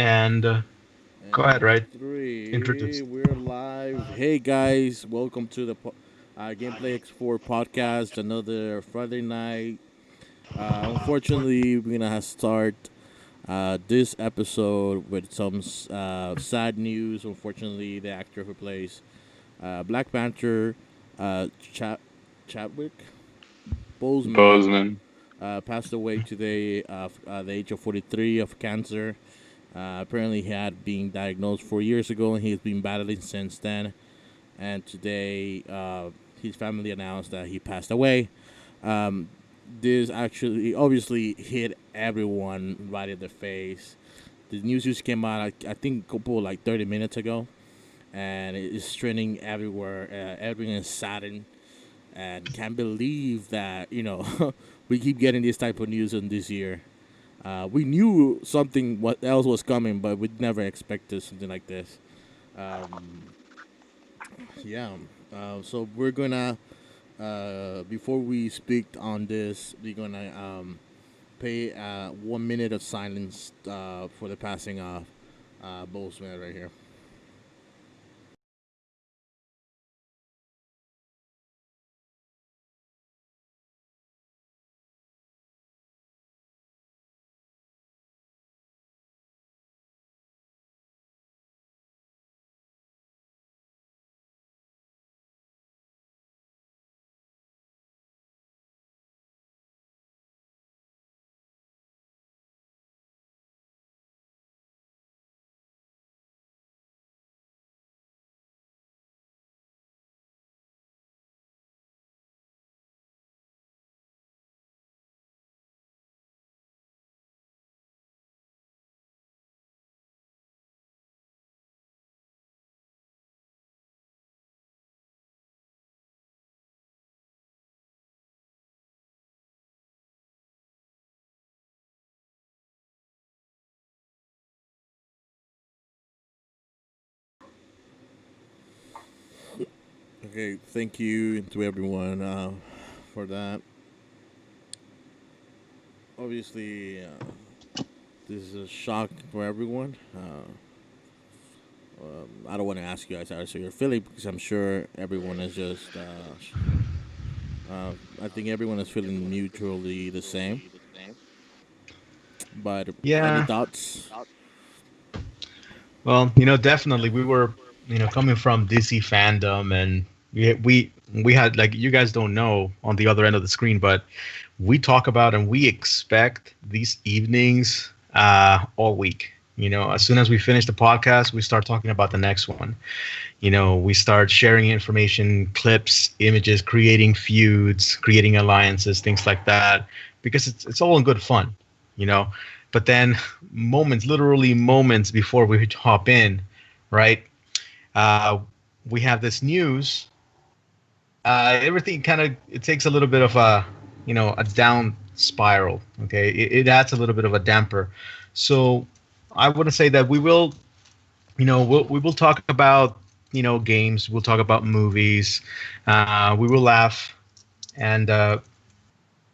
And go ahead, And right? three, Introduce. we're live. Hey guys, welcome to the Gameplayx4 podcast. Another Friday night. Unfortunately, we're gonna have start this episode with some sad news. Unfortunately, the actor who plays Black Panther, Chadwick Boseman, Bozeman. passed away today at the age of 43 of cancer. Apparently, he had been diagnosed 4 years ago, and he's been battling since then. And today, his family announced that he passed away. Um, this actually obviously hit everyone right in the face. The news just came out, I think, a couple like 30 minutes ago, and it's trending everywhere. Everyone is saddened and can't believe that we keep getting this type of news in this year. We knew something what else was coming, but we never expected something like this. Um, yeah. So we're gonna before we speak on this, we're gonna pay 1 minute of silence for the passing of Bozeman right here. Okay, thank you to everyone for that. Obviously, this is a shock for everyone. I don't want to ask you guys how you're feeling because I'm sure everyone is just. I think everyone is feeling neutrally the same. But any Yeah. thoughts? Well, definitely we were, coming from DC fandom, and we had, like, you guys don't know on the other end of the screen, but we talk about and we expect these evenings all week. As soon as we finish the podcast, we start talking about the next one. We start sharing information, clips, images, creating feuds, creating alliances, things like that, because it's all in good fun, you know. But then moments, literally moments before we hop in, right? Uh, we have this news. Everything kind of, it takes a little bit of a down spiral. Okay, it adds a little bit of a damper. So I want to say that we will talk about games. We'll talk about movies. We will laugh, and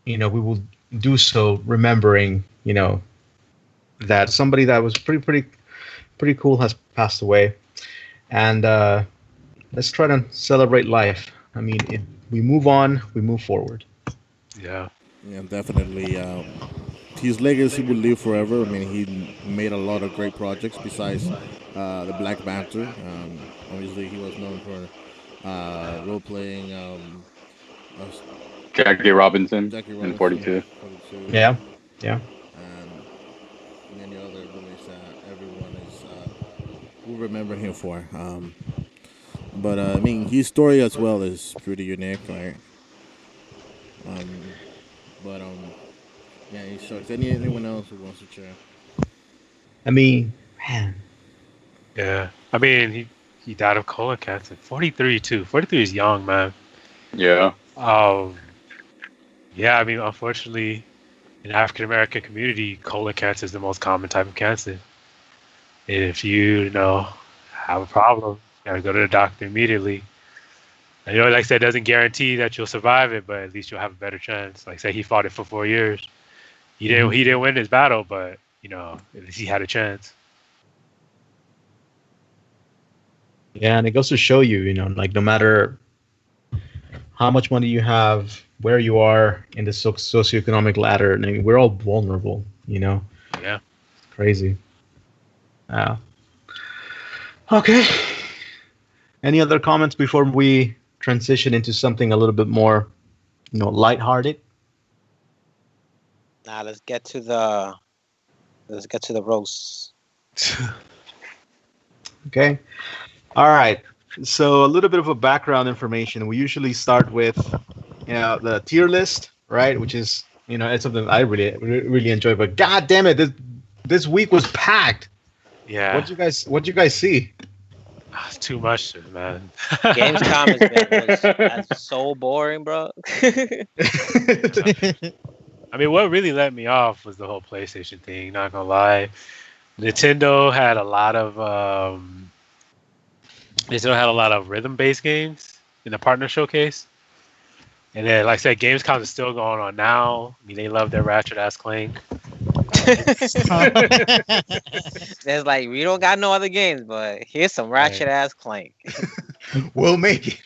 we will do so remembering that somebody that was pretty cool has passed away, and let's try to celebrate life. I mean, we move on, we move forward. Yeah. Yeah, definitely. His legacy will live forever. I mean, he made a lot of great projects besides the Black Panther. Obviously, he was known for role playing Jackie Robinson Jackie in Robinson, 42. 42, Yeah, yeah. and many other movies that everyone is will remember him for. But I mean, his story as well is pretty unique, right? Um, but yeah, he sucks. Anyone else who wants to share? I mean, man, Yeah. I mean, he died of colon cancer. 43 too. 43 is young, man. Yeah. Um, yeah, I mean, unfortunately, in the African American community, colon cancer is the most common type of cancer. And if you have a problem, you gotta go to the doctor immediately. Like I said, it doesn't guarantee that you'll survive it, but at least you'll have a better chance. Like say he fought it for 4 years. He hmm didn't win his battle, but at least he had a chance. Yeah, and it goes to show you, like no matter how much money you have, where you are in the socioeconomic ladder, I mean, we're all vulnerable. Yeah. It's crazy. Yeah. Okay. Any other comments before we transition into something a little bit more, lighthearted? Now let's get to the roast. Okay. All right. So a little bit of a background information. We usually start with, the tier list, right? Which is, it's something I really enjoy. But god damn it, this week was packed. Yeah. What'd you guys see? It's too much, man. Gamescom that's so boring, bro. I mean, what really let me off was the whole PlayStation thing. Not gonna lie, Nintendo had a lot of rhythm-based games in the partner showcase. And then, like I said, Gamescom is still going on now. I mean, they love their Ratchet ass Clank. There's like we don't got no other games, but here's some ratchet ass Clank. We'll make it.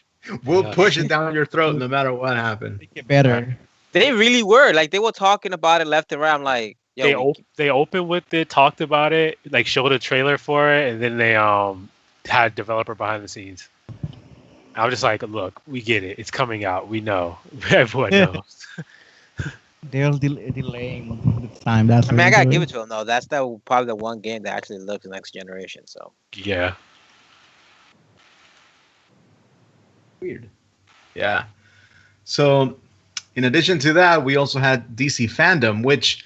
We'll Yeah. push it down your throat no matter what happened. Make it better. They really were like they were talking about it left and right. I'm like, yo, They opened with it, talked about it, like showed a trailer for it, and then they had developer behind the scenes. I was just like, look, we get it. It's coming out. We know. Everyone knows. They're delaying the time. That's I mean, I gotta give it to them though. That's probably the one game that actually looks next generation. So Yeah. Weird. Yeah. So, in addition to that, we also had DC Fandom, which,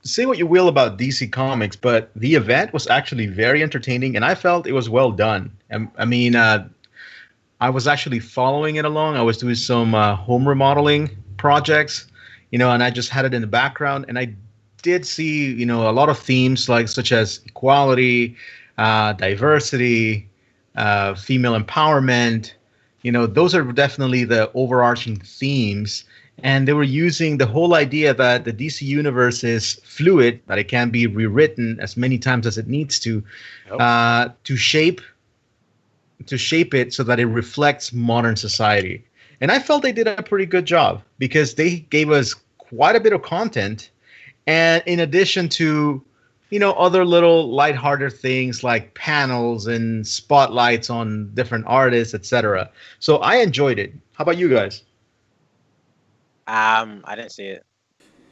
say what you will about DC Comics, but the event was actually very entertaining, and I felt it was well done. I mean, I was actually following it along. I was doing some home remodeling projects, and I just had it in the background, and I did see, a lot of themes such as equality, diversity, female empowerment. Those are definitely the overarching themes. And they were using the whole idea that the DC universe is fluid, that it can be rewritten as many times as it needs to, to shape it so that it reflects modern society. And I felt they did a pretty good job because they gave us quite a bit of content. And in addition to, other little lighthearted things like panels and spotlights on different artists, etc. So I enjoyed it. How about you guys? I didn't see it.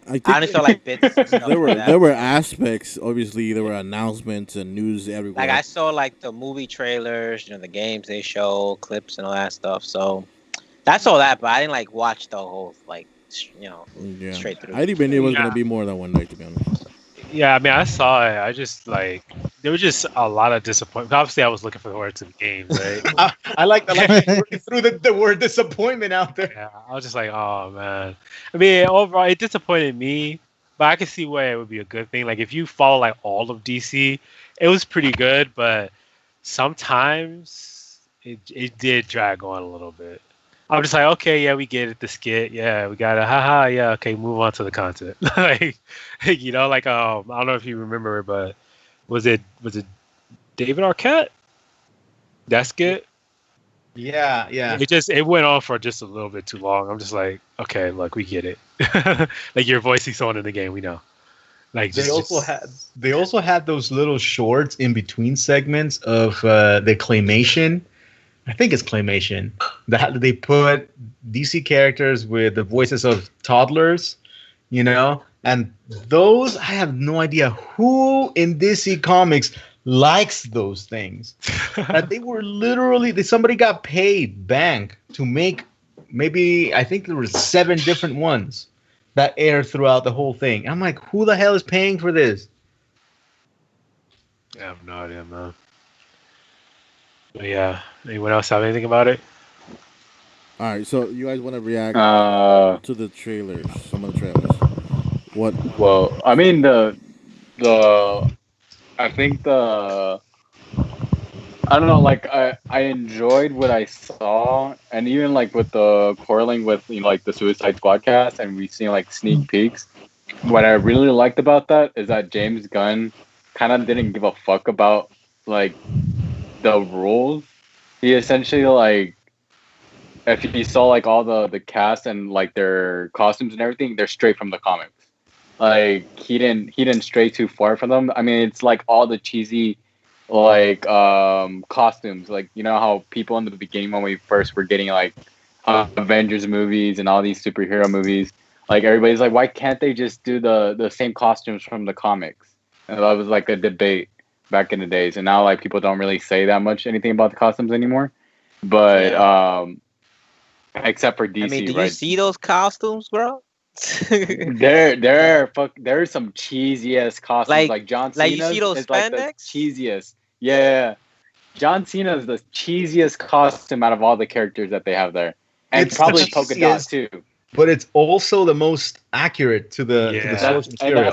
I think I only saw like bits. And stuff there were like that. there were aspects. Obviously, there were announcements and news everywhere. Like I saw like the movie trailers, the games they show, clips and all that stuff. So that's all that, but I didn't like watch the whole Yeah. straight through. I didn't even it was Yeah. gonna be more than one night, to be honest. Yeah, I mean, I saw it. I just there was just a lot of disappointment. Obviously, I was looking for the words of the game, right? I like that you threw the word disappointment out there. Yeah, I was just like, oh man. I mean, overall, it disappointed me, but I could see where it would be a good thing. Like if you follow like all of DC, it was pretty good, but sometimes it did drag on a little bit. I'm just like, okay, yeah, we get it, the skit, yeah, we got it, haha, yeah, okay, move on to the content. like, I don't know if you remember it, but was it David Arquette? That skit? Yeah. It went on for just a little bit too long. I'm just like, okay, look, we get it. Like you're voicing someone in the game, we know. Like They also had those little shorts in between segments of the claymation. I think it's claymation. That they put DC characters with the voices of toddlers, and those I have no idea who in DC Comics likes those things. That they were literally somebody got paid bank to make maybe I think there were 7 different ones that aired throughout the whole thing. I'm like, who the hell is paying for this? I have no idea, man. But yeah, anyone else have anything about it? All right, so you guys want to react to the trailers? Some of the trailers. What? Well, I mean I think I don't know, like I enjoyed what I saw, and even like with the correlating with like the Suicide Squad cast, and we seen like sneak peeks. What I really liked about that is that James Gunn kind of didn't give a fuck about like the rules. He essentially like if you saw like all the cast and like their costumes and everything, they're straight from the comics. Like he didn't stray too far from them. I mean, it's like all the cheesy like costumes. Like you know how people in the beginning when we first were getting like Avengers movies and all these superhero movies, like everybody's like, why can't they just do the same costumes from the comics? And that was like a debate back in the days. And now like people don't really say that much anything about the costumes anymore. But except for DC, I mean, did right? you see those costumes, bro? There's some cheesy ass costumes like John like you Cena's see those is like the spandex? cheesiest. Yeah, John Cena is the cheesiest costume out of all the characters that they have there, and It's the probably polka dot cheesiest. too. But it's also the most accurate to the Yeah. source And material.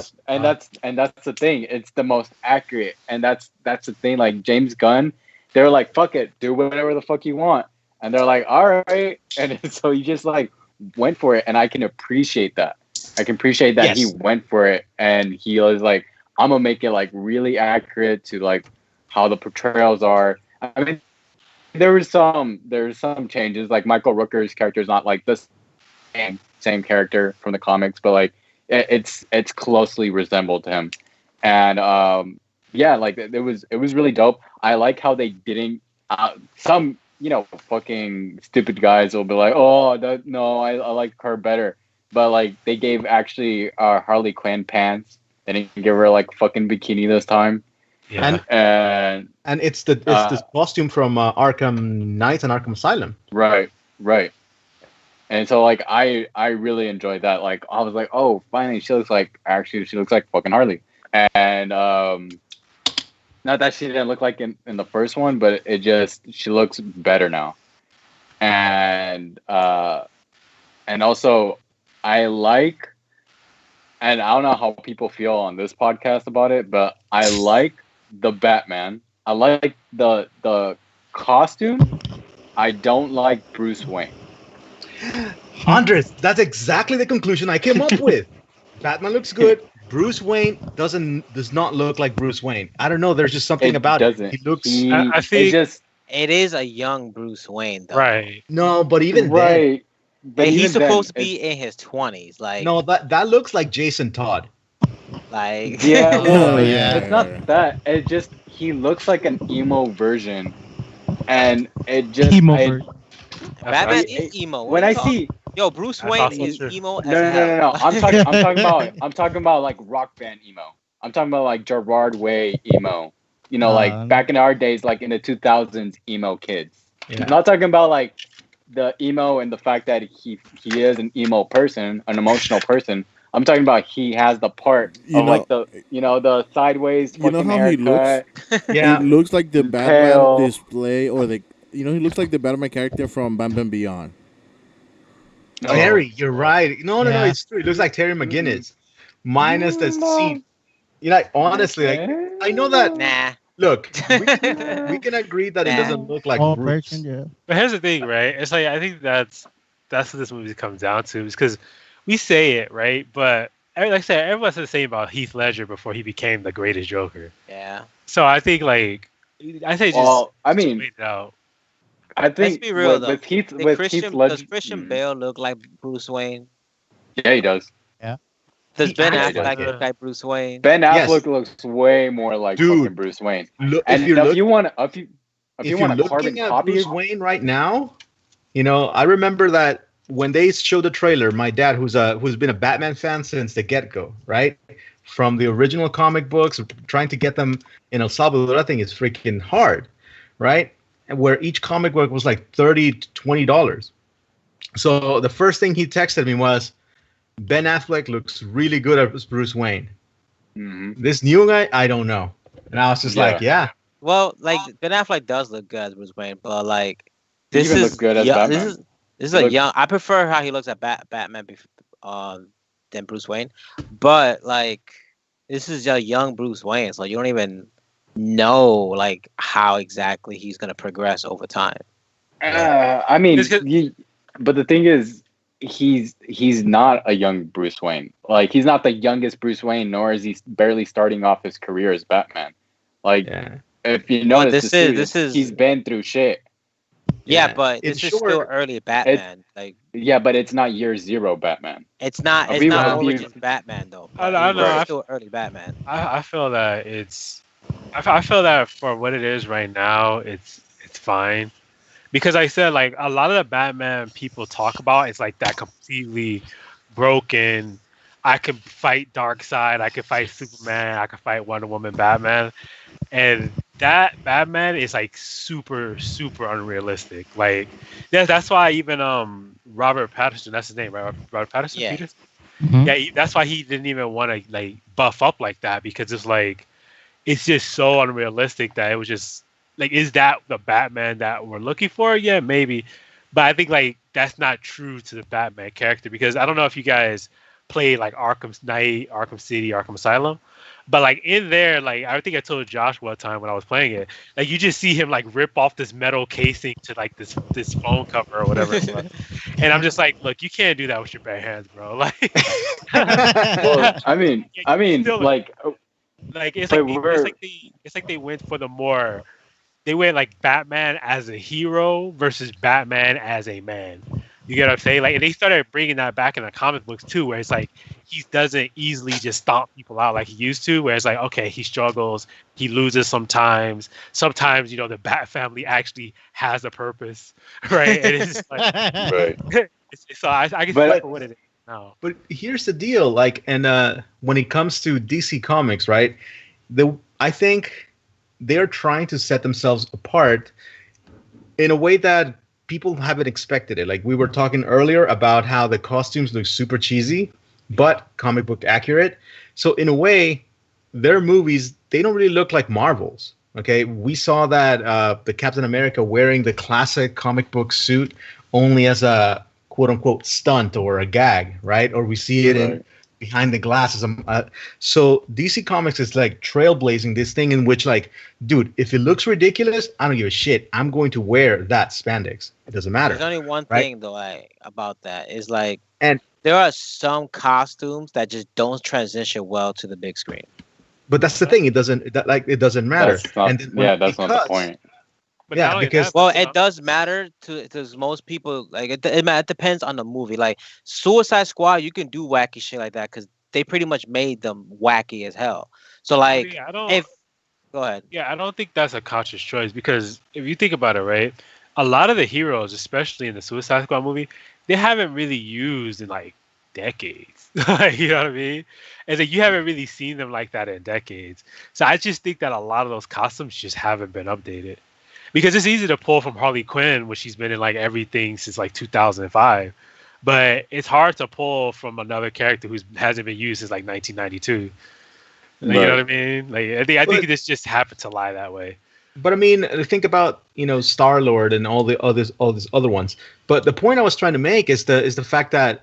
that's the thing. It's the most accurate, and that's the thing. Like James Gunn, they're like, "Fuck it, do whatever the fuck you want," and they're like, "All right," and so he just like went for it, and I can appreciate that. I can appreciate that he Yes. went for it, and he was like, "I'm gonna make it like really accurate to like how the portrayals are." I mean, there's some changes. Like Michael Rooker's character is not like the same character from the comics, but like it's closely resembled to him, and yeah, like it was really dope. I like how they didn't some fucking stupid guys will be like, oh no, I like her better, but like they gave actually Harley Quinn pants. They didn't give her like fucking bikini this time, Yeah. and It's this costume from Arkham Knight and Arkham Asylum. right. And so like I really enjoyed that. Like I was like, oh, finally she looks like fucking Harley. And not that she didn't look like in the first one, but she looks better now. And also I like, and I don't know how people feel on this podcast about it, but I like the Batman. I like the costume. I don't like Bruce Wayne. Andres, that's exactly the conclusion I came up with. Batman looks good. Bruce Wayne does not look like Bruce Wayne. I don't know. There's just something about it. He looks I think- It is a young Bruce Wayne, though. Right. no, but even then, right. But And he's even then, supposed to be in his 20s. Like, no, that looks like Jason Todd. like Yeah, well, Oh, yeah. it's not that. It just he looks like an emo version, and it just Emo I- version. Batman I- is emo. What when are you I talking- see Yo, Bruce That's Wayne also is true. emo as no. hell. I'm talking about like rock band emo. I'm talking about like Gerard Way emo. Like back in our days, like in the 2000s emo kids. Yeah. I'm not talking about like the emo and the fact that he is an emo person, an emotional person. I'm talking about he has the part You of know- like the sideways You know fucking how he haircut. Yeah, It looks like the Batman Pale. display, or he looks like the Batman character from Batman Beyond. No. Terry, you're right. No, Yeah. it's true. It looks like Terry McGinnis, minus the No. seat. Honestly, like I know that. Nah. Look, we can agree that it doesn't look like All Bruce. version, yeah. But here's the thing, right? It's like I think that's what this movie comes down to, is because we say it, right? But like I said, everyone said the same about Heath Ledger before he became the greatest Joker. Yeah. So I think I say just Well, I just mean, wait it out. I think Let's be real, with, though. with Heath Did with Christian, Heath Ledger, does Christian Bale look like Bruce Wayne? Yeah, he does. Does He Ben acted Affleck like look it. like Bruce Wayne? Ben Yes. Affleck looks way more like Dude. fucking Bruce Wayne. Look, And if you're you want to, if if you you're want a carbon looking at copy, Bruce Wayne right now, I remember that when they showed the trailer, my dad, who's been a Batman fan since the get-go, right? From the original comic books, trying to get them in El Salvador, I think is freaking hard, right? And where each comic book was like $30 to $20. So the first thing he texted me was, Ben Affleck looks really good as Bruce Wayne. Mhm. This new guy, I don't know. And I was just like, yeah. Well, like Ben Affleck does look good as Bruce Wayne, but like He this even is looks good as young- Batman. This is He a looks- young. I prefer how he looks at Batman than Bruce Wayne, but like this is a young Bruce Wayne, so you don't even know like how exactly he's gonna progress over time. I mean, It's 'cause- but the thing is, he's not a young Bruce Wayne. Like he's not the youngest Bruce Wayne, nor is he barely starting off his career as Batman. Like Yeah. if you Well, notice the suit, this is he's been through shit. yeah, Yeah. but In this is still short, early Batman. Like Yeah, but it's not year zero Batman. it's not If we not Well, if you Origins Batman though. I, But I know. this is right, still early Batman. I feel that I feel that for what it is right now, it's fine. Because I said like a lot of the Batman people talk about is like that completely broken. I can fight Darkseid, I can fight Superman, I can fight Wonder Woman, Batman, and that Batman is like super unrealistic. Like that's why even Robert Pattinson, that's his name, right? Robert Pattinson, Yeah. Peter. Mhm. Yeah, that's why he didn't even want to like buff up like that because it's like it's just so unrealistic that it was just like, is that the Batman that we're looking for? Yeah, maybe, but I think like that's not true to the Batman character because I don't know if you guys play like Arkham Knight, Arkham City, Arkham Asylum, but like in there, like I think I told Josh one time when I was playing it, like you just see him like rip off this metal casing to like this phone cover or whatever it was, and I'm just like, look, you can't do that with your bare hands, bro. Like, well, I you mean, still like but we're it's like they went for the more they went like Batman as a hero versus Batman as a man. You get what I'm saying? Like and they started bringing that back in the comic books too, where it's like he doesn't easily just stomp people out like he used to. Where it's like okay, he struggles, he loses sometimes. Sometimes you know the Bat family actually has a purpose, right? And it's just like right. so I can see But that for what it is now. but here's the deal, like, and when it comes to DC Comics, right? I think they're trying to set themselves apart in a way that people haven't expected it. Like we were talking earlier about how the costumes look super cheesy, but comic book accurate. So in a way, their movies they don't really look like Marvels. Okay, we saw that the Captain America wearing the classic comic book suit only as a quote unquote stunt or a gag, right? Or we see it in Right. behind the glasses. So DC Comics is like trailblazing this thing in which, like, dude, if it looks ridiculous, I don't give a shit. I'm going to wear that spandex. It doesn't matter. There's only one right? thing though about that is like And there are some costumes that just don't transition well to the big screen. but that's the thing. It doesn't it doesn't matter. That's not. And then when- That's not the because- point. But Yeah, not only because- that, Well, but, it does matter to most people. Like it depends on the movie. Like Suicide Squad, you can do wacky shit like that because they pretty much made them wacky as hell. So like, I don't. if go ahead. Yeah, I don't think that's a conscious choice because if you think about it, right, a lot of the heroes, especially in the Suicide Squad movie, they haven't really used in like decades. You know what I mean? And like you haven't really seen them like that in decades. So I just think that a lot of those costumes just haven't been updated. Because it's easy to pull from Harley Quinn, which she's been in like everything since like 2005. But it's hard to pull from another character who hasn't been used since like 1992. Like, you know what I mean? Like I think But- this just happened to lie that way. But I mean, think about Star Lord and all these other ones. But the point I was trying to make is the fact that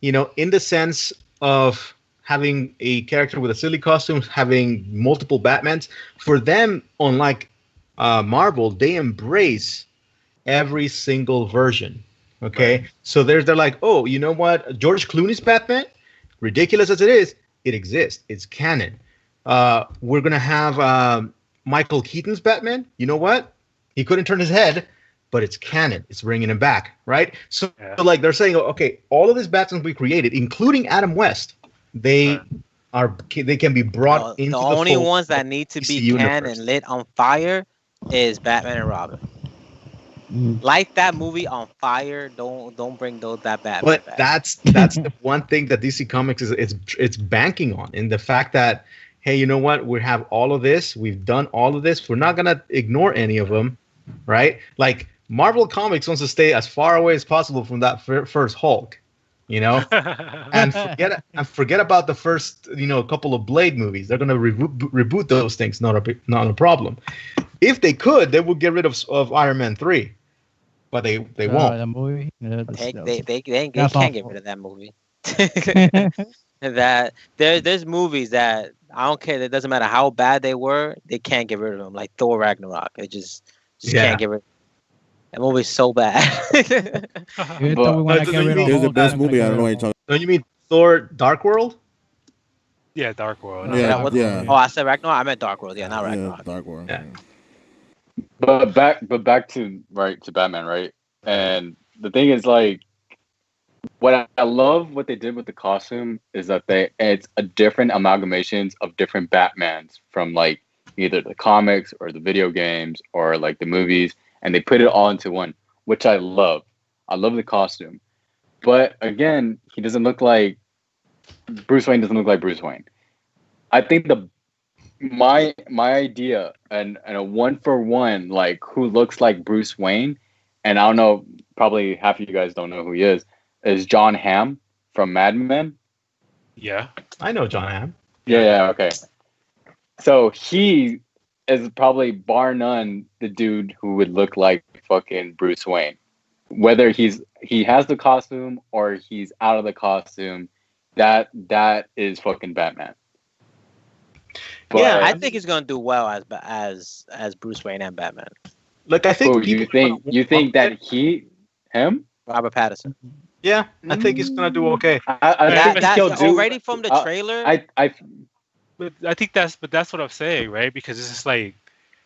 in the sense of having a character with a silly costume, having multiple Batmans, for them, unlike Marvel, they embrace every single version. Okay, so they're like, oh, you know what? George Clooney's Batman, ridiculous as it is, it exists. It's canon. We're gonna have Michael Keaton's Batman. You know what? He couldn't turn his head, but it's canon. It's bringing him back, right? So, Yeah. so like they're saying, okay, all of these Batmans we created, including Adam West, they can be brought The into the only fold ones of that need to DC be universe. canned and lit on fire is Batman and Robin. Mm. Light that movie on fire. Don't bring that Batman But back. that's the one thing that DC Comics is it's banking on, in the fact that, hey, you know what? We have all of this. We've done all of this. We're not gonna ignore any of them, right? Like Marvel Comics wants to stay as far away as possible from that first Hulk, and forget about the first couple of Blade movies. They're gonna reboot those things. Not a problem. If they could, they would get rid of Iron Man 3, but they won't. The movie. They can't that's get awful. rid of that movie. That there's movies that I don't care. It doesn't matter how bad they were. They can't get rid of them. Like Thor Ragnarok. It just Yeah. can't get rid. That movie's so bad. Even But- though we want but to does get it rid mean- of It was the Hulk, best I'm gonna movie. get I don't know rid what you're of talking. Don't you mean Thor Dark World? Yeah, Dark World. Yeah, What- yeah. Oh, I said Ragnarok. I meant Dark World. Yeah, not Ragnarok. Dark World. Yeah. But back to Batman, right? And the thing is, like, what I love what they did with the costume is that it's a different amalgamations of different Batmans from like either the comics or the video games or like the movies, and they put it all into one, which I love. I love the costume, but again, he doesn't look like Bruce Wayne. Doesn't look like Bruce Wayne. I think my idea and a one for one like who looks like Bruce Wayne, and I don't know, probably half of you guys don't know who he is John Hamm from Mad Men. Yeah. I know John Hamm. Yeah, okay. So he is probably bar none the dude who would look like fucking Bruce Wayne. Whether he has the costume or he's out of the costume, that is fucking Batman. But Yeah, I think he's gonna do well as Bruce Wayne and Batman. Like I think you think that him? Robert Pattinson. Yeah, I think he's gonna do okay. I think he'll do already from the trailer. But I think that's what I'm saying, right? Because it's just like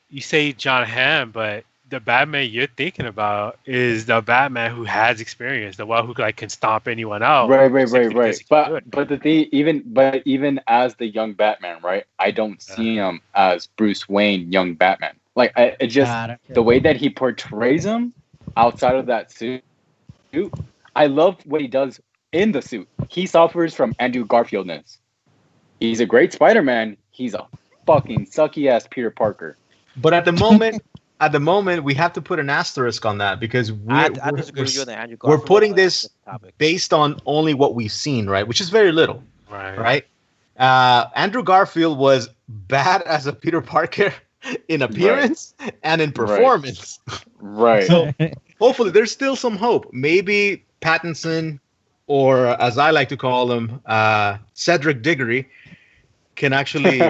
you say John Hamm, but the Batman you're thinking about is the Batman who has experience, the one who like can stomp anyone out. Right. But the thing, even as the young Batman, right? I don't see him as Bruce Wayne, young Batman. Like it just the way that he portrays him outside of that suit. I love what he does in the suit. He suffers from Andrew Garfieldness. He's a great Spider-Man. He's a fucking sucky ass Peter Parker. But at the moment, we have to put an asterisk on that because we're putting this based on only what we've seen, right? Which is very little, right? Andrew Garfield was bad as a Peter Parker in appearance and in performance, right? So hopefully, there's still some hope. Maybe Pattinson, or as I like to call him, Cedric Diggory, can actually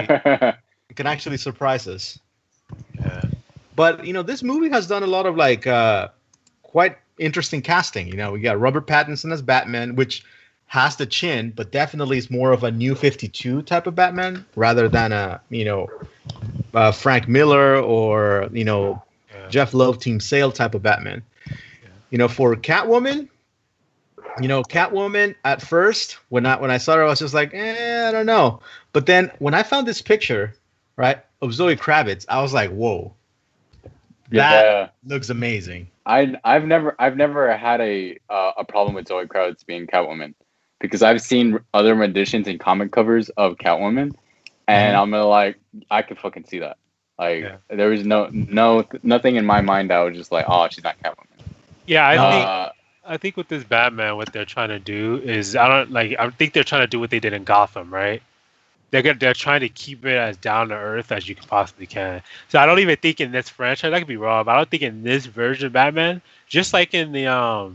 surprise us. Yeah. But this movie has done a lot of like quite interesting casting. We got Robert Pattinson as Batman, which has the chin, but definitely is more of a New 52 type of Batman rather than a Frank Miller or Jeff Loeb Team Sale type of Batman. For Catwoman. Catwoman at first when I saw her, I was just like, I don't know. But then when I found this picture, right, of Zoe Kravitz, I was like, whoa. That looks amazing. I've never had a problem with Zoe Kravitz being Catwoman because I've seen other renditions and comic covers of Catwoman, and I'm like, I could fucking see that. Like there was nothing in my mind that was just like, oh, she's not Catwoman. Yeah, I think with this Batman, what they're trying to do is I think they're trying to do what they did in Gotham, right? They're trying to keep it as down to earth as you possibly can. So I don't even think in this franchise, I could be wrong, but I don't think in this version of Batman, just like in the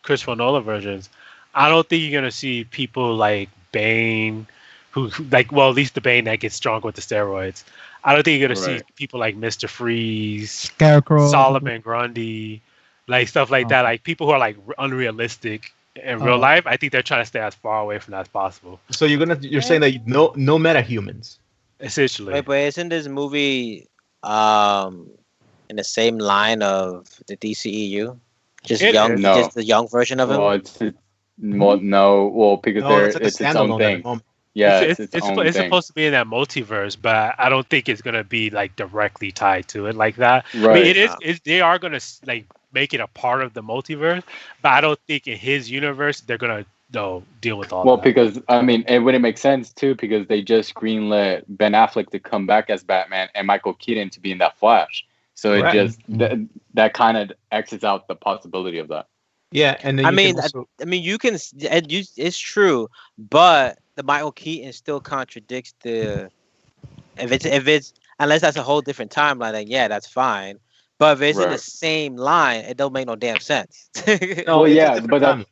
Christopher Nolan versions, I don't think you're gonna see people like Bane, who at least the Bane that gets stronger with the steroids. I don't think you're gonna see people like Mr. Freeze, Scarecrow, Solomon Grundy, like stuff like that, like people who are like unrealistic in real life. I think they're trying to stay as far away from that as possible. So you're saying that no metahumans, essentially. Wait, but isn't this movie in the same line of the DCEU? Just the young version of it. Because it's its own thing. Yeah, it's supposed to be in that multiverse, but I don't think it's gonna be like directly tied to it like that. Right. I mean, it is. They are gonna like make it a part of the multiverse, but I don't think in his universe they're gonna deal with all. Well, that. Because I mean, it wouldn't make sense too because they just greenlit Ben Affleck to come back as Batman and Michael Keaton to be in that Flash. So it just that kind of exits out the possibility of that. Yeah, and then it's true, but the Michael Keaton still contradicts the if it's unless that's a whole different timeline, then that's fine. But if it's in the same line, it don't make no damn sense. It's a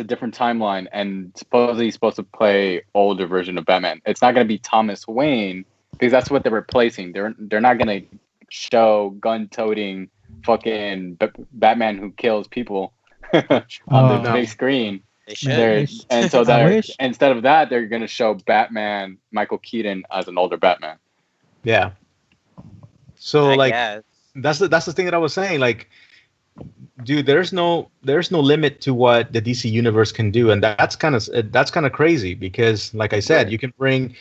different timeline, and supposedly he's supposed to play older version of Batman. It's not going to be Thomas Wayne because that's what they're replacing. They're not going to show gun-toting fucking Batman who kills people on the big screen. They should. And so that instead of that, they're going to show Batman, Michael Keaton as an older Batman. Yeah. So that's the thing that I was saying. Like, dude, there's no limit to what the DC universe can do, and that's kind of crazy because, like I said, Right. you can bring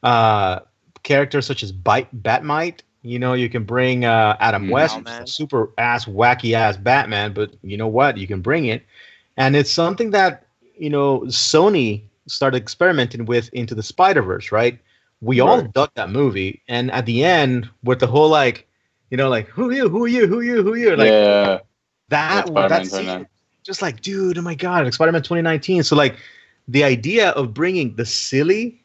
uh characters such as Batmite. You can bring Adam Mhm. West, who's a Owlman. super ass wacky ass Batman, but you know what? You can bring it, and it's something that Sony started experimenting with into the Spider Verse, right? We all Right. dug that movie, and at the end, with the whole like, like who are you, who are you, who are you, who are you, like Yeah. that With that Spider-Man scene, 29. just like, dude, oh my god, like Spider-Man 2019. So like, the idea of bringing the silly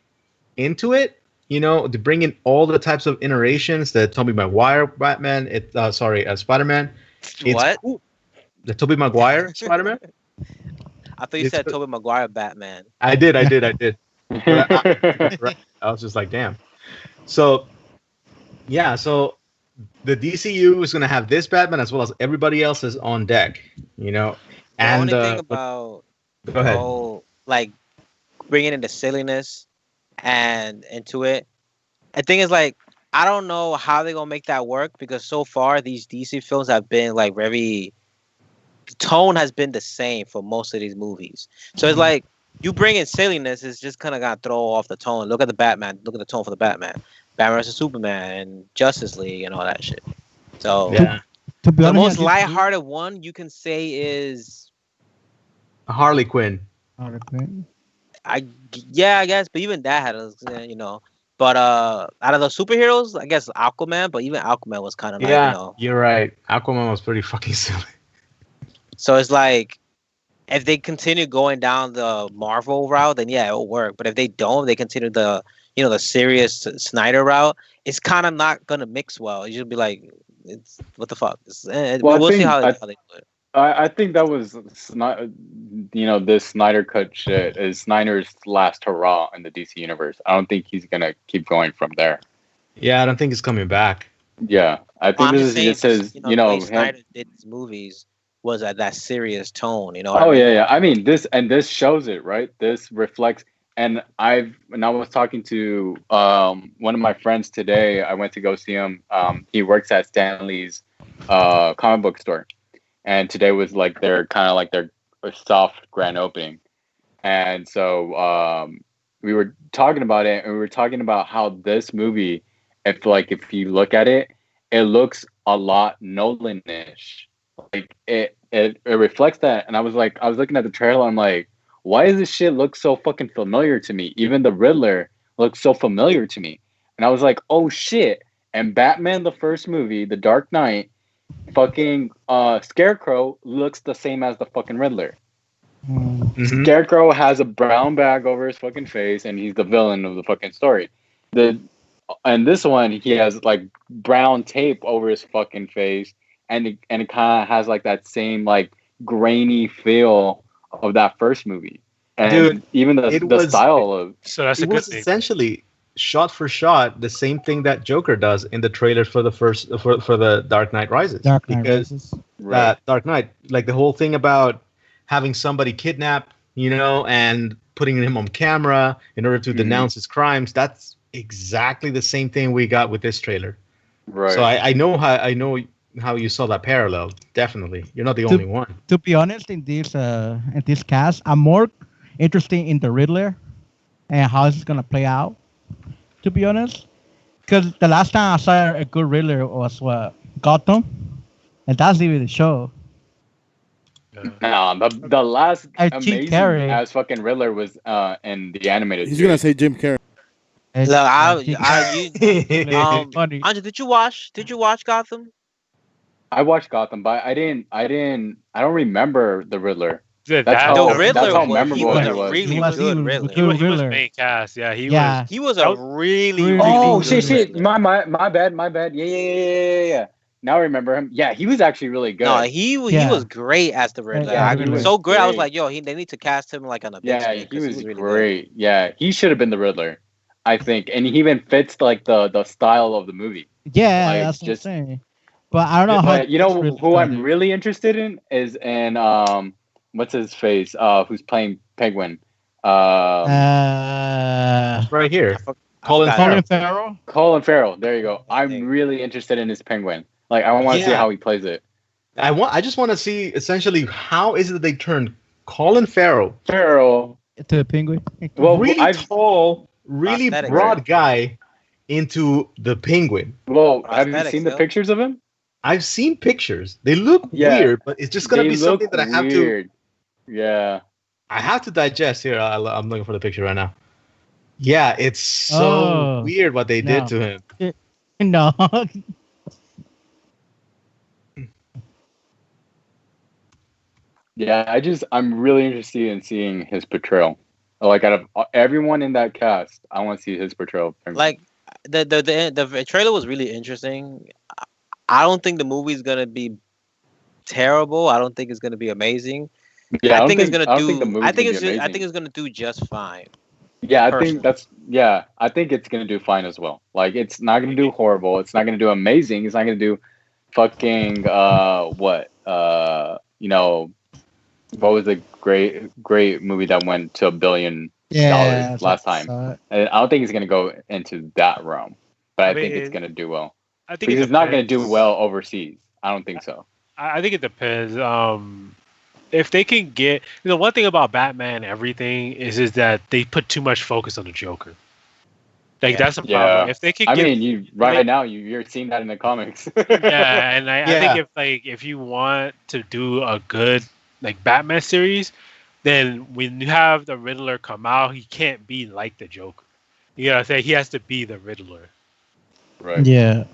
into it, to bring in all the types of iterations that Tobey Maguire Batman, Spider-Man, it's What? cool. The Tobey Maguire Spider-Man, I thought you it's said Tobey Maguire Batman. I did. But right, I was just like, damn. So yeah, so the DCU is gonna have this Batman as well as everybody else's on deck, The and only thing about go the ahead. whole like bringing in the silliness and into it, the thing is like I don't know how they're gonna make that work because so far these DC films have been like very the tone has been the same for most of these movies. So it's like you bring in silliness is just kind of gonna throw off the tone. Look at the Batman. Look at the tone for the Batman vs Superman, and Justice League, and all that shit. So Yeah, To be the honest, most yeah, lighthearted one you can say is Harley Quinn. Harley Quinn. I yeah I guess, but even that had a. But out of the superheroes, I guess Aquaman. But even Aquaman was kind of like Yeah, you're right. Aquaman was pretty fucking silly. So it's like if they continue going down the Marvel route, then yeah, it'll work. But if they don't, they continue the serious Snyder route. It's kind of not gonna mix well. You'll be like, it's what the fuck. Well, We'll see how they do it. I think that was this Snyder cut shit is Snyder's last hurrah in the DC universe. I don't think he's gonna keep going from there. Yeah, I don't think it's coming back. Yeah, I Well, think I'm this just is saying, just just, his, the way him. Snyder did his movies was at that serious tone. You know what I Oh mean? yeah, yeah. I mean this shows it, right? This reflects. And I was talking to one of my friends today. I went to go see him. He works at Stanley's comic book store, and today was like their kind of like their soft grand opening. And so we were talking about it, and we were talking about how this movie, if you look at it, it looks a lot Nolan-ish. Like it reflects that. And I was looking at the trailer. I'm like, why does this shit look so fucking familiar to me? Even the Riddler looks so familiar to me. And I was like, oh shit. And Batman, the first movie, The Dark Knight, fucking Scarecrow looks the same as the fucking Riddler. Mm. Mhm. Scarecrow has a brown bag over his fucking face, and he's the villain of the fucking story. And this one, he has like brown tape over his fucking face, and it kind of has like that same like grainy feel of that first movie, and Dude, even it the was style of So that's it a good was thing. essentially shot for shot the same thing that Joker does in the trailers for the Dark Knight Rises. Dark Knight Because Rises. right, Dark Knight, like the whole thing about having somebody kidnapped, and putting him on camera in order to Mhm. denounce his crimes. That's exactly the same thing we got with this trailer. right. So I know how you saw that parallel. Definitely, you're not the To- only one. To be honest, in this cast, I'm more interested in the Riddler and how it's gonna play out. To be honest, because the last time I saw a good Riddler was what Gotham, and that's even the show. No, the last And Jim amazing Carrey. as fucking Riddler was in the animated He's series. gonna say Jim Carrey. And, Look, Jim funny. Anja, did you watch Gotham? I watched Gotham, but I don't remember the Riddler. Yeah, That's that- how The Riddler that's how was memorable he he was was. a really He was good even Riddler. good. he was Riddler. main cast. Yeah, he Yeah. was. He was That a was- really, really really Oh good shit, good shit. Riddler. My bad. Yeah. Now I remember him. Yeah, he was actually really good. No, he Yeah. was great as the Riddler. Yeah, I- he was so good. I was great. like, yo, they need to cast him like on a big Yeah, screen he because was really good. great. Yeah, he should have been the Riddler, I think, and he even fits like the style of the movie. Yeah, Like, that's what I'm just- saying. But I don't know how. But you know this Riddler's who gonna I'm do. really interested in is in what's his face? Who's playing Penguin? Right I here, for- I Colin forgot. Colin Farrell. Colin Farrell. There you go. I I'm think. really interested in his Penguin. Like I want to see Yeah. how he plays it. I just want to see essentially how is it that they turned Colin Farrell, Farrell. To the penguin. Well, really tall, really Prosthetics. broad guy, into the penguin. Well, have you Prosthetics, seen the yo. pictures of him? I've seen pictures. They look Yeah, weird, but it's just gonna they be look something that weird. Yeah. I have to digest. Here, I'm looking for the picture right now. Yeah, it's so Oh, weird what they did no. to him. No. Yeah, I'm really interested in seeing his portrayal. Like out of everyone in that cast, I want to see his portrayal. of Penguin. Like the trailer was really interesting. I don't think the movie's gonna be terrible. I don't think it's gonna be amazing. yeah, I think it's gonna I don't think the do. movie's I think gonna it's. be Just, I amazing. think it's gonna do just fine. Yeah, I personally. think that's yeah. I think it's gonna do fine as well. Like it's not gonna do horrible. It's not gonna do amazing. It's not gonna do fucking what you know what was the great movie that went to $1 billion Yeah. last time? And I don't think it's gonna go into that realm, but I mean, think it's gonna do well I think because it it's not gonna depends. do well overseas. I don't think so. I think it depends. If they can get, one thing about Batman, everything is that they put too much focus on the Joker. Like Yeah. that's a Yeah. problem. If they can I get, mean, you're seeing that in the comics. yeah, and I think Yeah. if you want to do a good like Batman series, then when you have the Riddler come out, he can't be like the Joker. You gotta say he has to be the Riddler. Right. Yeah.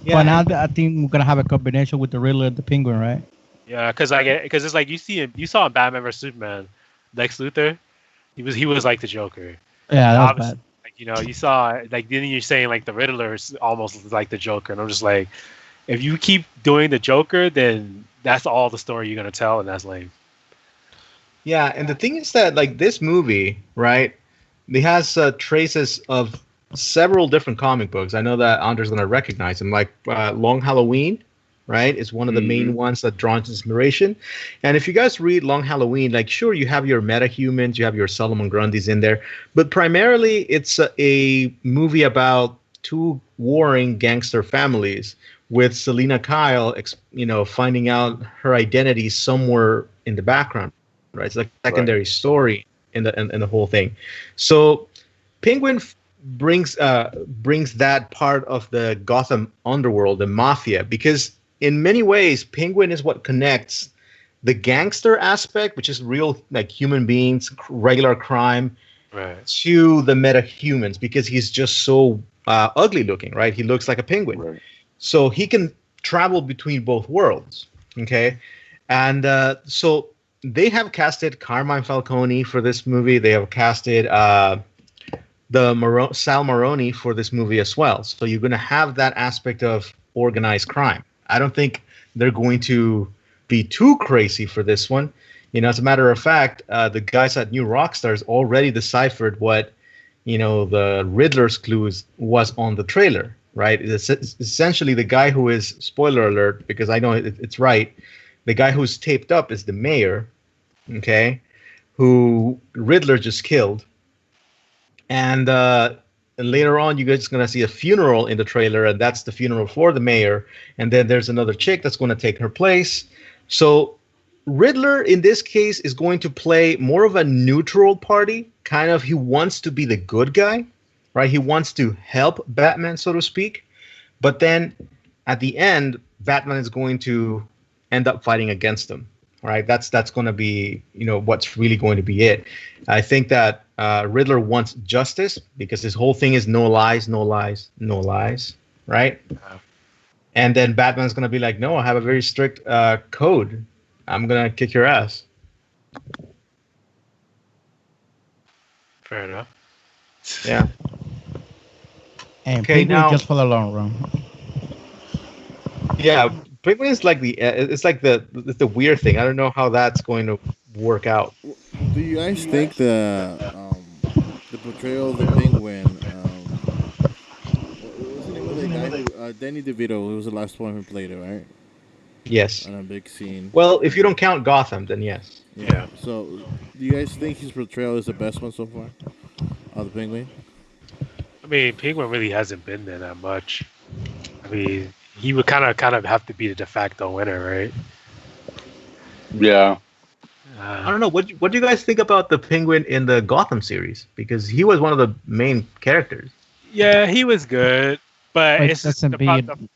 Yeah, But now I think we're gonna have a combination with the Riddler and the Penguin, right? Yeah, because it's like you saw in Batman vs Superman, Lex Luthor, he was like the Joker. Yeah, that was Obviously, bad. like you saw like then you're saying like the Riddler is almost like the Joker, and I'm just like, if you keep doing the Joker, then that's all the story you're gonna tell, and that's lame. yeah, and the thing is that like this movie, right? It has traces of several different comic books. I know that Andre's gonna recognize them, like Long Halloween, right? Is one of the main ones that draws inspiration. And if you guys read Long Halloween, like sure you have your metahumans, you have your Solomon Grundys in there, but primarily it's a movie about two warring gangster families with Selena Kyle, finding out her identity somewhere in the background, right? It's like a secondary story in the whole thing. So Penguin brings that part of the Gotham underworld, the mafia, because in many ways, Penguin is what connects the gangster aspect, which is real like human beings, regular crime, Right. to the metahumans because he's just so ugly looking, right? He looks like a penguin, Right. so he can travel between both worlds. Okay, and so they have casted Carmine Falcone for this movie. They have casted Sal Maroni for this movie as well. So you're going to have that aspect of organized crime. I don't think they're going to be too crazy for this one. As a matter of fact, the guys at New Rockstars already deciphered what, the Riddler's clues was on the trailer, right? It's essentially the guy who is, spoiler alert, because I know it's right, the guy who's taped up is the mayor, okay, who Riddler just killed. And later on, you guys are going to see a funeral in the trailer, and that's the funeral for the mayor. And then there's another chick that's going to take her place. So Riddler, in this case, is going to play more of a neutral party. Kind of, he wants to be the good guy, right? He wants to help Batman, so to speak. But then at the end, Batman is going to end up fighting against him. Right, that's going to be what's really going to be it. I think that Riddler wants justice because his whole thing is no lies, no lies, no lies, right? And then Batman's going to be like, no, I have a very strict code. I'm going to kick your ass. Fair enough. Yeah. And Okay, Penguin now- just for the long run. Yeah, Penguin is like it's like the weird thing. I don't know how that's going to work out. Do you guys think the portrayal of the Penguin? What was the name of the guy? Danny DeVito. Who was the last one who played it, right? Yes. On a big scene. Well, if you don't count Gotham, then yes. Yeah. So, do you guys think his portrayal is the best one so far? Of the Penguin? I mean, Penguin really hasn't been there that much. I mean, he would kind of have to be the de facto winner, right? Yeah. I don't know. What do you guys think about the Penguin in the Gotham series? Because he was one of the main characters. Yeah, he was good, but Like, it's just that's Embiid.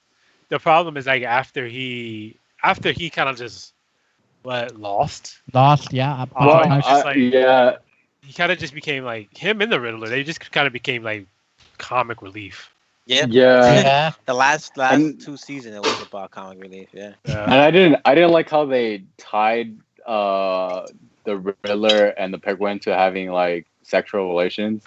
the problem is like after he kind of just lost. Lost, yeah. Well, Well, just like- yeah. He kind of just became like him and the Riddler. They just kind of became like comic relief. Yeah. yeah. The last And- 2 seasons it was about comic relief. Yeah. And I didn't like how they tied the Riddler and the Penguin to having like sexual relations.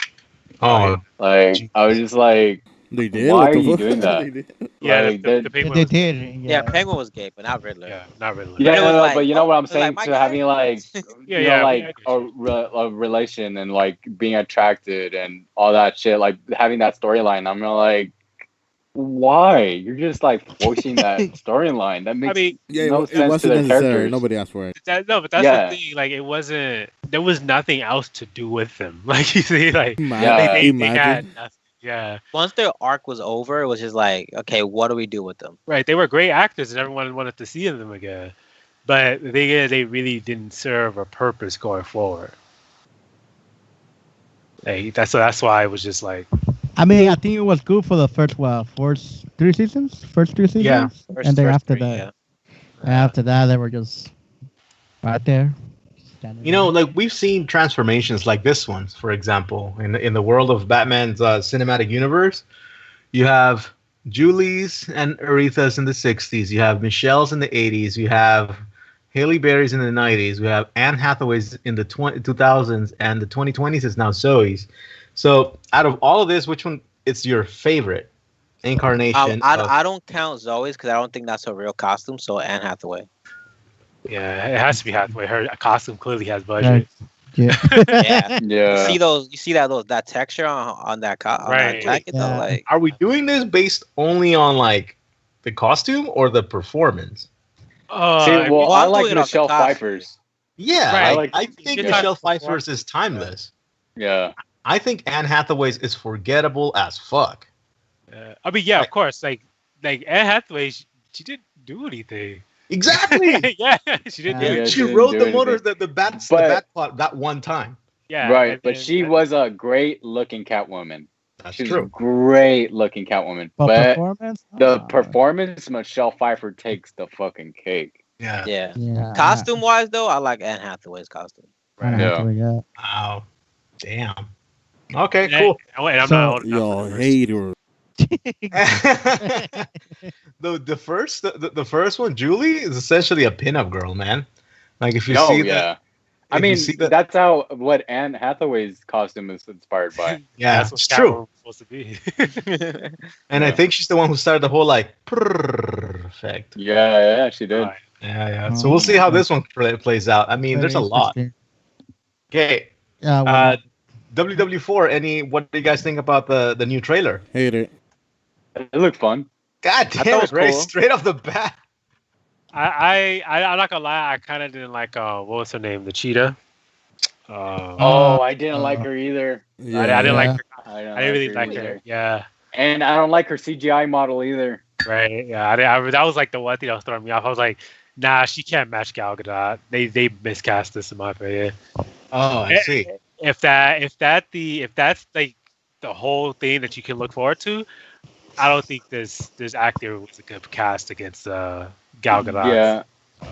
Oh, Like I was just like, They did. Why What are the you fuck? doing that? They did. Yeah, Like, the the- Penguin They was- did. Yeah, Penguin was gay, but not Riddler. Yeah, not really. yeah, It was no, like, but you know what I'm it was like, saying my to guy? having like, Yeah, you yeah, know, we- like I a relation and like being attracted and all that shit, like having that storyline. I'm like, why? You're just like forcing that storyline. That makes I mean, Yeah, no it sense to wasn't their necessary. characters. Nobody asked for it. but that's Yeah. the thing. Like, it wasn't. There was nothing else to do with them. Like, you see, like Yeah. they had Imagine. nothing. Yeah, Once their arc was over, it was just like, okay, what do we do with them? right. They were great actors, and everyone wanted to see them again. But they really didn't serve a purpose going forward. Like, that's why I was just like, I mean, I think it was good for the first 3 seasons. First 3 seasons. Yeah. And then after 3, that, yeah. after that, they were just right there. standing you know, there. like we've seen transformations like this one, for example, in the world of Batman's cinematic universe. You have Julie's and Aretha's in the 60s. You have Michelle's in the 80s. You have Haley Berry's in the 90s. We have Anne Hathaway's in the 2000s, and the 2020s is now Zoe's. So, out of all of this, which one is your favorite incarnation? of- I don't count Zoe's because I don't think that's a real costume. So Anne Hathaway. yeah, it has to be Hathaway. Her costume clearly has budget. Yeah. Yeah. Yeah. You see that texture on that Right. that jacket though, Yeah. like Are we doing this based only on like the costume or the performance? See, I mean, well, I'm I like doing it off the Michelle costume. Pfeiffer's. Yeah, Right. like, I Like, think yeah. Michelle Pfeiffer's is timeless. Yeah. I think Anne Hathaway's is forgettable as fuck. I mean, yeah, of course. Like Anne Hathaway, she didn't do anything. Exactly. Yeah, she didn't. Yeah. do Yeah, it. She didn't rode do the anything. motor, the bat But- plot that one time. Yeah, Right, and but then- she was a great looking Catwoman. That's She's true. a great looking Catwoman. But But performance? the Ah, performance, Michelle Pfeiffer takes the fucking cake. Yeah. yeah. Yeah. Costume wise though, I like Anne Hathaway's costume. Anne Yeah. Hathaway, yeah. Wow. Damn. Okay, And- cool. and I'm So- not old enough Yo, for the hater. the first one, Julie, is essentially a pinup girl, man. Like if you Oh see yeah. that, I if you mean, see that- that's how what Anne Hathaway's costume is inspired by. yeah, That's it's what true. Catwoman was supposed to be. And I Yeah. think she's the one who started the whole like prrrr effect. Yeah, she did. Right. Yeah, yeah. So we'll see how this one plays out. I mean, there's a Very lot. interesting. Okay. Yeah. Well, WW4. What do you guys think about the new trailer? Hater. It looked fun. God thought damn it it, was Ray! cool. Straight off the bat. I'm not gonna lie. I kind of didn't like what was her name, the cheetah. Oh, I didn't like her either. Yeah, I didn't yeah. like her. I I didn't really like her. Yeah. And I don't like her CGI model either. Right. Yeah. That was like the one thing that was throwing me off. I was like, nah, she can't match Gal Gadot. They miscast this in my opinion. Oh, I see. If that's like the whole thing that you can look forward to, I don't think this actor was a good cast against Gal Gadot. Yeah.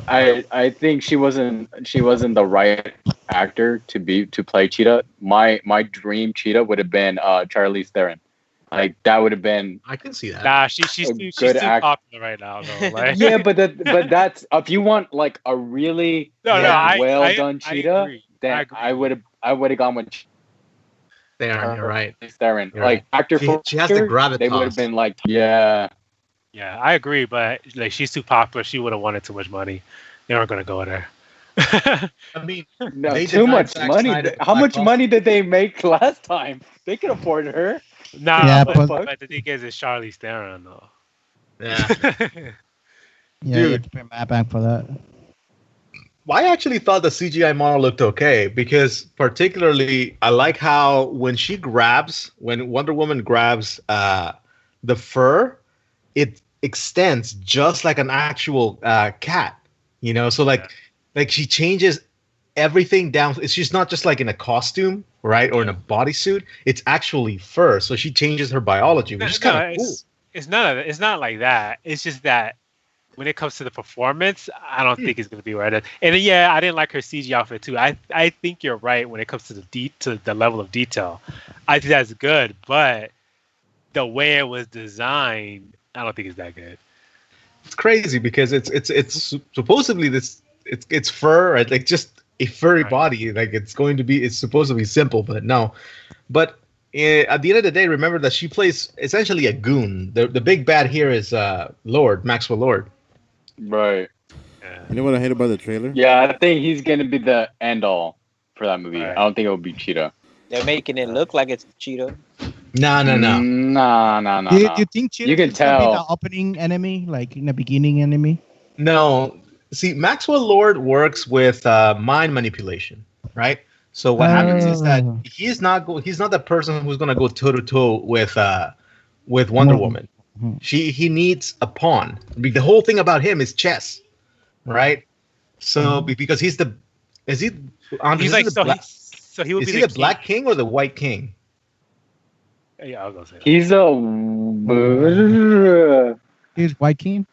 I think she wasn't the right actor to play Cheetah. My dream Cheetah would have been Charlize Theron. Like that would have been I can see that. Nah, she's A too good popular right now though. Like, yeah, but that's if you want like a really well done Cheetah, agree. then I would have gone with There, you're right. Charlize Theron. You're Like actor She has the for gravitas. they would have been like yeah. Yeah, I agree, but like she's too popular. She would have wanted too much money. They weren't gonna go there. I mean, No, They too denied much Zack money. Snyder How Black much Ops. money did they make last time? They could afford her. Nah, Yeah, but, but- the thing is, it's Charlize Theron though. yeah. yeah, you dude. have to pay my bank for that. Well, I actually thought the CGI model looked okay because particularly I like how when Wonder Woman grabs the fur, it extends just like an actual cat. So like she changes everything down. It's just not just like in a costume, right, or in a bodysuit. It's actually fur. So she changes her biology, which is kind of cool. It's not like that. It's just that when it comes to the performance, I don't think it's gonna be right. And then, yeah, I didn't like her CG outfit too. I think you're right when it comes to the level of detail. I think that's good, but the way it was designed, I don't think it's that good. It's crazy because it's supposedly it's fur, right? Like just a furry body. Like it's supposed to be simple, but no. But at the end of the day, remember that she plays essentially a goon. The big bad here is Lord Maxwell Lord. Right. You know what I hate about the trailer? Yeah, I think he's gonna be the end all for that movie. Right. I don't think it will be Cheetah. They're making it look like it's Cheetah. No. Nah. Do you think Cheetah You can is gonna be the tell. opening enemy, like in the beginning enemy? No. See, Maxwell Lord works with mind manipulation, right? So what happens is that Oh. he's not the person who's gonna go toe to toe with Wonder Woman. Mhm. He needs a pawn. The whole thing about him is chess, right? So because he's the is he Andres, He's like is he would is be he the the Black King or the White King? Yeah, I was gonna say that. He's a. He's White King.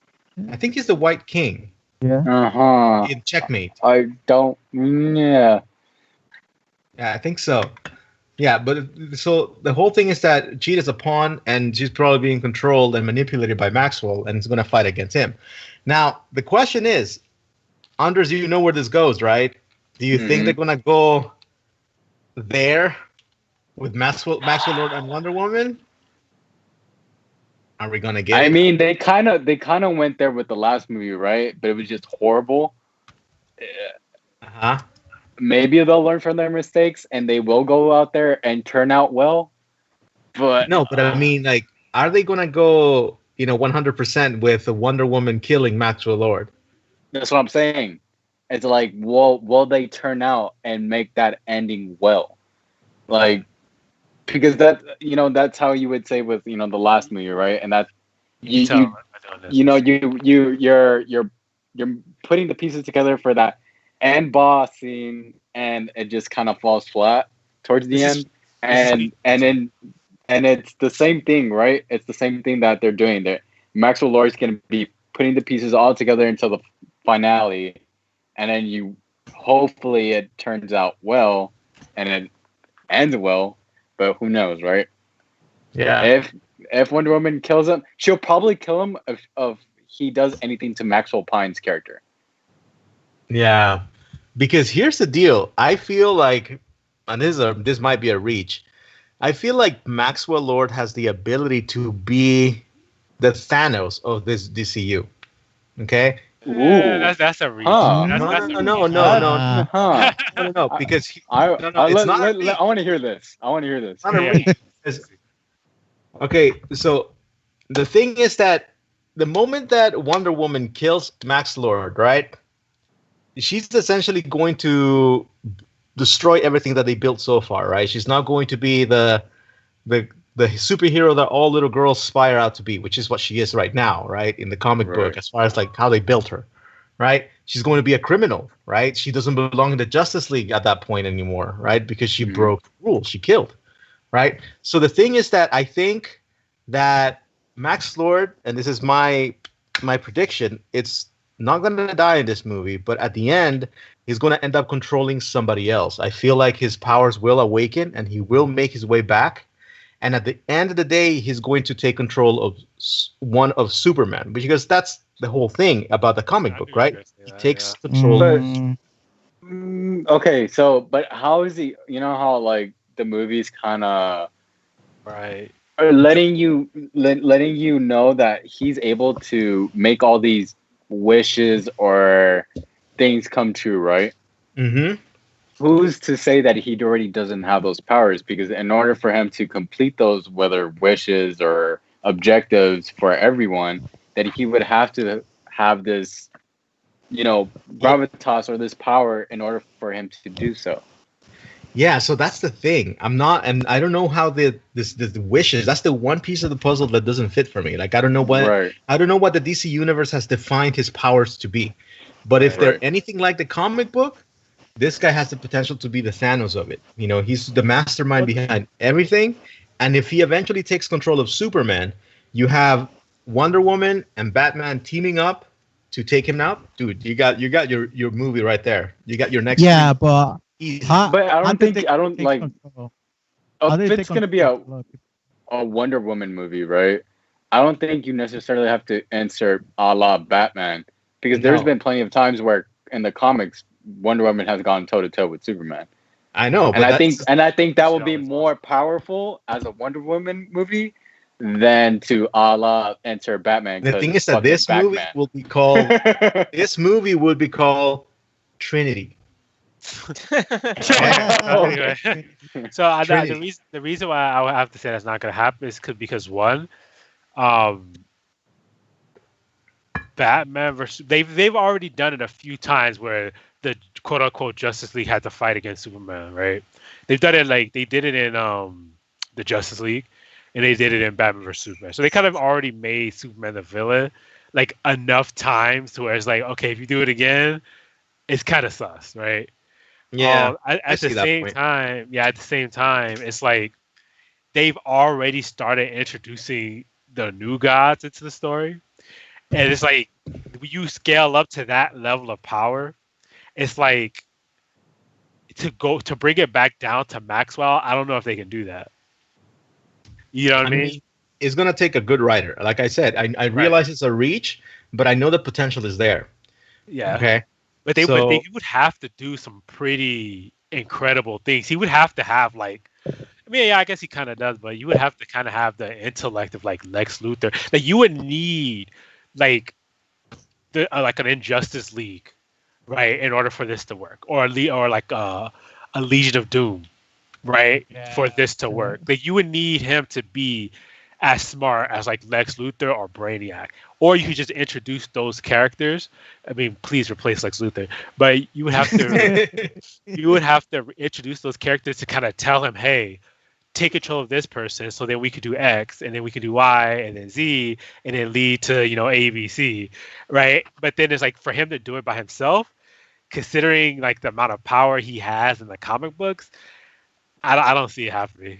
I think he's the White King Yeah. in Checkmate. I don't. Yeah. Yeah, I think so. Yeah, but so the whole thing is that Cheetah's a pawn, and she's probably being controlled and manipulated by Maxwell, and is going to fight against him. Now, the question is, Anders, you know where this goes, right? Do you think they're going to go there with Maxwell Lord and Wonder Woman? Are we going to get I it? mean, they kind of went there with the last movie, right? But it was just horrible. Uh-huh. Maybe they'll learn from their mistakes and they will go out there and turn out well. But No, but I mean, like, are they going to go, 100% with the Wonder Woman killing Maxwell Lord? that's what I'm saying. It's like, will they turn out and make that ending well? Like, because that's how you would say with the last movie, right? And that You can tell by doing this. you're putting the pieces together for that end boss scene, and it just kind of falls flat towards the end. And it's the same thing, right? It's the same thing that they're doing there. Maxwell Lord's going to be putting the pieces all together until the finale, and then hopefully it turns out well, and it ends well. But who knows, right? Yeah. If Wonder Woman kills him, she'll probably kill him if he does anything to Maxwell Pine's character. Yeah, because here's the deal. I feel like, and this might be a reach. I feel like Maxwell Lord has the ability to be the Thanos of this DCU. Okay. That's a reach. Huh. No, because I it's want to hear this. I want to hear this. not a reach. Okay, so the thing is that the moment that Wonder Woman kills Max Lord, right? She's essentially going to destroy everything that they built so far, right? She's not going to be the superhero that all little girls aspire out to be, which is what she is right now, right? In the comic book, as far as like how they built her, right? She's going to be a criminal, right? She doesn't belong in the Justice League at that point anymore, right? Because she broke rules, she killed, right? So the thing is that I think that Max Lord, and this is my prediction, it's not going to die in this movie, but at the end, he's going to end up controlling somebody else. I feel like his powers will awaken and he will make his way back. And at the end of the day, he's going to take control of one of Superman, because that's the whole thing about the comic book, right? He takes control. Okay, so but how is he? You know how like the movies kind of right are letting you know that he's able to make all these wishes or things come true, right? Mm-hmm. Who's to say that he already doesn't have those powers? Because in order for him to complete those, whether wishes or objectives for everyone, that he would have to have this, gravitas or this power in order for him to do so. Yeah, so that's the thing. I'm not, and I don't know how the wishes. That's the one piece of the puzzle that doesn't fit for me. Like Right. I don't know what the DC universe has defined his powers to be. But if they're Right. anything like the comic book, this guy has the potential to be the Thanos of it. You know, he's the mastermind behind everything. And if he eventually takes control of Superman, you have Wonder Woman and Batman teaming up to take him out. Dude, you got your movie right there. You got your next Yeah, movie. but Easy. how, But I how don't did think they I don't take like control? How if did they it's take gonna be control? a Wonder Woman movie, right? I don't think you necessarily have to insert a la Batman because there's No. been plenty of times where in the comics Wonder Woman has gone toe to toe with Superman. I know, And but I think that would Shit be always more powerful as a Wonder Woman movie than to a la enter Batman the because thing it's is that fucking this movie Batman. will be called this movie would be called Trinity. Anyway, so Trinity. the reason why I would have to say that's not going to happen is because one, um, Batman versus they've already done it a few times where the quote unquote Justice League had to fight against Superman, right? They've done it like they did it in the Justice League, and they did it in Batman versus Superman. So they kind of already made Superman the villain like enough times to where it's like, okay, if you do it again, it's kind of sus, right? Yeah, I At the see that same point. time, yeah, at the same time, it's like they've already started introducing the new gods into the story. And it's like when you scale up to that level of power, it's like to bring it back down to Maxwell, I don't know if they can do that. You know what I I mean? mean, it's gonna take a good writer. Like I said, I Right. realize it's a reach, but I know the potential is there. Yeah. Okay. But So he would have to do some pretty incredible things. He would have to have like I mean, yeah, I guess he kind of does, but you would have to kind of have the intellect of like Lex Luthor. Like you would need like like an Injustice League, right, in order for this to work, or or like a Legion of Doom, right, for this to work. Like you would need him to be as smart as like Lex Luthor or Brainiac, or you could just introduce those characters. I mean, please replace Lex Luthor, but you would have to you would have to introduce those characters to kind of tell him, hey, take control of this person so then we could do X and then we could do Y and then Z and then lead to, A, B, C, right? But then it's like for him to do it by himself, considering like the amount of power he has in the comic books, I don't see it happening.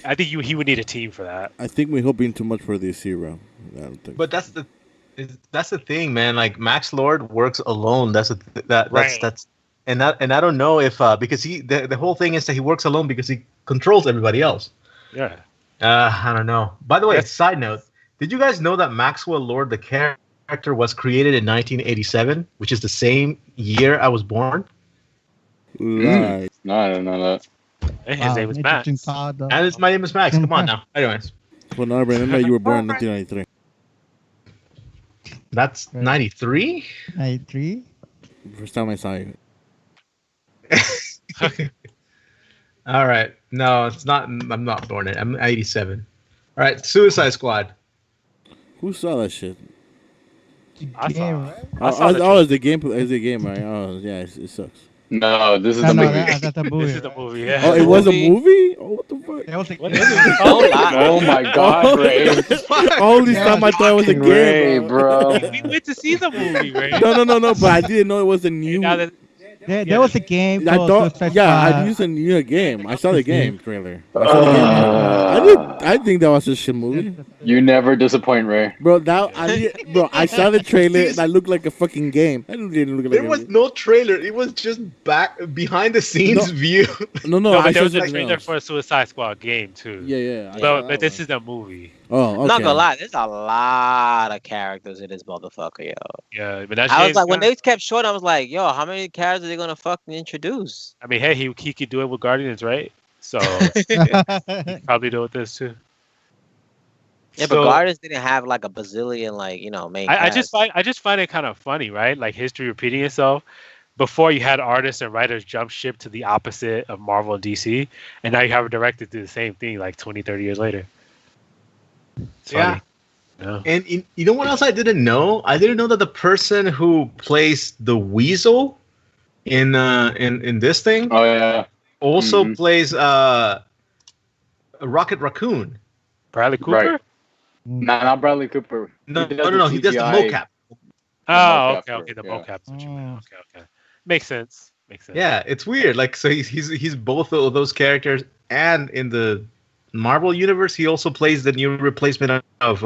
I think he would need a team for that. I think we're hoping too much for this hero. I don't think. but that's the thing, man. Like Max Lord works alone. Right. That's and I don't know if because the whole thing is that he works alone because he controls everybody else. Yeah. I don't know. By the way, Yes. side note, did you guys know that Maxwell Lord, the character, was created in 1987, which is the same year I was born? Right. No, I don't know that. And his name is Max. interesting thought, though. And my name is Max. Come on now. Anyways, Well, no, remember you were born in 1993. that's Right. 93. 93. First time I saw you. All right. No, it's not. I'm not born in. I'm 87. All right. Suicide Squad. Who saw that shit? I saw Yeah, it. right? I saw the Oh, it's the game. It's the game, right? Oh, yeah, it sucks. No, this is No, the no, movie. that's a movie. This is the right? movie. Yeah. Oh, it was a Movie? movie? Oh, what the fuck? That was a What game. is it? Don't lie. Oh my god, Ray. All this Yeah. time I thought it was a game, Ray, bro. bro. We went to see the movie, right? No, but I didn't know it was a new. Now that There was a game. I called thought, Suicide yeah, Squad. I used a new game. I saw the game trailer. I saw the game. I think that was a shit movie, You never disappoint, Ray. bro. I saw the trailer and I looked like a fucking game. I didn't look like There a was movie. no trailer. It was just behind the scenes No. view. No, no, I but there saw was a something trailer else. for a Suicide Squad game too. Yeah. I saw But that this one. is the movie. Oh, okay. I'm not gonna lie, there's a lot of characters in this motherfucker, yo. Yeah, but that's I was James like, when Gunn. they kept showing, I was like, yo, how many characters are they gonna fucking introduce? I mean, hey, he could do it with Guardians, right? So probably do it with this too. Yeah, So- but Guardians didn't have like a bazillion main. I just cast. find it kind of funny, right? Like history repeating itself. Before you had artists and writers jump ship to the opposite of Marvel and DC, and now you have a director do the same thing like 20, 30 years later. It's Yeah. funny. Yeah. And you know what else I didn't know? I didn't know that the person who plays the Weasel in this thing, Oh yeah. also Mhm. plays Rocket Raccoon. Bradley Cooper? Right. Nah, not Bradley Cooper. No, He no, does no, the no. He does the CGI, mocap. the Oh, mocap okay, for okay. it. The Yeah. mocap's what you meant. Oh. Okay, okay. Makes sense. Makes sense. Yeah, it's weird. Like, so he's both of those characters, and in the Marvel universe, he also plays the new replacement of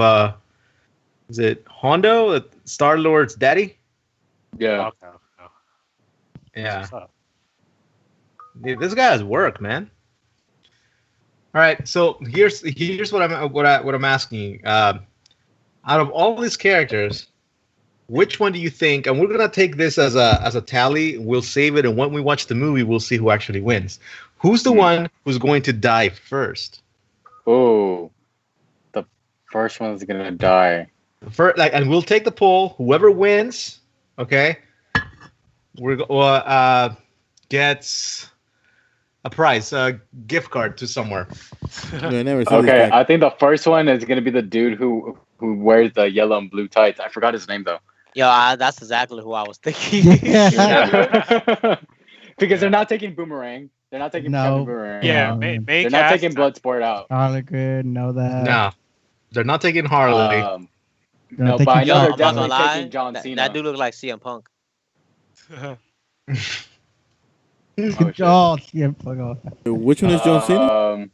is it Hondo, Star Lord's daddy? Yeah. Okay. Okay. Yeah, What's up? Dude, this guy has work, man. All right, so here's what I'm asking you. Out of all these characters, which one do you think? And we're gonna take this as a tally. We'll save it, and when we watch the movie, we'll see who actually wins. Who's the one who's going to die first? Oh, the first one's gonna die. And we'll take the poll. Whoever wins, okay, gets a prize, a gift card to somewhere. I never saw Okay, this guy. I think the first one is gonna be the dude who wears the yellow and blue tights. I forgot his name though. Yo, that's exactly who I was thinking. Yeah. Because they're not taking Boomerang. They're not taking No. Captain Boomerang. Yeah, No. main They're not cast. taking Bloodsport out. Harlequin, know that. No, they're not taking Harley. They're No, not but I taking know Yo, they're I'm not gonna definitely lie. taking John Cena. That dude look like CM Punk. shit. Oh, yeah, fuck off. Which one is John Cena?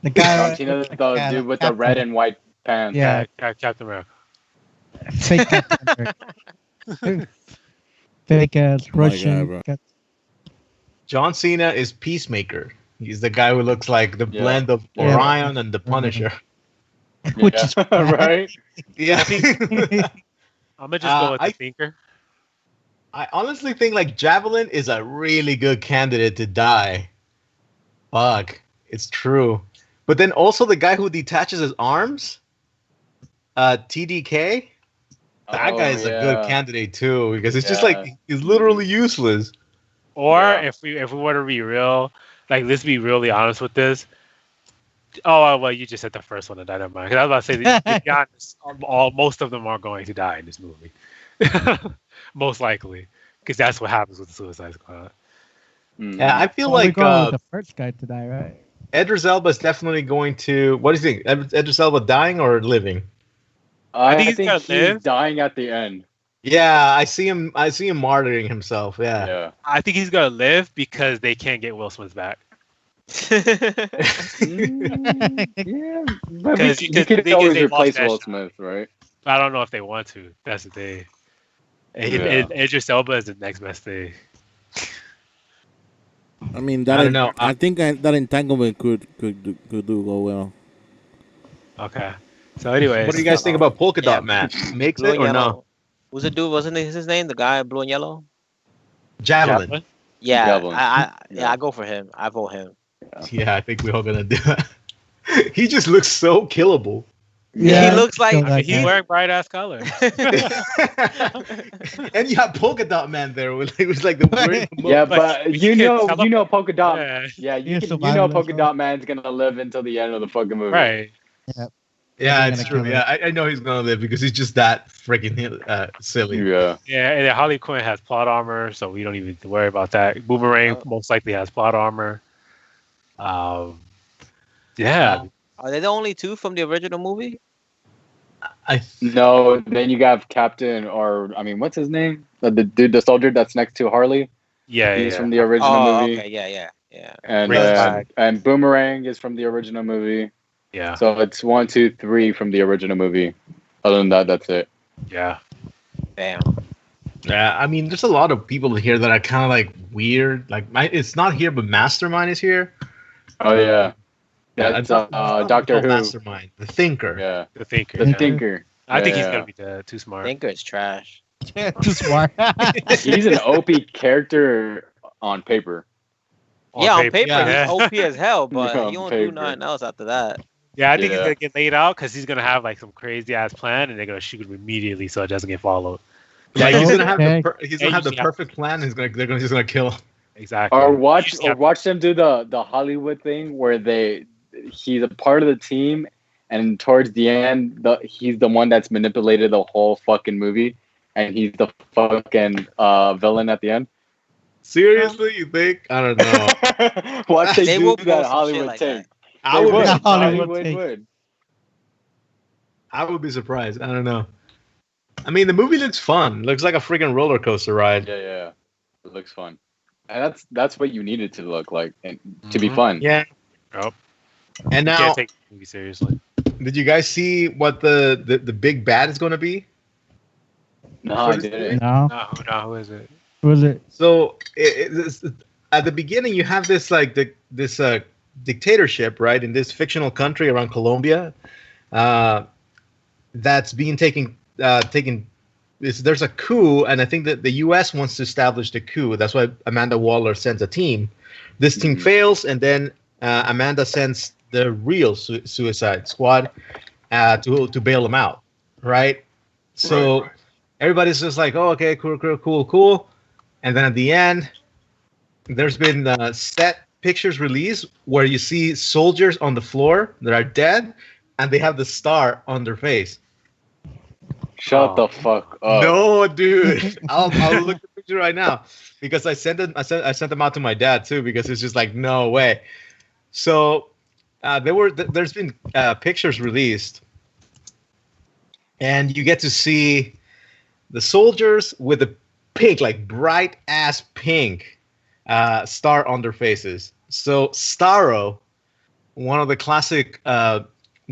The guy. John Cena, the the guy, dude with the red and white pants. Yeah, Captain America. fake Captain America. Fake ass my Russian. God, Cap- John Cena is Peacemaker. He's the guy who looks like the Yeah. blend of Yeah. Orion and the Punisher. Which Yeah, is right. Yeah. I'm gonna just go with I- the thinker. I honestly think like Javelin is a really good candidate to die. Fuck, it's true. But then also the guy who detaches his arms, TDK, that Oh, guy is a good yeah. candidate too because it's just Yeah. like he's literally useless. Or Yeah. if we were to be real, like let's be really honest with this. Oh well, you just said the first one to die. Never mind. 'Cause I was about to say, to be honest, most of them are going to die in this movie, most likely, because that's what happens with the Suicide Squad. Mhm. Yeah, I feel Oh, we're like going with the first guy to die, right? Idris Elba is definitely going to. What do you think? Idris Elba dying or living? I think he's think gonna he's live. dying at the end. Yeah, I see him. I see him martyring himself. Yeah. Yeah. I think he's gonna live because they can't get Will Smith back. Yeah, but Because you they could always lost replace that Will shot. Smith, right? I don't know if they want to. That's the thing. Yeah. Idris Elba is the next best thing. I mean, I don't know. I think that entanglement could do go well. Okay. So, anyways, What do you guys think about Polka Dot Yeah. Man? Makes Blue it and or yellow. no? Who's the dude? Wasn't his name? The guy blue and yellow. Javelin. Javelin? Yeah, Javelin. yeah, I go for him. I vote him. Yeah, I think we're all gonna do that. He just looks so killable. He looks like- so I mean, like he's that. wearing bright ass colors. And you have Polka Dot Man there. It was like the weird. Yeah, But but you you can know, teleport. Polka Dot. Yeah. Yeah, He's you know, survival Polka as well. Dot Man's gonna live until the end of the fucking movie. Right. Yeah, They're it's gonna true. kill Yeah, I know he's gonna live because he's just that freaking silly. Yeah. Yeah, and then Harley Quinn has plot armor, so we don't even need to worry about that. Boomerang most likely has plot armor. Yeah. Are they the only two from the original movie? I No, then you got Captain, or I mean, what's his name? The dude, the soldier that's next to Harley. Yeah, He's yeah. from the original Oh, movie, okay, yeah. and Right. and Boomerang is from the original movie. Yeah. So it's 1, 2, 3 from the original movie. Other than that, that's it. Yeah. Damn. Yeah, I mean, there's a lot of people here that are kind of like weird. Like, it's not here, but Mastermind is here. Oh yeah, that's it's not Doctor Who. Mastermind, the Thinker. Yeah, The Thinker. the yeah. Thinker. I think he's Yeah. gonna be too smart. Thinker is trash. Yeah, too smart. He's an OP character on paper. Yeah, on paper yeah. he's OP as hell, but Yeah, he on don't do paper. nothing else after that. Yeah, I think he's Yeah. gonna get laid out because he's gonna have like some crazy ass plan, and they're gonna shoot him immediately so it doesn't get followed. Like he's gonna have Okay. he's gonna have the Yeah. perfect plan. They're just gonna kill him. Exactly. Or You watch just have- them do the Hollywood thing where he's a part of the team, and towards the end, he's the one that's manipulated the whole fucking movie, and he's the fucking villain at the end. Seriously, you think? I don't know. Watch they They do will pull that some Hollywood shit like take. that. I They would be would. That surprised. Hollywood take. Would. I would be surprised. I don't know. I mean, the movie looks fun. Looks like a freaking roller coaster ride. Yeah. It looks fun, and that's what you need it to look like and to be Mhm. fun. Yeah. Yep. And You now, can't take the movie seriously. did you guys see what the big bad is going to be? No, For I this didn't. movie? No, No, who is it? who was it? So at the beginning, you have this this dictatorship, right, in this fictional country around Colombia, that's being taken. There's a coup, and I think that the U.S. wants to establish the coup. That's why Amanda Waller sends a team. This team fails, and then Amanda sends the real Suicide Squad to bail them out, right? So Right. everybody's just like, oh, okay, cool. And then at the end, there's been set pictures released where you see soldiers on the floor that are dead, and they have the star on their face. Shut Oh. the fuck up. No, dude. I'll look at the picture right now because I sent them out to my dad too because it's just like no way. So there's been pictures released, and you get to see the soldiers with a pink, like bright ass pink star on their faces. So Starro, one of the classic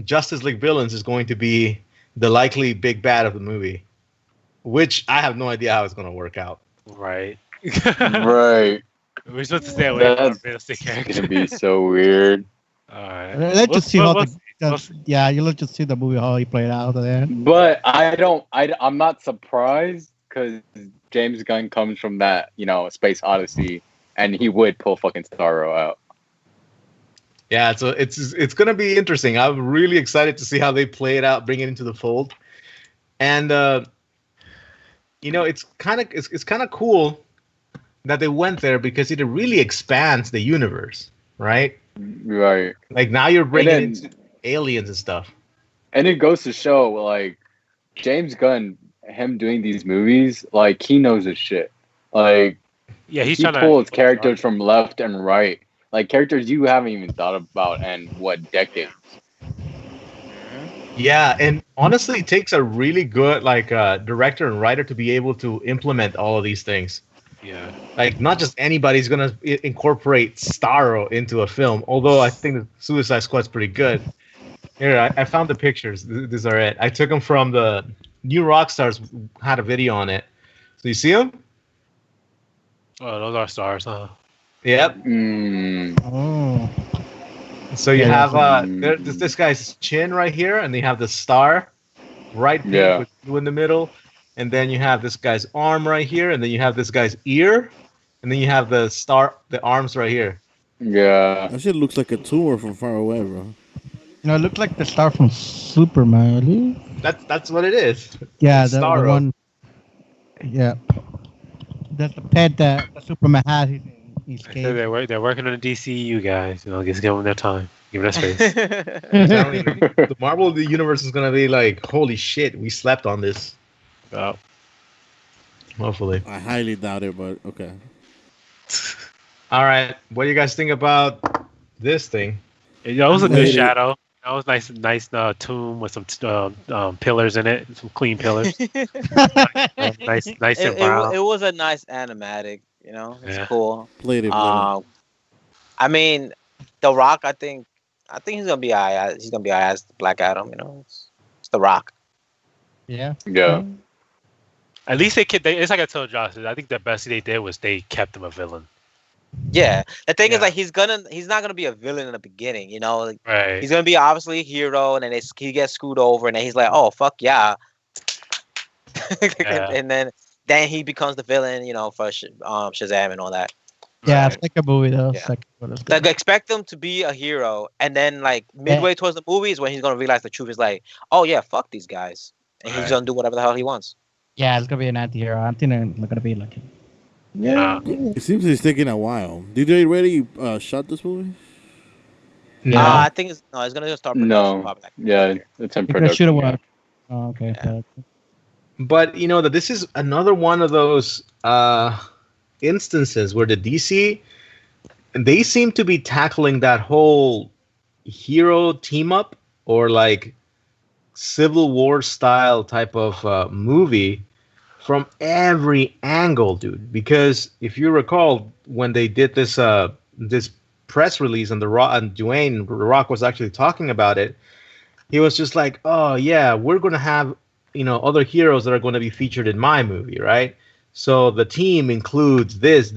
Justice League villains, is going to be the likely big bad of the movie, which I have no idea how it's going to work out. Right. Right. We're supposed to stay away from That's realistic It's characters. gonna be so weird. Alright. Let's just see how we'll- yeah, you let's just see the movie how he played out there. But I'm not surprised because James Gunn comes from that, Space Odyssey, and he would pull fucking Starro out. Yeah, so it's going to be interesting. I'm really excited to see how they play it out, bring it into the fold, and it's kind of cool that they went there because it really expands the universe, right? Right. Like now you're bringing then- in aliens and stuff. And it goes to show, like, James Gunn, him doing these movies, like, he knows his shit. Like, Yeah, he's he trying to pulls characters from left and right. Like, characters you haven't even thought about in, decades? Yeah, and honestly, it takes a really good director and writer to be able to implement all of these things. Yeah. Like, not just anybody's gonna incorporate Starro into a film. Although I think the Suicide Squad's pretty good. Here, I found the pictures. These are it. I took them from the New Rockstars. Had a video on it. So you see them? Oh, those are stars, huh? Yep. Oh, So you Yeah, have there's this guy's chin right here, and they have the star right here Yeah. with blue in the middle, and then you have this guy's arm right here, and then you have this guy's ear, and then you have the star, the arms right here. Yeah. That shit looks like a tumor from far away, bro. it looked like the star from Superman. I believe. That's what it is. Yeah, It's the Starro. one. Yeah, that's the pet that Superman had in his I said cave. they're working on the DCU guys. Just give them their time. Give them their space. I'm telling you, the Marvel universe is gonna be like, holy shit, we slept on this. Oh. Hopefully. I highly doubt it, but okay. All right, what do you guys think about this thing? Yeah, it was a good Later. shadow. That was nice tomb with some pillars in it, some clean pillars. Nice and brown. It was a nice animatic, it's Yeah. cool. Played it. I mean, The Rock. I think he's gonna be alright. He's gonna be alright as Black Adam. It's The Rock. Yeah. Yeah. At least it's like I told Josh. I think the best they did was they kept him a villain. Yeah. The thing is, Yeah. like, he's not gonna be a villain in the beginning. Like, Right. he's gonna be obviously a hero, and then he gets screwed over, and then he's like, oh fuck yeah, Yeah. and then he becomes the villain. For Shazam and all that. Yeah, Right. second movie though. Yeah. Second one is Like, good. expect him to be a hero, and then like midway towards the movie is when he's gonna realize the truth is like, oh yeah, fuck these guys, and he's Right. gonna do whatever the hell he wants. Yeah, it's gonna be an anti-hero. I think they're not gonna be like him. Yeah. It seems it's taking a while. Did they already shot this movie? No. I think it's gonna start production. No. probably like Yeah. next year. It's in They should production. have Yeah. worked. Oh, okay. Yeah. But that this is another one of those instances where the DC, they seem to be tackling that whole hero team up or like Civil War style type of movie from every angle, dude. Because if you recall, when they did this press release and Dwayne The Rock was actually talking about it, he was just like, "Oh yeah, we're gonna have other heroes that are going to be featured in my movie, right? So the team includes this,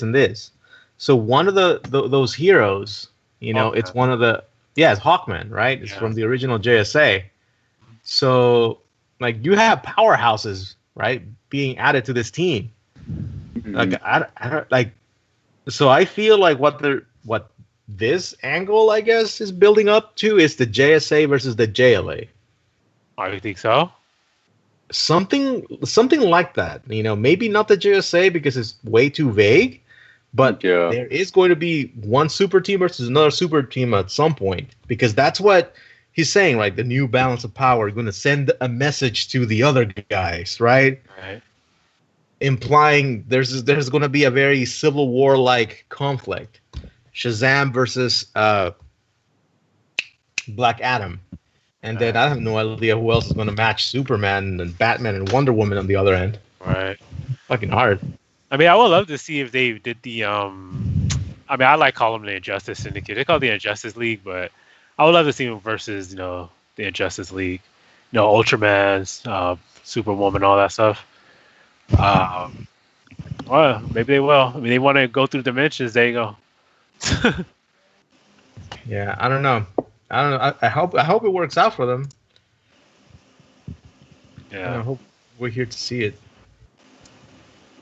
and this. So one of those heroes, it's one of the it's Hawkman, right? It's from the original JSA. So like you have powerhouses, right, being added to this team. Like I don't like. So I feel like what this angle, I guess, is building up to is the JSA versus the JLA. Oh, you think so? Something like that. Maybe not the JSA because it's way too vague, but there is going to be one super team versus another super team at some point, because that's what he's saying, like the new balance of power, going to send a message to the other guys, right? Right. Implying there's going to be a very Civil War like conflict. Shazam versus Black Adam. And then I have no idea who else is going to match Superman and Batman and Wonder Woman on the other end. Right. Fucking hard. I mean, I would love to see if they did the I mean, I like calling them the Injustice Syndicate. They call it the Injustice League, but I would love to see them versus the Injustice League, Ultraman, Superwoman, all that stuff. Well, maybe they will. I mean, they want to go through dimensions. There you go. Yeah, I don't know. I hope it works out for them. Yeah. I hope we're here to see it.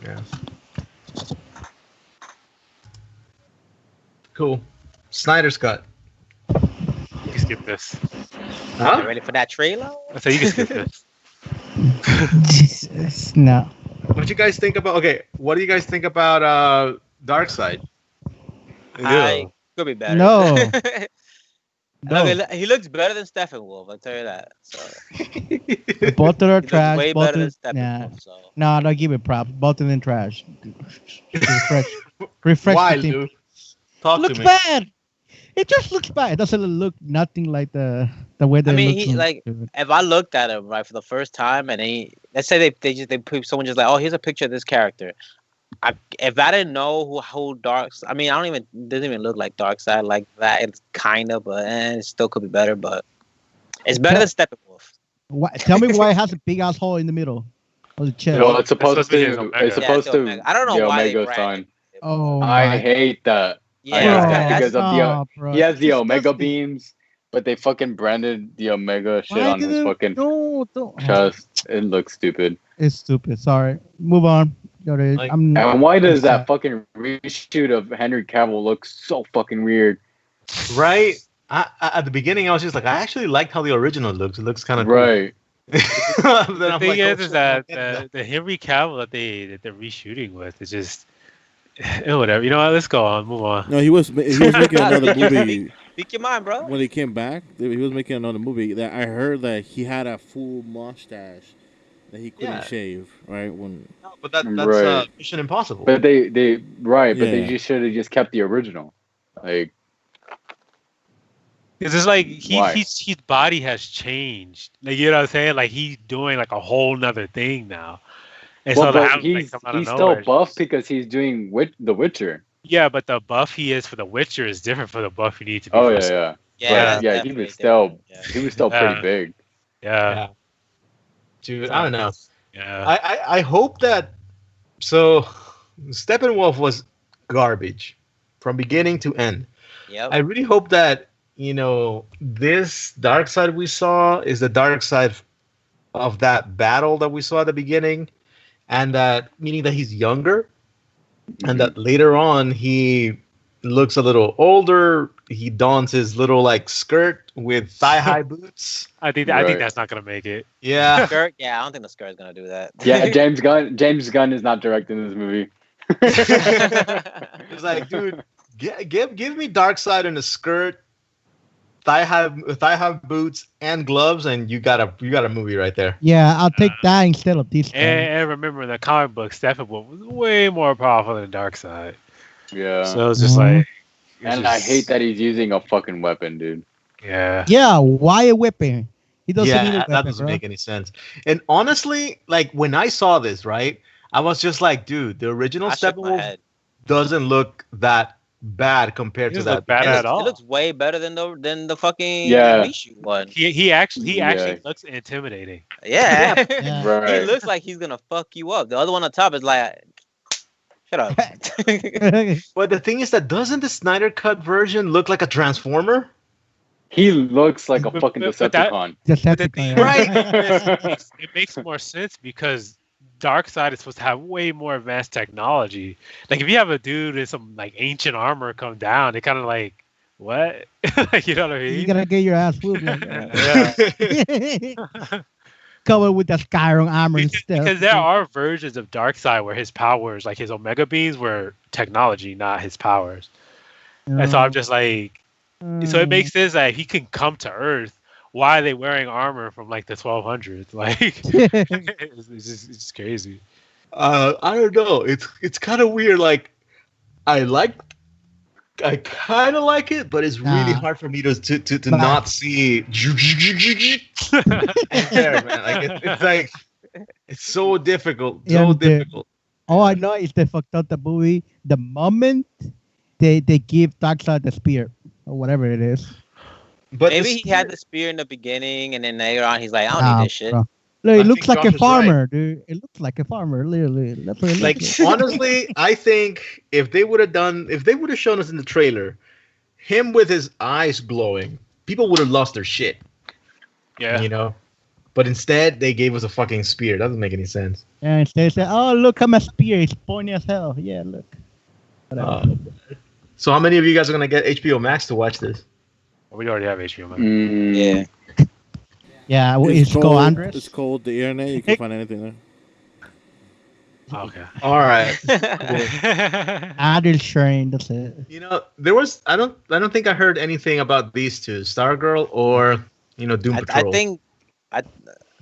Yeah. Cool. Snyder's cut. You can skip this. Huh? You ready for that trailer? I say you can skip this. Jesus, no. What you guys think about? Okay, what do you guys think about Darkseid? Could be better. No. I mean, he looks better than Steppenwolf, I'll tell you that. So. Both of them He trash. looks way Both better than of Steppenwolf. So. no, don't give it props. Both of them trash. Refresh Why, the team. Lou? Talk Looks to me. bad. It just looks bad. It doesn't look nothing like the way they I mean, look. he like if I looked at him right for the first time, and let's say they put someone just like, oh, here's a picture of this character. If I didn't know who Darkseid, I mean, it doesn't even look like Darkseid like that. It's kind of, but it still could be better. But it's better than Steppenwolf. Tell me why it has a big ass hole in the middle of the chest. Well, it's supposed be to. his Omega. It's supposed to. Omega. I don't know the why they Omega brand sign. it. Oh, I hate that. I hate that because of bro. he has the It's Omega disgusting. beams, but they fucking branded the Omega shit Why on his didn't- fucking no, don't. chest. It looks stupid. It's stupid. Sorry. Move on. Like- And why does Yeah. that fucking reshoot of Henry Cavill look so fucking weird? Right? At the beginning, I was just like, I actually liked how the original looks. It looks kind of Right. Cool. The thing is that the Henry Cavill that they're reshooting with is just whatever. You know what? Let's go on. Move on. No, he was making another movie Speak your mind, bro. when he came back. He was making another movie. That I heard that he had a full mustache that he couldn't Yeah. shave. Right when But that's Right. Mission Impossible. But they but they Yeah. just should have just kept the original. Like It's just like Why? his body has changed. Like, you know what I'm saying? Like he's doing like a whole nother thing now. And well, so but that, he's come out of still nowhere. buff because he's doing The Witcher. Yeah, but the buff he is for the Witcher is different from the buff you need to be. Oh for yeah, s- yeah. Yeah, Yeah, he definitely was still different. Yeah. he was still Yeah. pretty big. Yeah. Dude, I don't know. Yeah. I hope that. So, Steppenwolf was garbage from beginning to end. Yep. I really hope that this dark side we saw is the dark side of that battle that we saw at the beginning, and that meaning that he's younger, and that later on he looks a little older. He dons his little like skirt with thigh high boots. I think Right. that's not gonna make it. Yeah, Skirt? Yeah, I don't think the skirt is gonna do that. Yeah, James Gunn is not directing this movie. it's like, dude, give me Darkseid in a skirt, thigh high boots and gloves, and you got a movie right there. Yeah, I'll take that instead of this guy. And remember, in the comic book, Steppenwolf was way more powerful than Darkseid. Yeah. So it's just Mhm. like. I hate that he's using a fucking weapon, dude. Yeah. Yeah, why a whipping? He doesn't need a Yeah, weapon, that doesn't bro. make any sense. And honestly, like when I saw this, right, I was just like, dude, the original I shook my Steppenwolf head. doesn't look that bad compared He to doesn't look that. bad It at looks, all. it looks way better than the fucking Yeah. reshoot one. He actually Yeah. looks intimidating. Yeah. Yeah. He Right. looks like he's gonna fuck you up. The other one on top is like, shut up. But the thing is that doesn't the Snyder Cut version look like a Transformer? He looks like a But- fucking but that- Decepticon. Decepticon, thing- Right. It makes more sense because Darkseid is supposed to have way more advanced technology. Like if you have a dude in some like ancient armor come down, they kind of like what? You know what I You mean? gotta get your ass whooped. Like, Yeah. covered with the Skyrim armor and stuff. Because there are versions of Darkseid where his powers, like his Omega beams, were technology, not his powers. And so I'm just like, so it makes sense that he can come to Earth. Why are they wearing armor from like the 1200s? Like, it's just crazy. I don't know. It's kind of weird. Like, I kind of like it, but it's really Nah. hard for me to Nah. not see. There, man. Like it's like it's so difficult. Yeah, So dude. difficult. All I know is they fucked up the movie the moment they give Darkseid the spear or whatever it is. But Maybe the he had spear- the spear in the beginning, and then later on he's like, I don't Nah, need this shit. bro. Look, I it looks think like a Josh is right. farmer, dude. It looks like a farmer, literally. That's what it like looks like. honestly, I think if they would have shown us in the trailer him with his eyes glowing, people would have lost their shit. Yeah. You know. But instead, they gave us a fucking spear. Doesn't make any sense. And they say, "Oh, look, I'm a spear. It's pointy as hell." Yeah, look. Whatever. So, how many of you guys are gonna get HBO Max to watch this? We already have HBO Max. Mm, Yeah. Yeah, it's called Andres. It's called the internet. You can find anything there. Okay. All right. Andres sharing. That's it. You know, there was I don't think I heard anything about these two, Stargirl or Doom I Patrol. think,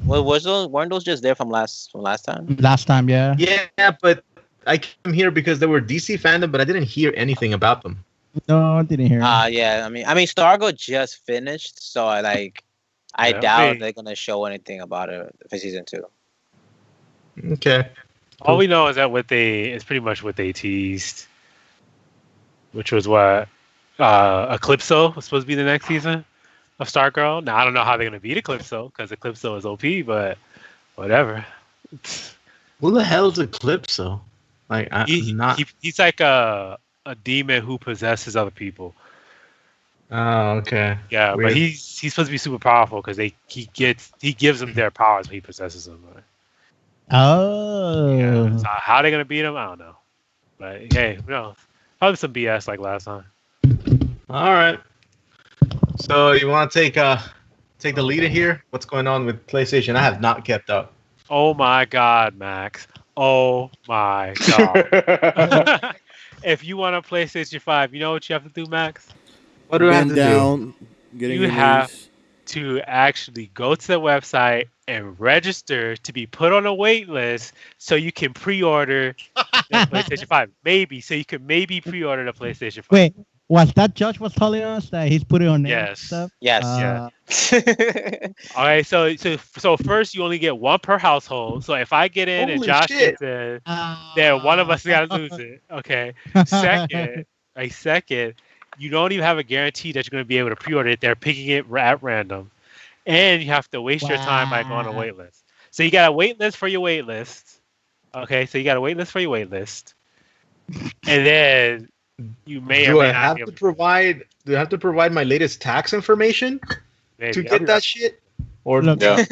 weren't those just there from last time? Last time, yeah. Yeah, but I came here because they were DC fandom, but I didn't hear anything about them. No, I didn't hear. Yeah. I mean, Stargirl just finished, so I Yeah, doubt wait. they're gonna show anything about it for season 2. Okay. All we know is that it's pretty much what they teased, which was what Eclipso was supposed to be the next season of Stargirl. Now I don't know how they're gonna beat Eclipso because Eclipso is OP, but whatever. Who the hell is Eclipso? Like, He's like a demon who possesses other people. Oh, okay. Yeah, Weird. but he's supposed to be super powerful because he gives them their powers when he possesses them. Right? Oh. Yeah. So how they gonna beat him? I don't know. But hey, probably some BS like last time. All right. So you want to take the lead in here? What's going on with PlayStation? I have not kept up. Oh my God, Max! Oh my God! If you want a PlayStation 5, you know what you have to do, Max? What do I have Bend to do? down, getting You your have- news. To actually go to the website and register to be put on a wait list so you can pre-order the PlayStation 5. Maybe. So you can maybe pre-order the PlayStation 5. Wait, was that Josh was telling us that he's putting on there and Yes. stuff? Yes. Yeah. All right. So first you only get one per household. So if I get in and Holy Josh shit. gets in, then one of us got to lose it. Okay. Second, you don't even have a guarantee that you're going to be able to pre-order it. They're picking it at random. And you have to waste your time by going on a Wow. wait list. So you got a wait list for your wait list. Okay, so you got a wait list for your wait list. And then you may or Do may I not have be to able provide? Do I have to provide my latest tax information maybe. to get that shit? Or Look, Yeah.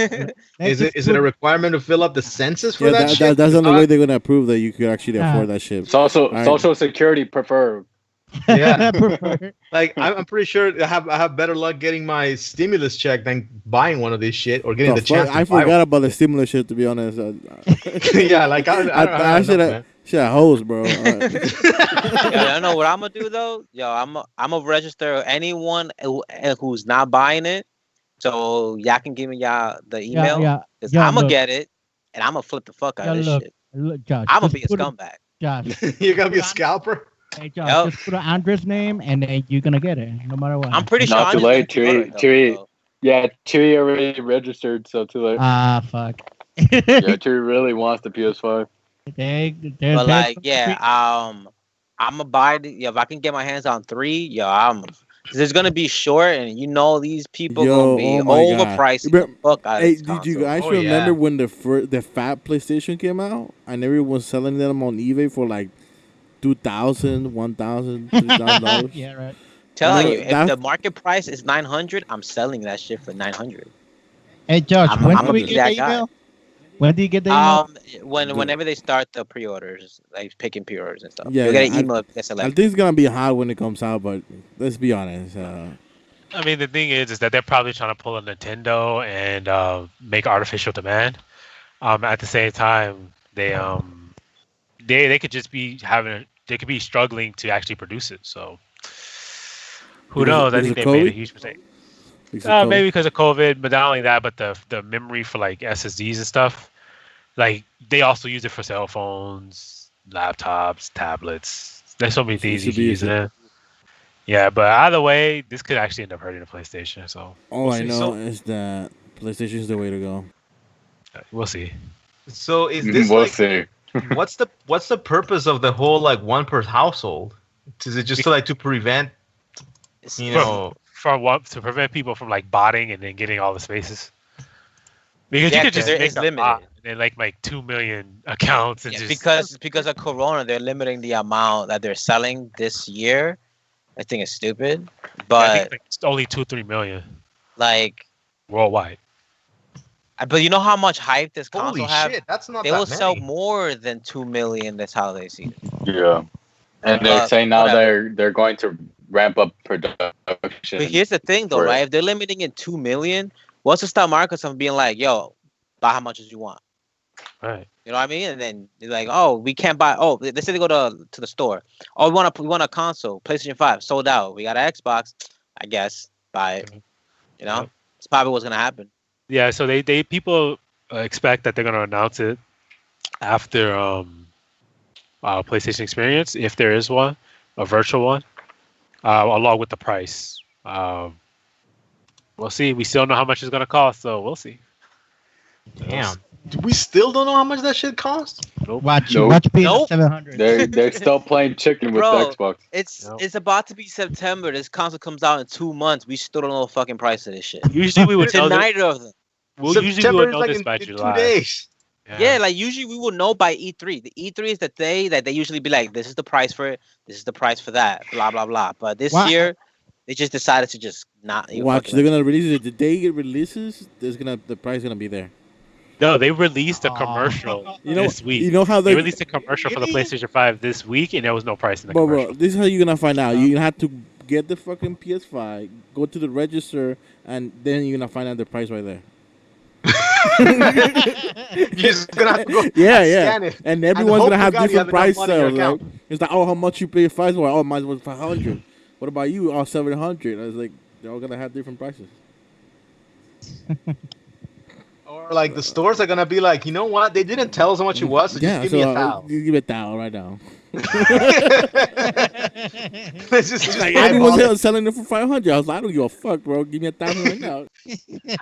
is it a requirement to fill up the census for Yeah, that, shit? that's the only way they're gonna prove that you could actually afford that shit. It's also Alright. social security preferred. Yeah. prefer- Like I'm pretty sure I have better luck getting my stimulus check than buying one of this shit or getting the chance. To I buy forgot about the stimulus shit. To be honest, one. Yeah, like I don't I have should enough, have. Shit, hoes, bro. I know what I'm gonna do though. Yo, I'm gonna register anyone who's not buying it. So y'all can give me y'all the Yeah, email yeah, because yeah. I'm gonna Look, get it and I'm gonna flip the fuck out yeah, of this look, shit. look, Josh. I'm gonna just be a put scumbag. Josh, You're gonna be a put on- scalper. hey, Josh, Yep. just put an Andres name, and then you're gonna get it, no matter what. I'm pretty sure Not too Andre's gonna late. pre-order it though. Chewy. So. Yeah, Chewy already registered, so too late. Ah, fuck. Yeah, Chewy really wants the PS5. But like, yeah, I'm gonna buy the. Yeah, if I can get my hands on 3, yo, because it's gonna be short, and these people Yo, gonna be oh my god. overpricing the fuck out of Hey, this did you console. guys Oh, remember yeah. when the fat PlayStation came out and everyone was selling them on eBay for like $2,000, $1,000, $3,000? Yeah, right. Telling Remember you, if that- the market price is 900, I'm selling that shit for 900. Hey, Josh, I'm when gonna do we be get that the guy. email? When do you get the email? Whenever they start the pre-orders, like picking pre-orders and stuff, Yeah, you'll get yeah, an email if you get I selected. think it's gonna be hard when it comes out, but let's be honest. I mean, the thing is that they're probably trying to pull a Nintendo and make artificial demand. At the same time, they could just be they could be struggling to actually produce it. So who knows? I Because think of they made a COVID? huge mistake. Because of COVID? Maybe because of COVID, but not only that, but the memory for like SSDs and stuff. Like they also use it for cell phones, laptops, tablets. There's so many So it things you should can be use it in. Yeah, but either way, this could actually end up hurting the PlayStation. So All We'll I see. know So- is that PlayStation is the way to go. we'll see. So is this We'll like see. what's the purpose of the whole like one per household? Is it just to prevent It's- you it's- know? For what, to prevent people from like botting and then getting all the spaces. Because Yeah, you could 'cause just there make is a limited. bot and then like 2 million accounts and Yeah, just because of Corona, they're limiting the amount that they're selling this year. I think it's stupid, I think but like, it's only 2-3 million like, worldwide. but you know how much hype this console Holy have? shit, that's not They that will sell many. more than 2 million this holiday season. Yeah, and they're saying now whatever. they're going to ramp up production. But here's the thing, though, for it. right? If they're limiting it 2 million, what's to stop Microsoft from being like, "Yo, buy how much as you want"? Right. You know what I mean? And then they're like, "Oh, we can't buy." Oh, they say they go to the store. Oh, we want a console, PlayStation 5, sold out. We got an Xbox, I guess. Buy it. You know, Yep. it's probably what's gonna happen. Yeah, so they people expect that they're gonna announce it after PlayStation Experience, if there is one, a virtual one, along with the price. We'll see. We still don't know how much it's gonna cost, so we'll see. Damn. We still don't know how much that shit costs. Watch Nope. watch PS Nope. 700. They're still playing chicken with Bro. the Xbox. Nope. It's about to be September. This console comes out in 2 months. We still don't know the fucking price of this shit. Usually we would To know this. neither of them. Usually we September would is know like this in by 2 July. days. Yeah, like usually we will know by E3. The E3 is the day that they usually be like, "This is the price for it. This is the price for that." Blah blah blah. But this Why- year, they just decided to just not. even Watch, fucking they're let gonna release it the day it releases. The price gonna be there. No, they released a Aw. commercial You know, this week. you know how They they released a commercial for the Really? PlayStation 5 this week, and there was no price in the Bro, commercial. this is how you're gonna find out. You're gonna have to get the fucking PS5, go to the register, and then you're gonna find out the price right there. You're just gonna have to go Yeah, and yeah. scan it. And everyone's hope gonna to have God you different have price enough money in your sales. Like, account. it's like, oh, how much you pay five for? Oh, mine was 500. What about you? Oh, 700. I was like, they're all gonna have different prices. Or like the stores are gonna be like, you know what? They didn't tell us how much it was, so Yeah, just give me so a towel. you give it $1,000 right now. Let's just Like eyeball everyone's it. selling it for 500. I was like, I don't give a fuck, bro. Give me $1,000 right now.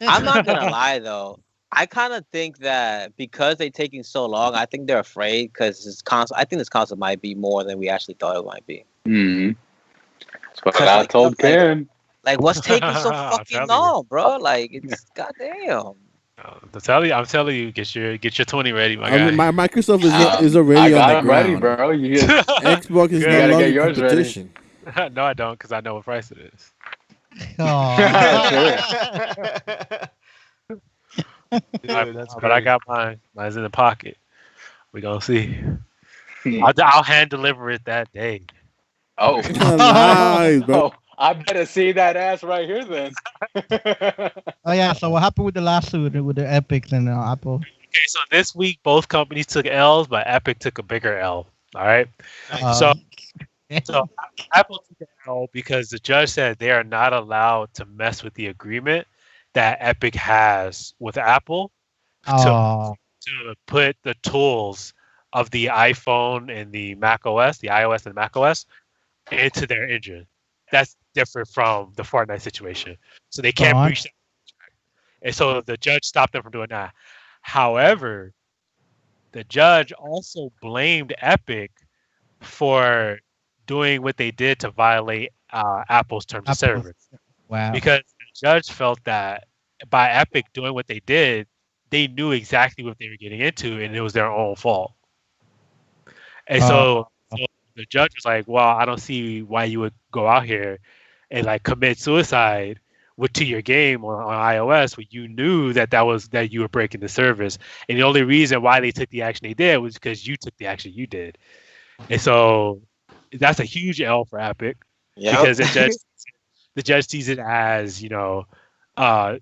I'm not gonna lie though. I kind of think that because they're taking so long, I think they're afraid because this console. I think this console might be more than we actually thought it might be. Mm-hmm. That's what 'Cause, I like, told stuff like- Ken. Like, what's taking so I'm fucking telling you. long, bro? Like, it's goddamn. I'm telling you, get your 20 ready, my I guy. mean, my Microsoft Um, is already I on got the him ready, ground. bro. You get, Xbox is Good. no gotta longer get yours ready. competition. No, I don't, because I know what price it is. Aw. Dude, that's But I great. got mine. Mine's in the pocket. We gonna see. Hmm. I'll hand deliver it that day. oh, Lies, bro. oh, I better see that ass right here then. Oh yeah. So what happened with the lawsuit with the Epics and Apple? Okay, so this week both companies took L's, but Epic took a bigger L. All right. So So Apple took an L because the judge said they are not allowed to mess with the agreement that Epic has with Apple to Oh, to put the tools of the iPhone and the Mac OS, the iOS and Mac OS, into their engine. That's different from the Fortnite situation. So they can't God. breach that. And so the judge stopped them from doing that. However, the judge also blamed Epic for doing what they did to violate Apple's terms of Apple. service, Wow. because the judge felt that by Epic doing what they did, they knew exactly what they were getting into, and it was their own fault. And so the judge was like, "Well, I don't see why you would go out here and like commit suicide to your game on iOS when you knew that you were breaking the service, and the only reason why they took the action they did was because you took the action you did." And so that's a huge L for Epic because the judge sees it as,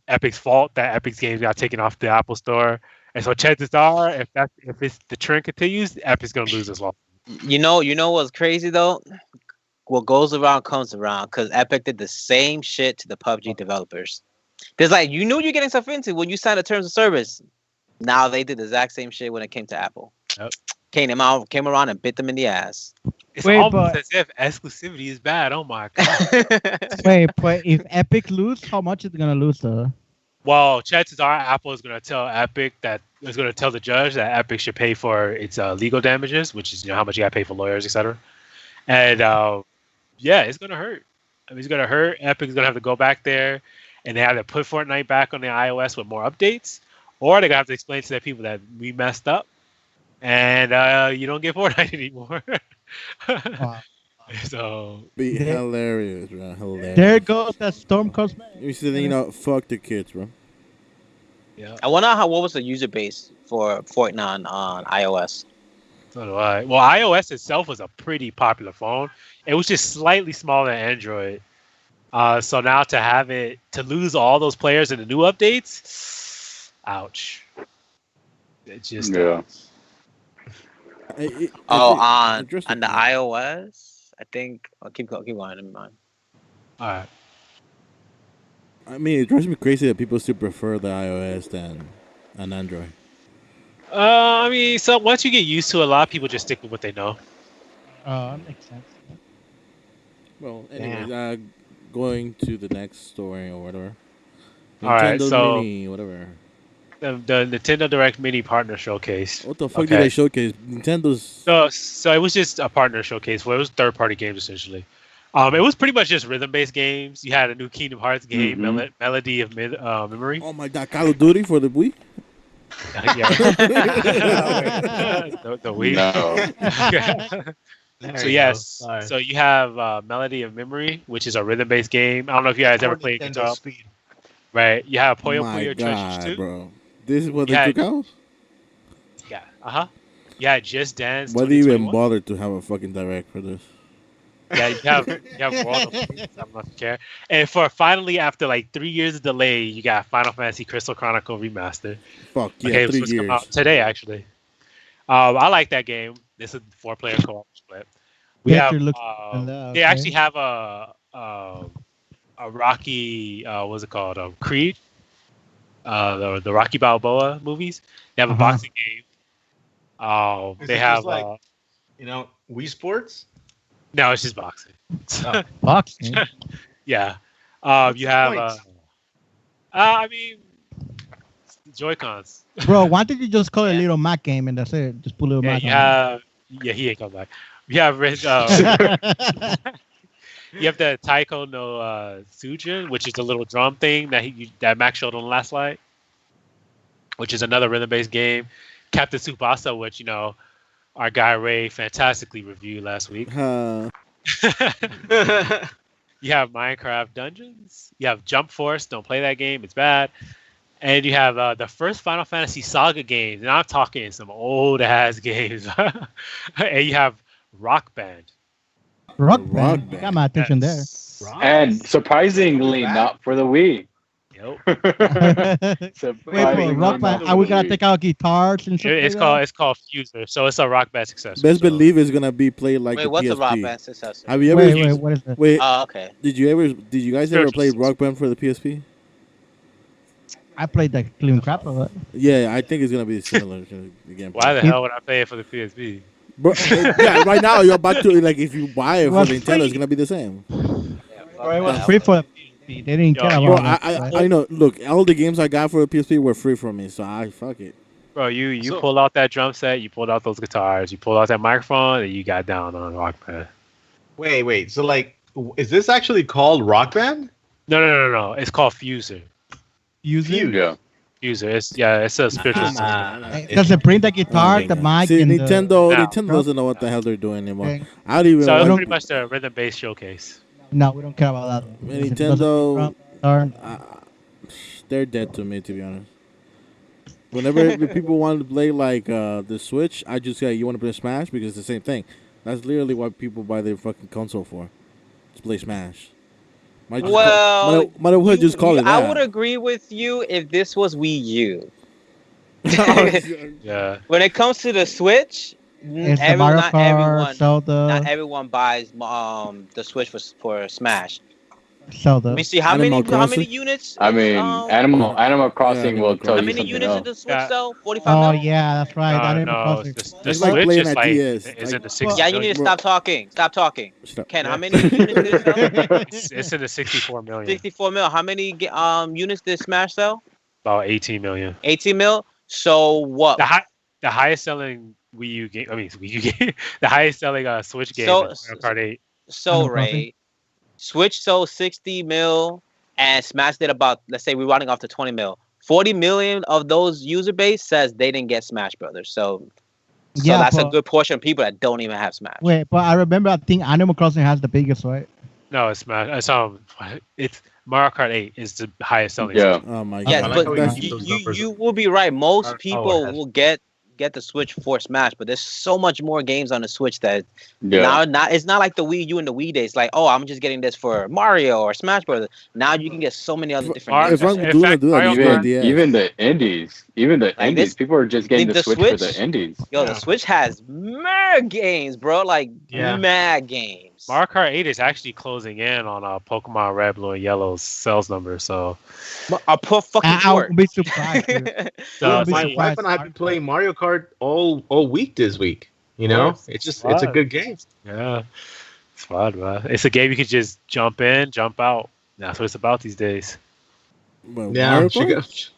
Epic's fault that Epic's games got taken off the Apple Store. And so chances are, if it's the trend continues, Epic's gonna lose this law. You know what's crazy though? What goes around comes around, because Epic did the same shit to the PUBG developers. There's like, you knew you're getting stuff into when you signed the terms of service. Now they did the exact same shit when it came to Apple. Yep. Came around and bit them in the ass. It's Wait, almost but- as if exclusivity is bad. Oh my god. Wait, but if Epic lose, how much is it gonna lose though? Well, chances are Apple is gonna tell the judge that Epic should pay for its legal damages, which is how much you got to pay for lawyers, etc. And yeah, it's gonna hurt. I mean, it's gonna hurt. Epic's gonna have to go back there, and they have to put Fortnite back on the iOS with more updates, or they're gonna have to explain to their people that we messed up, and you don't get Fortnite anymore. Wow. So Be There- hilarious, bro. Hilarious. There goes that Storm Cosmetics. You said, fuck the kids, bro. yeah, I wonder what was the user base for Fortnite on iOS. so do I. Well, iOS itself was a pretty popular phone. It was just slightly smaller than Android. So now to lose all those players in the new updates, ouch. It just Yeah. On Interesting. the iOS, I think. Oh, keep going. Never mind. all right. I mean, it drives me crazy that people still prefer the iOS than an Android. I mean, so once you get used to it, a lot of people just stick with what they know. Makes sense. Well, anyways, going to the next story or whatever. All right, Nintendo so- Mini, whatever. The Nintendo Direct Mini Partner Showcase. What the fuck Okay. did they showcase? Nintendo's. So it was just a partner showcase. Well, it was third-party games essentially. It was pretty much just rhythm-based games. You had a new Kingdom Hearts game, Mhm. Melody of Memory. Oh my god, Call of Duty for the Wii? Yeah. the Wii. No. There So you yes, go. Sorry. so you have Melody of Memory, which is a rhythm-based game. I don't know if you guys ever Or played Nintendo guitar. Speed. Right? You have Puyo my Puyo Treasures god, 2. bro. This is what Yeah. they took out? Yeah. Yeah, Just Dance. Why do you even 2021. bother to have a fucking direct for this? Yeah, you have World of Peace. I'm not care. And for finally, after like 3 years of delay, you got Final Fantasy Crystal Chronicle Remastered. Fuck yeah, Okay, 3 supposed to come years. out today actually. I like that game. This is 4-player co-op split. We Picture have. looks- They actually have a Rocky. What's it called? Creed. The Rocky Balboa movies. They have a Uh-huh. boxing game. Is They it have. just like- Wii Sports? No, it's just boxing. Oh. Boxing. Yeah. What's You the have. point? I mean, Joy-Cons. Bro, why did you just call it a little Mac game and that's it? Just put little Yeah, Mac you on have. Yeah, he ain't come back. You have it. you have the Taiko no Sujin, which is the little drum thing that Max showed on the last slide, which is another rhythm-based game. Captain Tsubasa, which our guy Ray fantastically reviewed last week. You have Minecraft Dungeons. You have Jump Force. Don't play that game; it's bad. And you have the first Final Fantasy Saga games, and I'm talking some old ass games. And you have Rock Band. Rock Rock Band. Band. Got my attention there. Yes. And surprisingly, not for the Wii. Yep. Wait, for Surprising Rock Band, enough. are we gonna take out guitars and stuff It's like that? called Fuser. So it's a Rock Band successor. Best so. believe it's gonna be played like Wait, the what's a rock PSP. band successor? Have you ever? Wait, what is it? Wait, Oh, okay. did you guys ever play Rock Band for the PSP? I played the clean crap of it. Yeah, I think it's gonna be similar to the game. Why the hell would I play it for the PSP? Bro, yeah, right now you're about to like if you buy it for was Nintendo, free. it's gonna be the same. Yeah, Bro, it was fuck free that. for the PSP. They didn't care Bro, about that. I know. Look, all the games I got for the PSP were free for me, so I fuck it. Bro, you So- pulled out that drum set, you pulled out those guitars, you pulled out that microphone, and you got down on Rock Band. Wait. So like, is this actually called Rock Band? No. It's called Fuser. Use it. Yeah. Fuser. It's a spiritual. Does it bring the guitar, Okay. the mic, See, and Nintendo No. Nintendo doesn't know what the hell they're doing anymore. Okay. I don't even. So want- it's pretty much the rhythm based showcase. No, we don't care about that. Man, If it doesn't Nintendo- bring guitar, they're dead to me, to be honest. Whenever the people want to play like the Switch, I just say you want to play Smash because it's the same thing. That's literally what people buy their fucking console for. To play Smash. Might just Well, might as well just call it I that. would agree with you if this was Wii U. Yeah. When it comes to the Switch, it's the Mario not Kart, everyone, Zelda, not everyone buys the Switch for Smash. Zelda. Let me see how Animal many Crossing? units. I mean, Animal Crossing Animal will tell How you many something units else. did the Switch Yeah. sell? 45 Oh mil? yeah, that's right. Animal No, Crossing. the It's like Switch playing is at like DS. is Like- in the 60. Yeah, you need to stop talking. Stop talking. Shut up. Ken, Yeah. how many units did it sell? It's in the 64 million. 64 mil. How many units did Smash sell? About 18 million. 18 mil. So what? The highest selling Wii U game. I mean, Wii U game. The highest selling Switch game So- is Mario Kart 8. So Animal Ray, Switch sold 60 mil, and Smash did about, let's say we're running off to 20 mil. 40 million of those user base says they didn't get Smash Brothers. So Yeah, that's a but- good portion of people that don't even have Smash. Wait, but I remember. I think Animal Crossing has the biggest, right? No, it's Smash. It's Mario Kart 8 is the highest selling. Yeah. Oh my Yeah, I like god. how we That's- keep those you numbers. will be right. Most Oh, it people has- will get the Switch for Smash, but there's so much more games on the Switch that Yeah. now it's not like the Wii U and the Wii days. Like, oh, I'm just getting this for Mario or Smash Brothers. Now you can get so many other different Mario- If games. I'm In doing fact, do that, Mario just go on Kart- DS. Even the indies. Like this- People are just getting the the Switch for Switch- the indies. Yo, Yeah. the Switch has mad games, bro. Like Yeah. mad games. Mario Kart 8 is actually closing in on Pokemon Red, Blue, and Yellow's sales number. So, I'll put fucking I short. won't be surprised. Dude. so I'll it's be My like, surprised. wife and I have been playing Mario Kart all week this week. You know, Nice. it's a Fun. good game. yeah, it's fun, man. It's a game you could just jump in, jump out. That's what it's about these days. Well, Yeah, Mario she Kart? goes.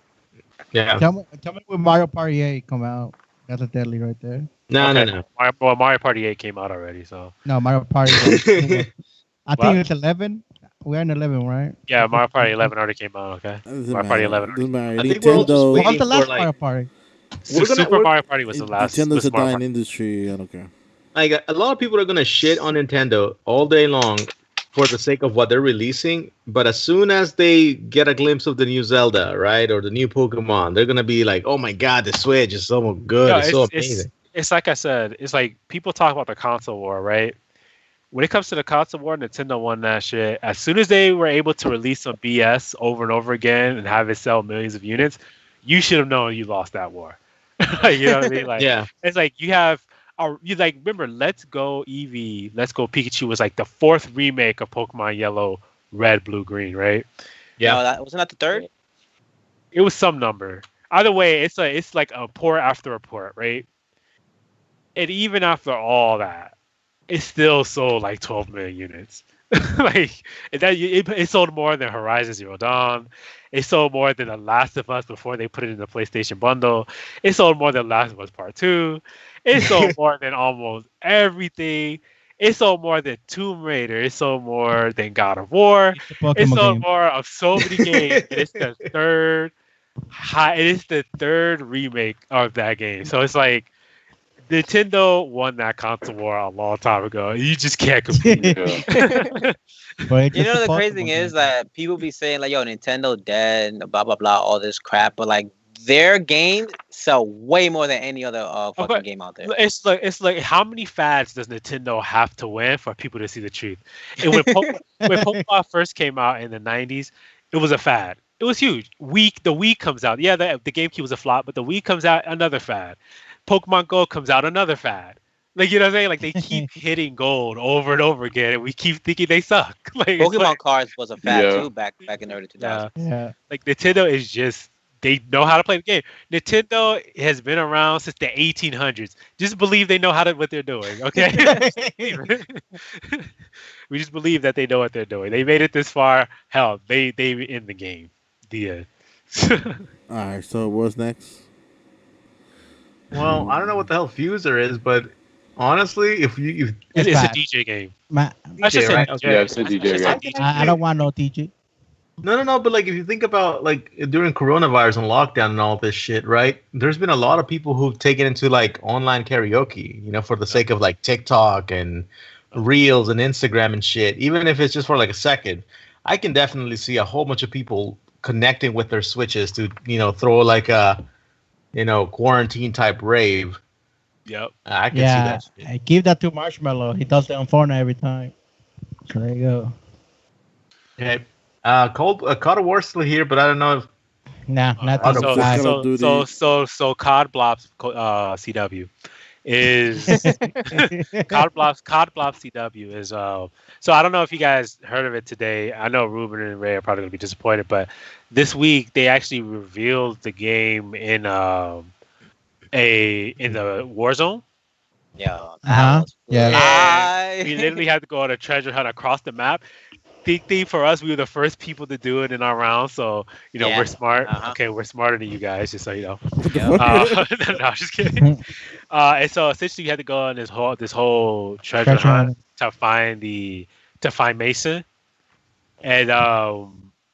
Yeah. Tell me when Mario Party 8 come out. That's a deadly right there. No. Mario Party 8 came out already, so No, Mario Party. I What? think it's 11. We're in 11, right? yeah, Mario Party 11 already came out. Okay, Doesn't Mario Party matter. 11. Doesn't matter. I think we're all just Nintendo. waiting What's the last for, like- Mario Party? We're gonna- Super we're- Mario Party was the last. Nintendo's was a Mario dying Party. industry. I don't care. Like a lot of people are gonna shit on Nintendo all day long for the sake of what they're releasing, but as soon as they get a glimpse of the new Zelda, right, or the new Pokemon, they're gonna be like, "Oh my god, the Switch is so good, No, it's so amazing." It's like I said. It's like people talk about the console war, right? When it comes to the console war, Nintendo won that shit. As soon as they were able to release some BS over and over again and have it sell millions of units, you should have known you lost that war. You know what I mean? Like, Yeah, it's like you have. You like remember Let's Go Eevee, Let's Go Pikachu was like the 4th remake of Pokemon Yellow, Red, Blue, Green, right? yeah. No, that wasn't that the third. It was some number. Either way, it's like a port after a port, right? And even after all that, it still sold like 12 million units. Like it sold more than Horizon Zero Dawn. It sold more than The Last of Us before they put it in the PlayStation bundle. It sold more than Last of Us Part 2. It sold more than almost everything. It sold more than Tomb Raider. It sold more than God of War. It's a It Pokemon sold game. more of so many games. It's the third it is the third remake of that game. So it's like Nintendo won that console war a long time ago. You just can't compete. Yeah. But it's You just know a the crazy Pokemon thing game. is that people be saying like, "Yo, Nintendo dead," blah blah blah, all this crap, but like their games sell way more than any other fucking but- game out there. It's like how many fads does Nintendo have to win for people to see the truth? And when Pokemon first came out in the 90s, it was a fad. It was huge. The Wii comes out. Yeah, the GameCube was a flop, but the Wii comes out, another fad. Pokemon Go comes out, another fad. Like, you know what I'm saying? Like, they keep hitting gold over and over again, and we keep thinking they suck. Like, it's Pokemon like, cards was a fad Yeah. too back in the early 2000s. yeah, Yeah. like Nintendo is just they know how to play the game. Nintendo has been around since the 1800s. Just believe they know what they're doing. Okay, we just believe that they know what they're doing. They made it this far. Hell, they in the game. The end. All right. So what's next? Well, I don't know what the hell Fuser is, but honestly, if you It's a bad. DJ game. Ma- I should DJ, say right? DJ. Okay. Yeah, it's a DJ I should say game. DJ. I don't want no TG. No, but like if you think about like during coronavirus and lockdown and all this shit, right? There's been a lot of people who've taken into like online karaoke, for the sake of like TikTok and Reels and Instagram and shit. Even if it's just for like a second, I can definitely see a whole bunch of people connecting with their Switches to throw like a quarantine type rave. Yep. I can see Yeah, that shit. I give that to Marshmallow. He does that on Fortnite every time. So there you go. Okay. COD of War still here, but I don't know if Nah, not I that don't- bad. Call of Duty. So COD Blobs CW is COD Blobs CW is so I don't know if you guys heard of it today. I know Ruben and Ray are probably gonna be disappointed, but this week they actually revealed the game in the Warzone. Yeah. Uh-huh. Yeah. And we literally had to go on a treasure hunt across the map. Thing for us, we were the first people to do it in our round, so Yeah. we're smart. Uh-huh. Okay, we're smarter than you guys, just so you know. What the Yeah. fuck? No, I'm just kidding. And so essentially, we had to go on this whole treasure Treasure hunt hunt. to find Mason, and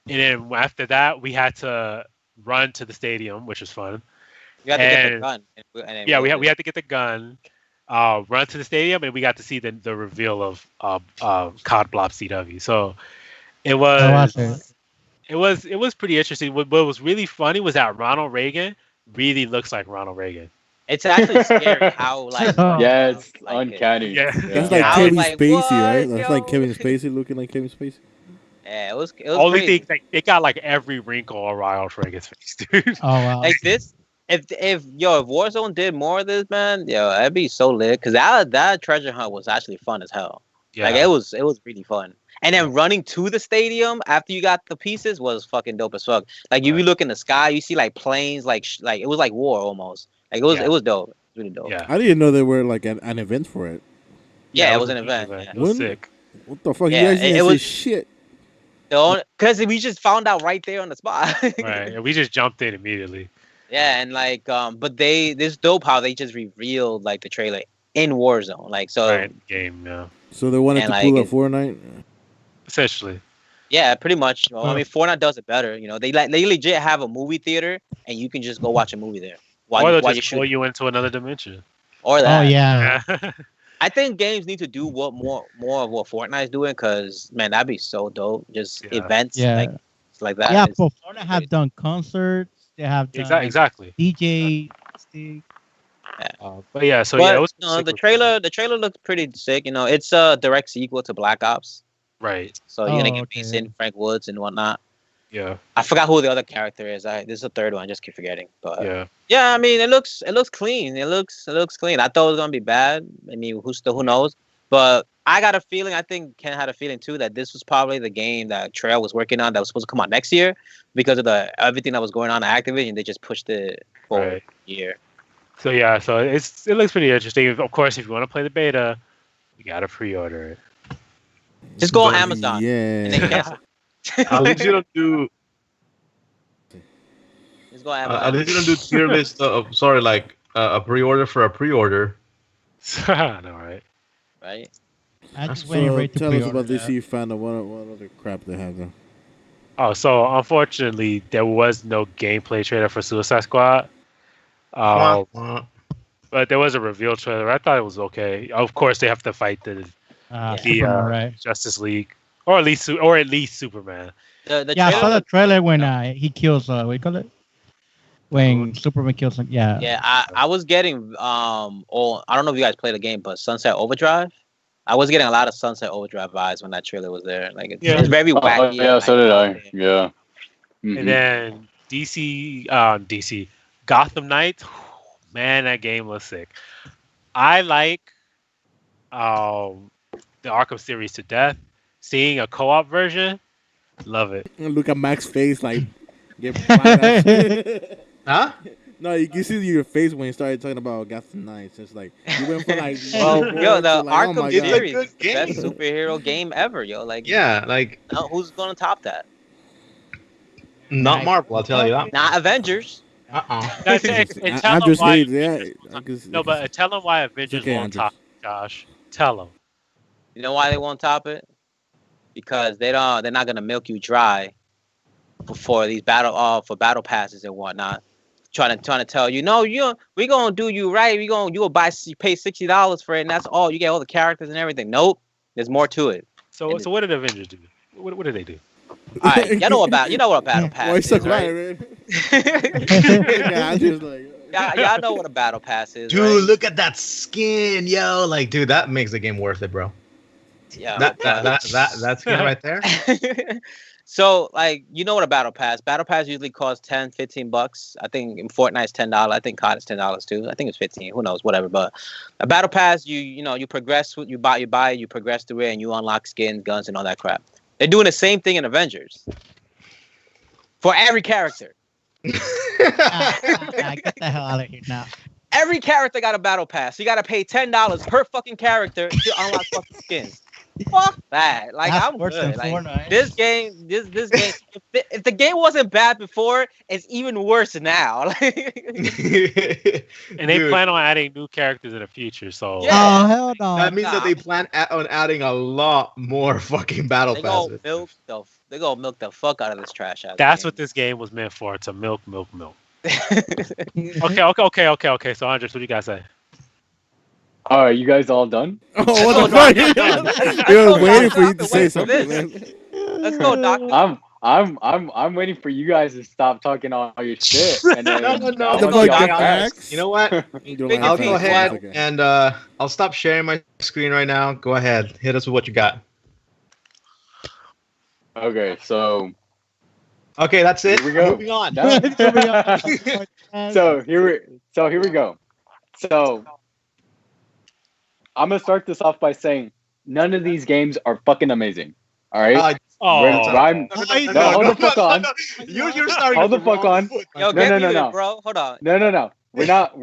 then after that, we had to run to the stadium, which was fun. You have to get the And- gun. And then Yeah, go we had to get the gun, run to the stadium, and we got to see the reveal of COD Blob CW. So it I was watched it. it was pretty interesting. What was really funny was that Ronald Reagan really looks like Ronald Reagan. It's actually scary how like Oh. Yeah, it's like it. uncanny. Yeah. That's Yeah. like I was Kevin like, Spacey, what, right? That's like yo? Kevin Spacey looking like Kevin Spacey. Yeah, it was Only crazy. thing like it got like every wrinkle on Ronald Reagan's face, dude. Oh wow. Like this, if Warzone did more of this, man, that'd be so lit. Cause that treasure hunt was actually fun as hell. Yeah. Like it was really fun. And then running to the stadium after you got the pieces was fucking dope as fuck. Like you Right. look in the sky, you see like planes, like it was like war almost. Like Yeah. it was dope. It was really dope. Yeah. I didn't know there were like an event for it. Yeah, it it was an a huge event. Yeah. It was When- sick. What the fuck? Yeah, You guys it didn't say was- shit. Because we just found out right there on the spot. Right. And we just jumped in immediately. Yeah, and like but this dope how they just revealed like the trailer in Warzone. Like so Right. Game, yeah. So they wanted And, to pull like, a Fortnite. Essentially. yeah, pretty much. Well, I mean Fortnite does it better. They legit have a movie theater and you can just go watch a movie there Or while they'll you just pull shoot. you into another dimension. Or Oh that. yeah. Yeah. I think games need to do more of what Fortnite's doing because man, that'd be so dope. Just Yeah. events Yeah. like that. Yeah, It's- but Fortnite have done concerts. They have done Exactly. DJ stick. But yeah, so but yeah, it was no, super the trailer looks pretty sick. It's a direct sequel to Black Ops. right. So you're gonna Oh, get okay. Mason, Frank Woods, and whatnot. Yeah. I forgot who the other character is. This is the third one. I just keep forgetting. But Yeah. yeah, I mean, it looks clean. It looks clean. I thought it was gonna be bad. I mean, who knows? But I got a feeling. I think Ken had a feeling too that this was probably the game that Trail was working on that was supposed to come out next year because of everything that was going on at Activision. They just pushed it forward Right. a year. So yeah, so it looks pretty interesting. Of course, if you want to play the beta, you gotta pre-order it. Just go on But Amazon. And then Yeah. cancel. At least you don't do. Just go on At Amazon. least you don't do tier list of a pre-order for a pre-order. I know, right? Right? I'm just waiting So for it to tell us pre-order about that. DC Fandom. What other crap they have there? Oh, so unfortunately, there was no gameplay trailer for Suicide Squad. But there was a reveal trailer. I thought it was okay. Of course, they have to fight the Superman, right? Justice League, or at least Superman. The Yeah, I trailer saw the looked- trailer when he kills. What do you call it? When Superman kills him. Yeah. Yeah, I was getting I don't know if you guys played the game, but Sunset Overdrive. I was getting a lot of Sunset Overdrive vibes when that trailer was there. Like it's Yeah. very wacky. Oh, yeah, so did I. Yeah. And then DC Gotham Knights. Man, that game was sick. I like the Arkham series to death. Seeing a co-op version, love it. Look at Max's face, like get right Huh? No, you can see your face when you started talking about Gotham Knights. It's like you went from like Well, yo, the to like, oh Arkham my It's a god. series good is the best game. superhero game ever, yo. Like, Yeah, like who's gonna top that? not Marvel. I'll tell you that. Not Avengers. And tell them Andrews why. hates, yeah. No, but tell them why Avengers okay, won't top it, Josh. Tell them. You know why they won't top it? Because they're not gonna milk you dry for these battle passes and whatnot. Trying to tell you, no, we gonna do you right. You pay $60 for it, and that's all. You get all the characters and everything. Nope, there's more to it. So what did Avengers do? What did they do? All right, you know what a battle pass Why you is, so right? quiet, man? Yeah, I just like. Y'all know what a battle pass is, Dude, right? look at that skin, yo! Like, dude, that makes the game worth it, bro. Yeah. That skin right there. So, like, you know what a battle pass? Battle pass usually costs $10-15. I think in Fortnite's $10. I think COD is $10 too. I think it's 15. Who knows? Whatever. But a battle pass, you progress. You buy, you progress through it, and you unlock skins, guns, and all that crap. They're doing the same thing in Avengers for every character. Get the hell out of here now. Every character got a battle pass. You got to pay $10 per fucking character to unlock fucking skins. Fuck that! Like, That's I'm worse good. than Like, Fortnite. this game. If the game wasn't bad before, it's even worse now. And they plan on adding new characters in the future. So Yeah. Oh hell no! That means that they plan on adding a lot more fucking battle They gonna passes. milk the fuck out of this trash ass. that's game. what this game was meant for. To milk. Okay. So Andres, what do you guys say? All right, you guys all done? Oh, what the fuck? You were waiting for you to say something, man. Let's go, Doctor. I'm waiting for you guys to stop talking all your shit. And then No. I The want fuck, y'all Dr. back. Max? You know what? You don't like I'll the go facts, ahead okay. and I'll stop sharing my screen right now. Go ahead, hit us with what you got. Okay, so Okay, that's it. Here we go. Moving on. so here we go. So I'm gonna start this off by saying none of these games are fucking amazing. All right. Oh, No, hold the fuck on. You're starting. Hold with the fuck wrong on. foot, my Yo, friend. get no, muted, no. bro. Hold on. No. We're not.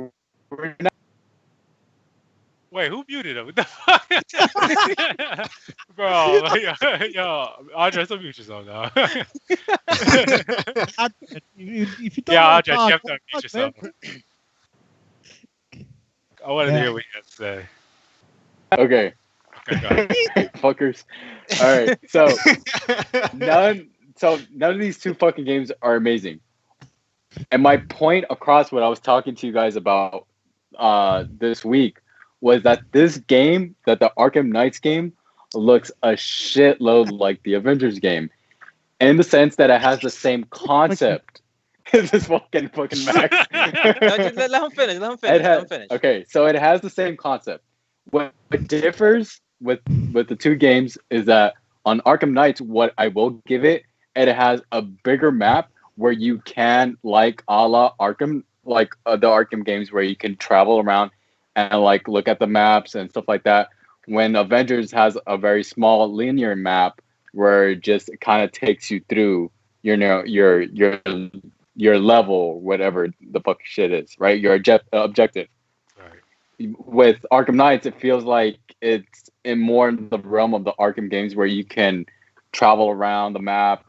wait, who muted him? What the fuck? Bro, yo, Andres, don't mute yourself now. If you don't Yeah, wanna Andres, talk, you have to fuck, mute yourself. man. I want to Yeah. hear what you have to say. Okay. Okay, go ahead. Fuckers. All right. So none of these two fucking games are amazing. And my point across what I was talking to you guys about this week was that this game, that the Arkham Knights game, looks a shitload like the Avengers game, in the sense that it has the same concept. This fucking Max. No, just let him finish. Let him finish. Okay, so it has the same concept. What differs with the two games is that on Arkham Knights, what I will give it has a bigger map where you can, like a la Arkham, like the Arkham games, where you can travel around and like look at the maps and stuff like that. When Avengers has a very small linear map where it just kind of takes you through, your level, whatever the fuck shit is, right? Your objective. Right. With Arkham Knights, it feels like it's in more in the realm of the Arkham games where you can travel around the map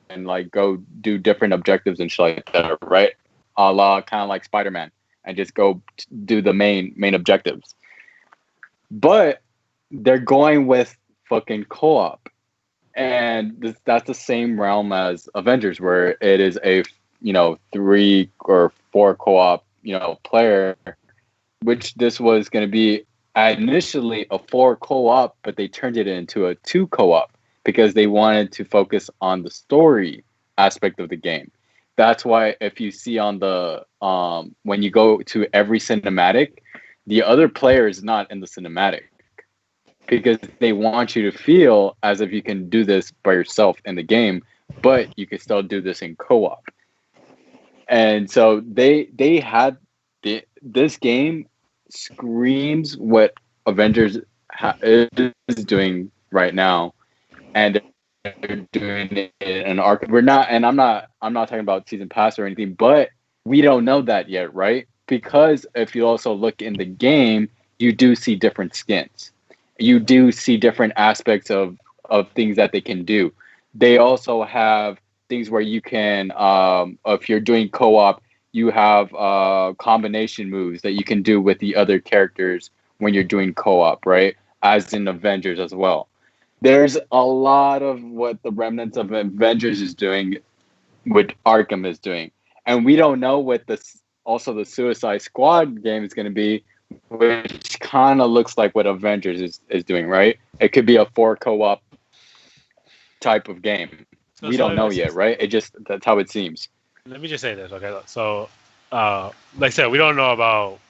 and like go do different objectives and shit like that, right? A la kind of like Spider-Man, and just go do the main objectives. But they're going with fucking co-op, and that's the same realm as Avengers, where it is a 3 or 4 co-op player, which this was going to be initially a 4 co-op, but they turned it into a 2 co-op because they wanted to focus on the story aspect of the game. That's why if you see on the when you go to every cinematic, the other player is not in the cinematic, because they want you to feel as if you can do this by yourself in the game, but you can still do this in co-op. And so they had this game screams what Avengers is doing right now, and they're doing it in Arkham. We're not, and I'm not talking about season pass or anything, but we don't know that yet, right? Because if you also look in the game, you do see different skins. You do see different aspects of things that they can do. They also have things where you can, if you're doing co-op, you have combination moves that you can do with the other characters when you're doing co-op, right? As in Avengers as well. There's a lot of what the remnants of Avengers is doing, what Arkham is doing, and we don't know what this also the Suicide Squad game is going to be, which kind of looks like what Avengers is doing, right? It could be a 4 co-op type of game. We don't know yet, right? It just that's how it seems. Let me just say this, okay? So, like I said, we don't know about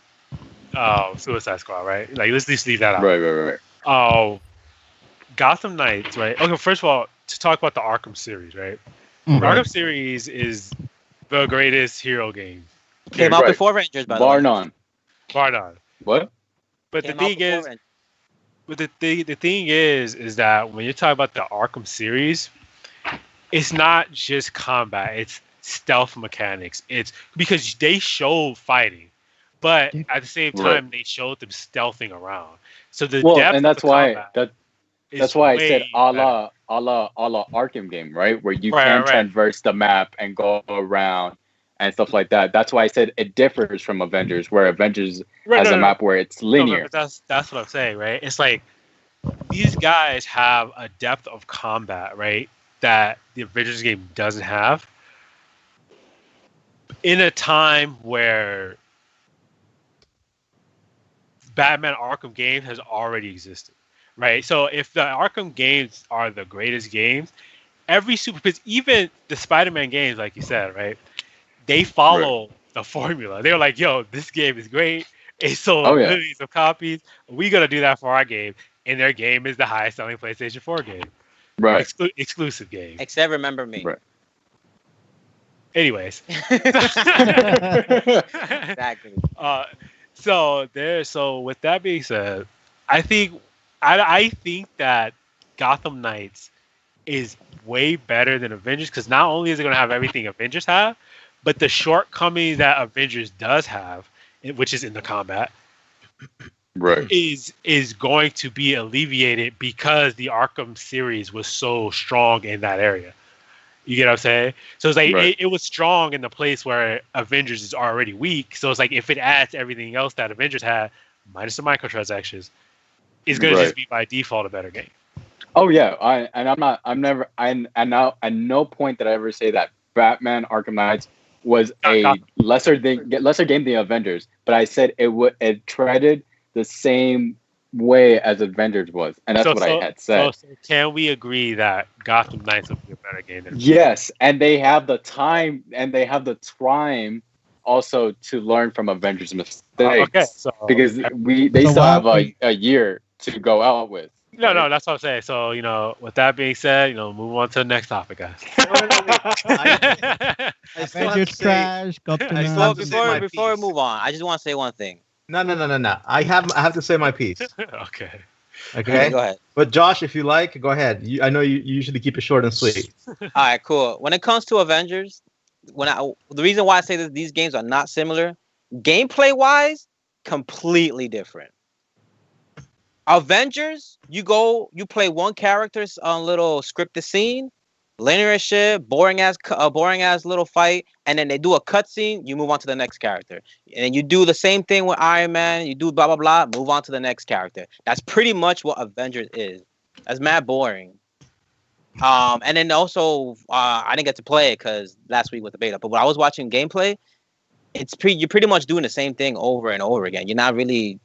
Suicide Squad, right? Like, let's just leave that out. Right. Gotham Knights, right? Okay, first of all, to talk about the Arkham series, right? Mm. The Arkham series is the greatest hero game. Came out before Avengers, by the way. Bar none. Bar none. What? But the thing is, the thing is that when you talk about the Arkham series, it's not just combat; it's stealth mechanics. It's because they show fighting, but at the same time they showed them stealthing around. So the depth and that's of the why combat that's why I said a better. la Arkham game, right? Where you can traverse the map and go around and stuff like that. That's why I said it differs from Avengers, where Avengers has a map where it's linear. No, but that's what I'm saying, right? It's like these guys have a depth of combat, right, that the Avengers game doesn't have. In a time where Batman Arkham game has already existed, right? So if the Arkham games are the greatest games, because even the Spider-Man games, like you said, right, they follow the formula. They're like, yo, this game is great. It sold millions of copies. We got to do that for our game. And their game is the highest selling PlayStation 4 game. Right. Exclusive game. Except Remember Me. Right. Anyways. Exactly. So with that being said, I think that Gotham Knights is way better than Avengers because not only is it going to have everything Avengers have, but the shortcomings that Avengers does have, which is in the combat, right, is going to be alleviated because the Arkham series was so strong in that area. You get what I'm saying? So it's like it was strong in the place where Avengers is already weak. So it's like if it adds everything else that Avengers had, minus the microtransactions, it's going to just be by default a better game. Oh yeah, at no point did I ever say that Batman Arkham Knights was a lesser game than Avengers, but I said it treaded the same way as Avengers was, and that's what I had said. So can we agree that Gotham Knights will be a better game than Avengers? Yes, and they have the time also to learn from Avengers' mistakes. Okay, so because they still have a year to go out with. No, that's what I'm saying. So, with that being said, move on to the next topic, guys. Avengers trash. Before we move on, I just want to say one thing. No. I have to say my piece. Okay. Okay. Go ahead. But Josh, if you like, go ahead. I know you usually keep it short and sweet. All right, cool. When it comes to Avengers, the reason why I say that these games are not similar, gameplay wise, completely different. Avengers, you play one character's little scripted scene, linear as shit, boring ass little fight, and then they do a cutscene. You move on to the next character, and then you do the same thing with Iron Man. You do blah blah blah. Move on to the next character. That's pretty much what Avengers is. That's mad boring. And then also I didn't get to play it because last week was the beta. But when I was watching gameplay, you're pretty much doing the same thing over and over again. You're not really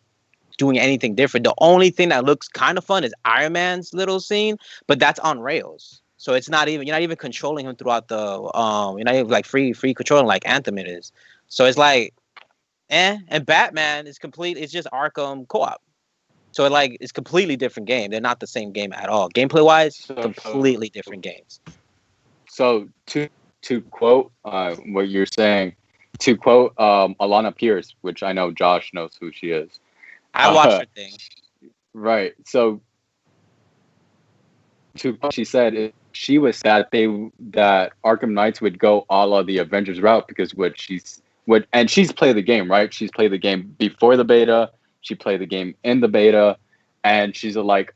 doing anything different. The only thing that looks kind of fun is Iron Man's little scene, but that's on rails. So you're not even controlling him throughout the you're not even like free controlling like Anthem it is. So it's like and Batman is complete, it's just Arkham co-op. So it's completely different game. They're not the same game at all. Gameplay wise, completely different games. So to quote what you're saying, to quote Alana Pierce, which I know Josh knows who she is. I watched her thing. Right. So to what she said, she was that Arkham Knights would go a la the Avengers route because she's played the game, right? She's played the game before the beta. She played the game in the beta, and she's like,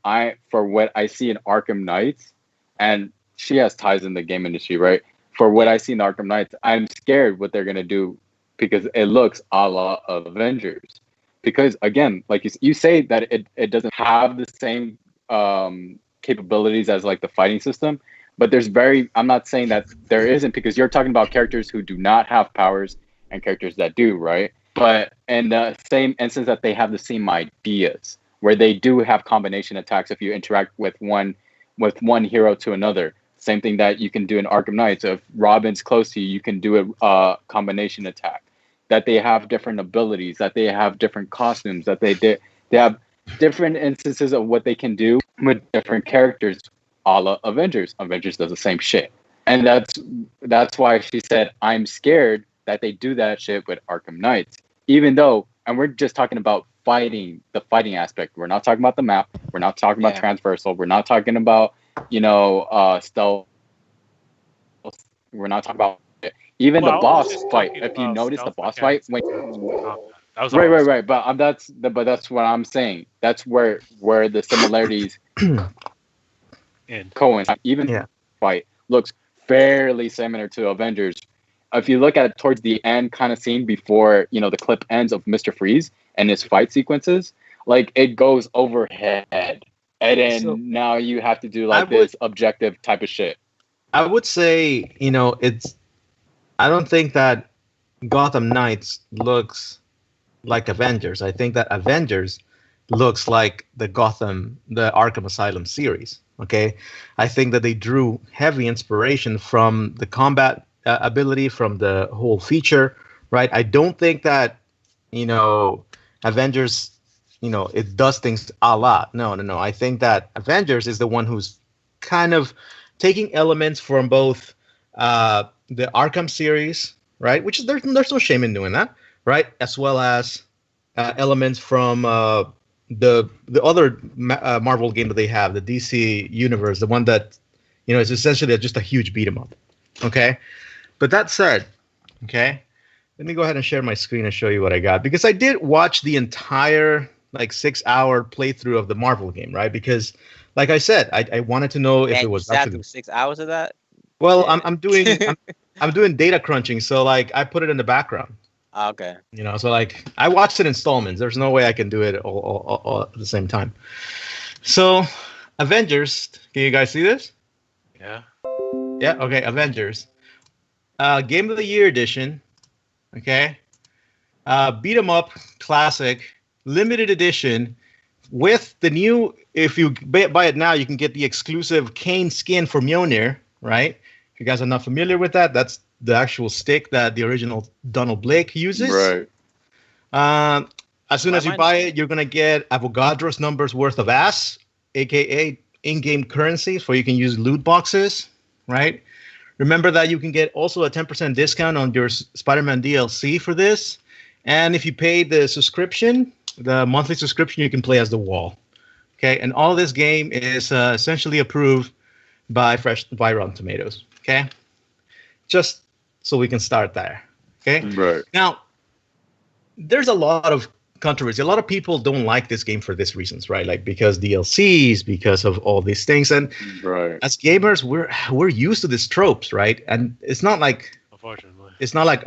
for what I see in Arkham Knights, and she has ties in the game industry, right? For what I see in Arkham Knights, I'm scared what they're gonna do because it looks a la Avengers. Because again, like you say that it doesn't have the same capabilities as like the fighting system, but I'm not saying that there isn't, because you're talking about characters who do not have powers and characters that do, right? But in the same instance that they have the same ideas, where they do have combination attacks if you interact with one hero to another. Same thing that you can do in Arkham Knights. If Robin's close to you, you can do a combination attack. That they have different abilities, that they have different costumes, that they have different instances of what they can do with different characters, a la Avengers. Avengers does the same shit. And that's why she said, I'm scared that they do that shit with Arkham Knights. Even though, and we're just talking about the fighting aspect. We're not talking about the map. We're not talking about transversal. We're not talking about, stealth. We're not talking about even the boss fight. If you notice the boss fight, right. But that's what I'm saying. That's where the similarities coincide. Even fight looks fairly similar to Avengers. If you look at it towards the end kind of scene before, the clip ends of Mr. Freeze and his fight sequences, like it goes overhead. And then now you have to do this objective type of shit. I would say, I don't think that Gotham Knights looks like Avengers. I think that Avengers looks like the Arkham Asylum series. Okay, I think that they drew heavy inspiration from the combat ability, from the whole feature, right? I don't think that Avengers, it does things a lot. No. I think that Avengers is the one who's kind of taking elements from both the Arkham series, right? Which is there's no shame in doing that, right? As well as elements from the other Marvel game that they have, the DC universe, the one that is essentially just a huge beat 'em up. Okay, but that said, okay, let me go ahead and share my screen and show you what I got, because I did watch the entire 6-hour playthrough of the Marvel game, right? Because, like I said, I wanted to know if it was actually 6 hours of that. Well, I'm doing I'm doing data crunching, so I put it in the background. Okay. So I watched it in installments. There's no way I can do it all at the same time. So, Avengers. Can you guys see this? Yeah. Yeah. Okay. Avengers. Game of the Year edition. Okay. Beat 'em up classic limited edition with the new. If you buy it now, you can get the exclusive Kane skin for Mjolnir. Right. If you guys are not familiar with that, that's the actual stick that the original Donald Blake uses. Right. As soon as you buy it, you're gonna get Avogadro's numbers worth of ass, aka in-game currency, so you can use loot boxes. Right. Remember that you can get also a 10% discount on your Spider-Man DLC for this, and if you pay the subscription, the monthly subscription, you can play as the Wall. Okay, and all this game is essentially approved by Rotten Tomatoes. Okay, just so we can start there. Okay, right now there's a lot of controversy. A lot of people don't like this game for these reasons, right? Like because DLCs, because of all these things, and as gamers, we're used to these tropes, right? And it's not like, unfortunately, it's not like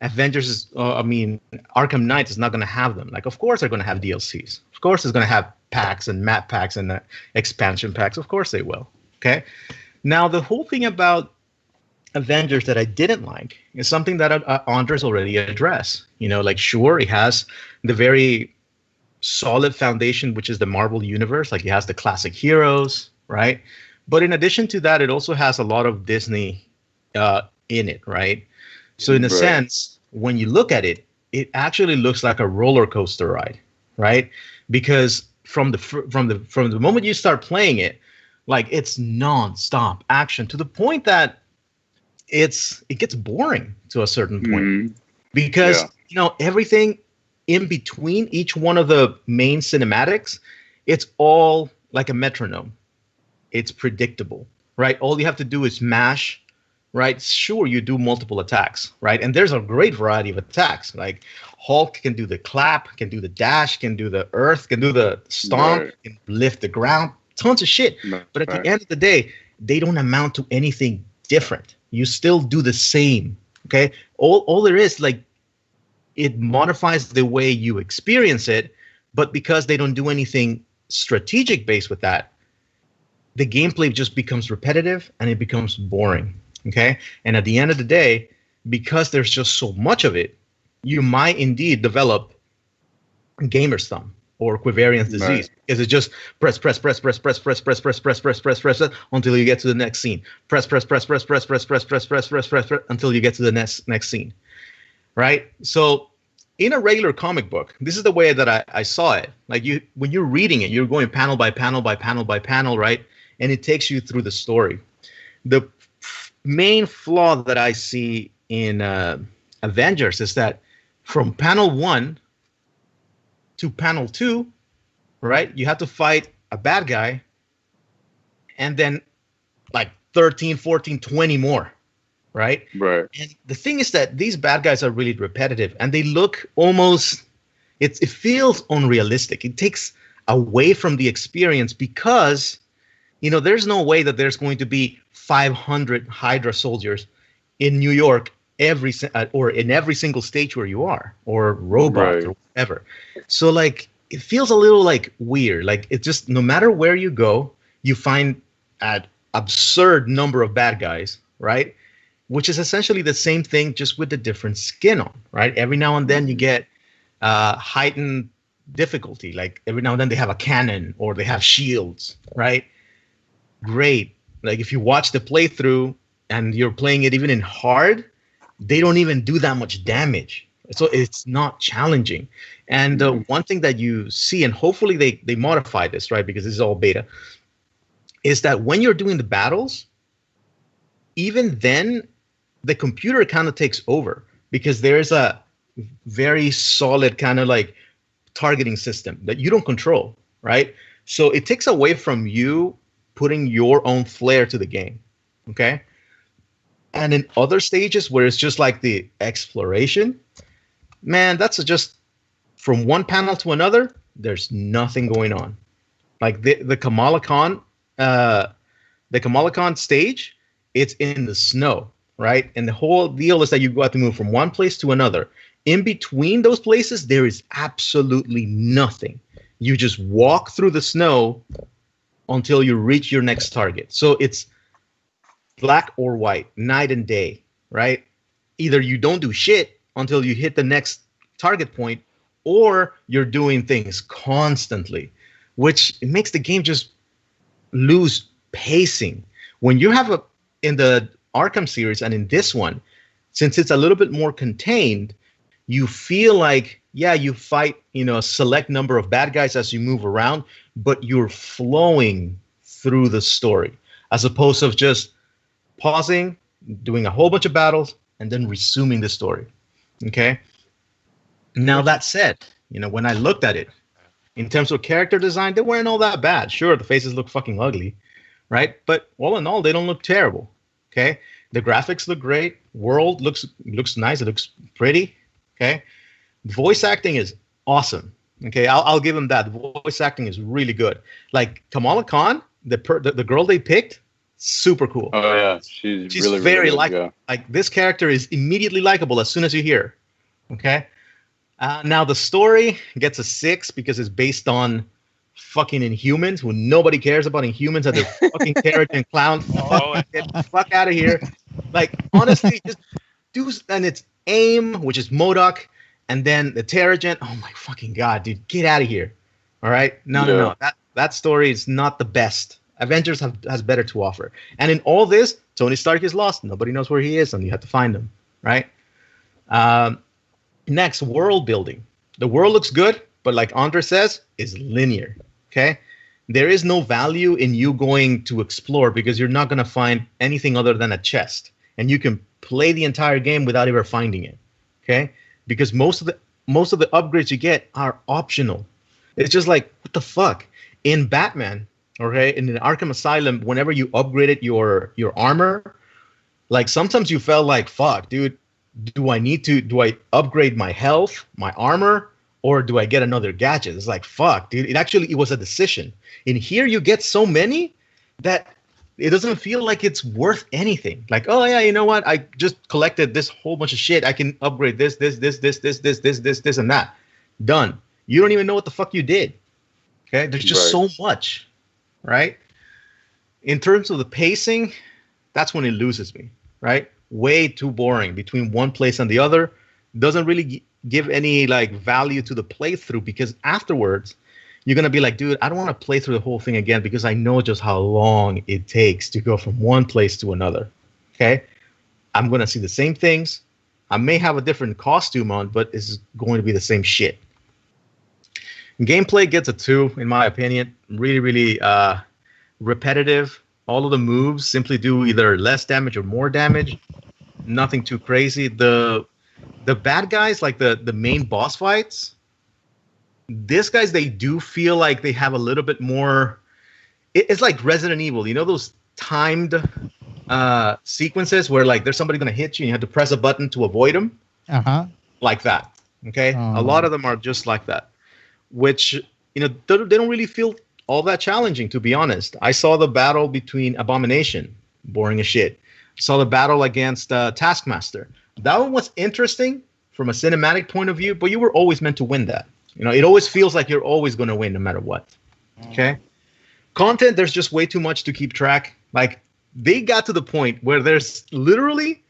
Avengers is. Arkham Knight is not going to have them. Like, of course they're going to have DLCs. Of course, it's going to have packs and map packs and expansion packs. Of course they will. Okay. Now the whole thing about Avengers that I didn't like is something that Andres already addressed. Sure, it has the very solid foundation, which is the Marvel universe. Like, it has the classic heroes, right? But in addition to that, it also has a lot of Disney in it, right? So in a sense, when you look at it, it actually looks like a roller coaster ride, right? Because from the moment you start playing it, Like it's non-stop action to the point that it gets boring to a certain point Mhm. because Yeah. everything in between each one of the main cinematics, it's all like a metronome. It's predictable, right? All you have to do is mash, right? Sure, you do multiple attacks, right? And there's a great variety of attacks. Like Hulk can do the clap, can do the dash, can do the earth, can do the stomp, Right. can lift the ground, tons of shit. But at the Right. end of the day, they don't amount to anything different. You still do the same, okay? All there is, like, it modifies the way you experience it, but because they don't do anything strategic based with that, the gameplay just becomes repetitive and it becomes boring. Okay. And at the end of the day, because there's just so much of it, you might indeed develop gamer's thumb or Quivarian's disease. Right. Is it just press until you get to the next scene? Press until you get to the next scene. Right? So in a regular comic book, this is the way that I saw it. Like when you're reading it, you're going panel by panel by panel by panel, right? And it takes you through the story. The main flaw that I see in Avengers is that from panel 1 to panel 2, right, you have to fight a bad guy and then like 13, 14, 20 more, right? Right. And the thing is that these bad guys are really repetitive and they look almost, it feels unrealistic. It takes away from the experience because there's no way that there's going to be 500 Hydra soldiers in New York or in every single stage where you are, or robots Right. or whatever. So like it feels a little like weird. Like it's just no matter where you go, you find an absurd number of bad guys, right? Which is essentially the same thing, just with the different skin on, right? Every now and then you get heightened difficulty. Like every now and then they have a cannon or they have shields, right? Great. Like if you watch the playthrough and you're playing it even in hard, they don't even do that much damage. So it's not challenging. And one thing that you see, and hopefully they modify this, right? Because this is all beta, is that when you're doing the battles, even then the computer kind of takes over because there's a very solid kind of like targeting system that you don't control, right? So it takes away from you putting your own flair to the game, okay? And in other stages where it's just like the exploration, man, that's just from one panel to another, there's nothing going on. Like the Kamala Khan stage, it's in the snow, right? And the whole deal is that you have to move from one place to another. In between those places, there is absolutely nothing. You just walk through the snow until you reach your next target. So it's black or white, night and day, right? Either you don't do shit until you hit the next target point, or you're doing things constantly, which it makes the game just lose pacing. When you have in the Arkham series and in this one, since it's a little bit more contained, you feel like, yeah, you fight, a select number of bad guys as you move around, but you're flowing through the story as opposed to just pausing, doing a whole bunch of battles, and then resuming the story. Okay. Now that said, when I looked at it in terms of character design, they weren't all that bad. Sure, the faces look fucking ugly, right? But all in all, they don't look terrible. Okay. The graphics look great. World looks nice. It looks pretty. Okay. Voice acting is awesome. Okay. I'll give them that. The voice acting is really good. Like Kamala Khan, the girl they picked, super cool. Oh yeah, she's really very good, likable. yeah. Like this character is immediately likable as soon as you hear her. Okay. Now the story gets a 6 because it's based on fucking Inhumans, who nobody cares about Inhumans and they're fucking Terrigen clowns. Get the fuck out of here. Like honestly, just do, and it's AIM, which is MODOK, and then the Terrigen. Oh my fucking god, dude, get out of here. All right, no. That story is not the best. Avengers has better to offer. And in all this, Tony Stark is lost. Nobody knows where he is, and you have to find him, right? Next, world building. The world looks good, but like Andre says, is linear. Okay, there is no value in you going to explore because you're not going to find anything other than a chest, and you can play the entire game without ever finding it. Okay, because most of the upgrades you get are optional. It's just like, what the fuck? In Batman, okay, in the Arkham Asylum, whenever you upgraded your armor, like sometimes you felt like, fuck, dude, do I upgrade my health, my armor, or do I get another gadget? It's like, fuck, dude. It was a decision. In here, you get so many that it doesn't feel like it's worth anything. Like, oh yeah, you know what? I just collected this whole bunch of shit. I can upgrade this, and that. Done. You don't even know what the fuck you did. Okay, there's just so much, right? In terms of the pacing, that's when it loses me, right? Way too boring between one place and the other. Doesn't really give any like value to the playthrough, because afterwards you're gonna be like, dude, I don't want to play through the whole thing again because I know just how long it takes to go from one place to another. Okay, I'm gonna see the same things. I may have a different costume on, but it's going to be the same shit. Gameplay gets a 2 in my opinion. Really, really repetitive. All of the moves simply do either less damage or more damage. Nothing too crazy. The bad guys, like the main boss fights, these guys, they do feel like they have a little bit more. It's like Resident Evil. You know those timed sequences where like there's somebody gonna hit you and you have to press a button to avoid them? Like that. Okay? A lot of them are just like that. Which, you know, they don't really feel all that challenging, to be honest. I saw the battle between Abomination, boring as shit. Saw the battle against Taskmaster. That one was interesting from a cinematic point of view, but you were always meant to win that. You know, it always feels like you're always going to win no matter what. Okay? Content, there's just way too much to keep track. Like, they got to the point where there's literally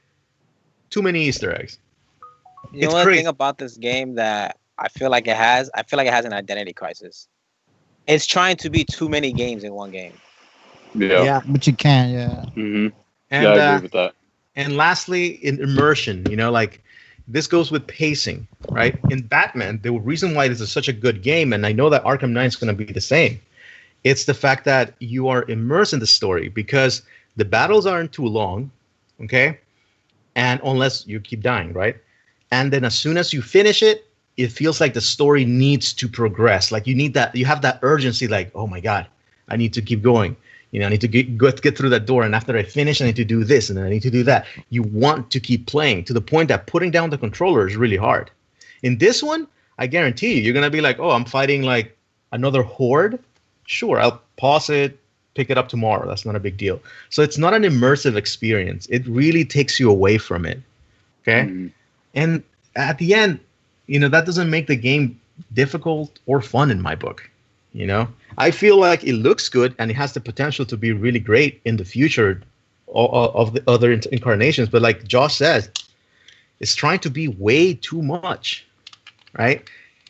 too many Easter eggs. You know one thing about this game that I feel like it has an identity crisis. It's trying to be too many games in one game. Yeah. But you can, Mm-hmm. And, I agree with that. And lastly, in immersion, you know, like this goes with pacing, right? In Batman, the reason why this is such a good game, and I know that Arkham Knight is going to be the same, it's the fact that you are immersed in the story because the battles aren't too long, okay? And unless you keep dying, right? And then as soon as you finish it, it feels like the story needs to progress. Like you have that urgency, like, oh my God, I need to keep going. You know, I need to get through that door. And after I finish, I need to do this and then I need to do that. You want to keep playing to the point that putting down the controller is really hard. In this one, I guarantee you're going to be like, oh, I'm fighting like another horde. Sure, I'll pause it, pick it up tomorrow. That's not a big deal. So it's not an immersive experience. It really takes you away from it. Okay? Mm-hmm. And at the end, you know, that doesn't make the game difficult or fun in my book. You know, I feel like it looks good and it has the potential to be really great in the future of the other incarnations. But like Josh says, it's trying to be way too much, right?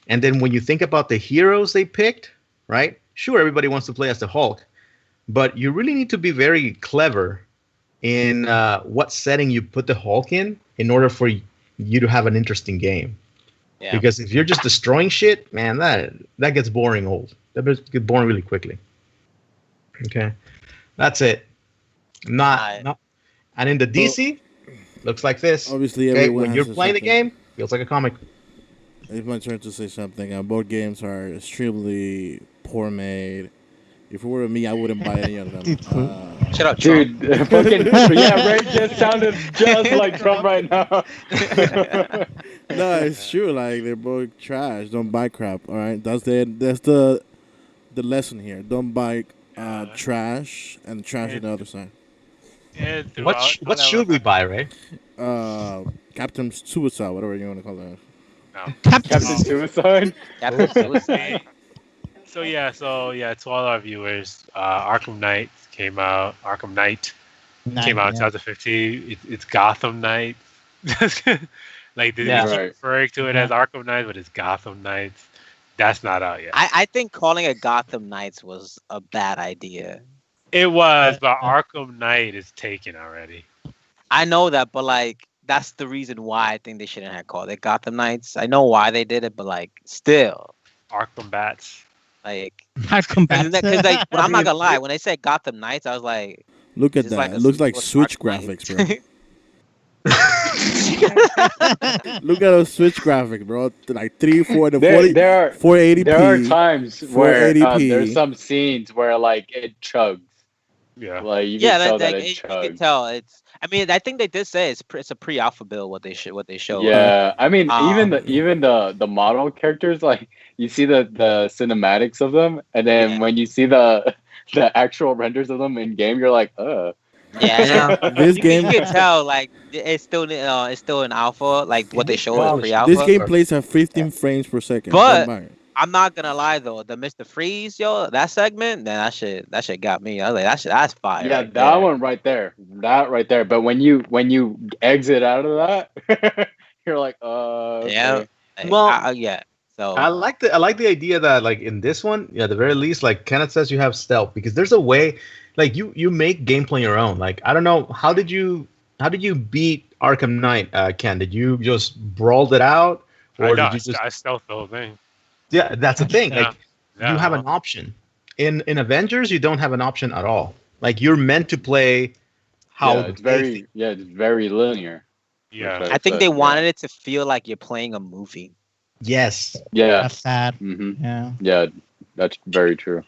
And then when you think about the heroes they picked, right? Sure, everybody wants to play as the Hulk, but you really need to be very clever in what setting you put the Hulk in order for you to have an interesting game. Yeah. Because if you're just destroying shit, man, that gets boring old. That gets boring really quickly. Okay, that's it. Not. And in the DC, looks like this. Obviously, okay? When you're playing the game, feels like a comic. It's my turn to say something. Board games are extremely poor made. If it were me, I wouldn't buy any of them. Shut up, dude. Fucking yeah, Ray just sounded just like Trump right now. No, it's true. Like they're both trash. Don't buy crap. All right, that's the lesson here. Don't buy trash and trash on the other side. What should we buy, Ray? Captain Suicide, whatever you want to call that. No. Captain Suicide. Captain Suicide. So to all our viewers, Arkham Knight came out. Arkham Knight came out in 2015. It's Gotham Knight. Like they keep referring to it as Arkham Knight, but it's Gotham Knights. That's not out yet. I think calling it Gotham Knights was a bad idea. It was, but Arkham Knight is taken already. I know that, but like that's the reason why I think they shouldn't have called it Gotham Knights. I know why they did it, but like still. Arkham Bats. Like, Arkham because Bat. like, well, I'm not gonna lie. When they said Gotham Knights, I was like, Look at is this that. a It looks like sequel to Switch Arkham graphics, Knight? bro. Look at those Switch graphics, bro. Like 3, 4, the 40, there are 480p, times where 480p. there's some scenes where like it chugs. Yeah. Like you Yeah, can tell that like, it you can chugs. tell it's. I mean, I think they did say it's a pre-alpha build what they show. Yeah, I mean, even Um, the model characters, like you see the cinematics of them, and then Yeah. when you see the actual renders of them in game, you're like, Yeah, This you game, can tell like it's still in alpha. Like what they show is Polished. this pre-alpha. game plays at 15 frames per second. But- Don't mind. I'm not gonna lie though, the Mr. Freeze, yo, that segment, then that shit got me. I was like, that's fire. yeah, right that there. one right there, that right there. But when you exit out of that, you're like, Yeah. okay. Like, Well, yeah. So I like the idea that like in this one, yeah, at the very least, like Kenneth says, you have stealth because there's a way, like you make gameplay your own. Like I don't know, how did you beat Arkham Knight, Ken? Did you just brawled it out, I or know. did you just? I stealth the whole thing. Yeah, that's the thing. Yeah. Like you have an option. In Avengers, you don't have an option at all. Like you're meant to play how Yeah, it's very linear. Yeah. I think they wanted it to feel like you're playing a movie. Yes. Yeah. That's sad. Yeah, Yeah. that's very true.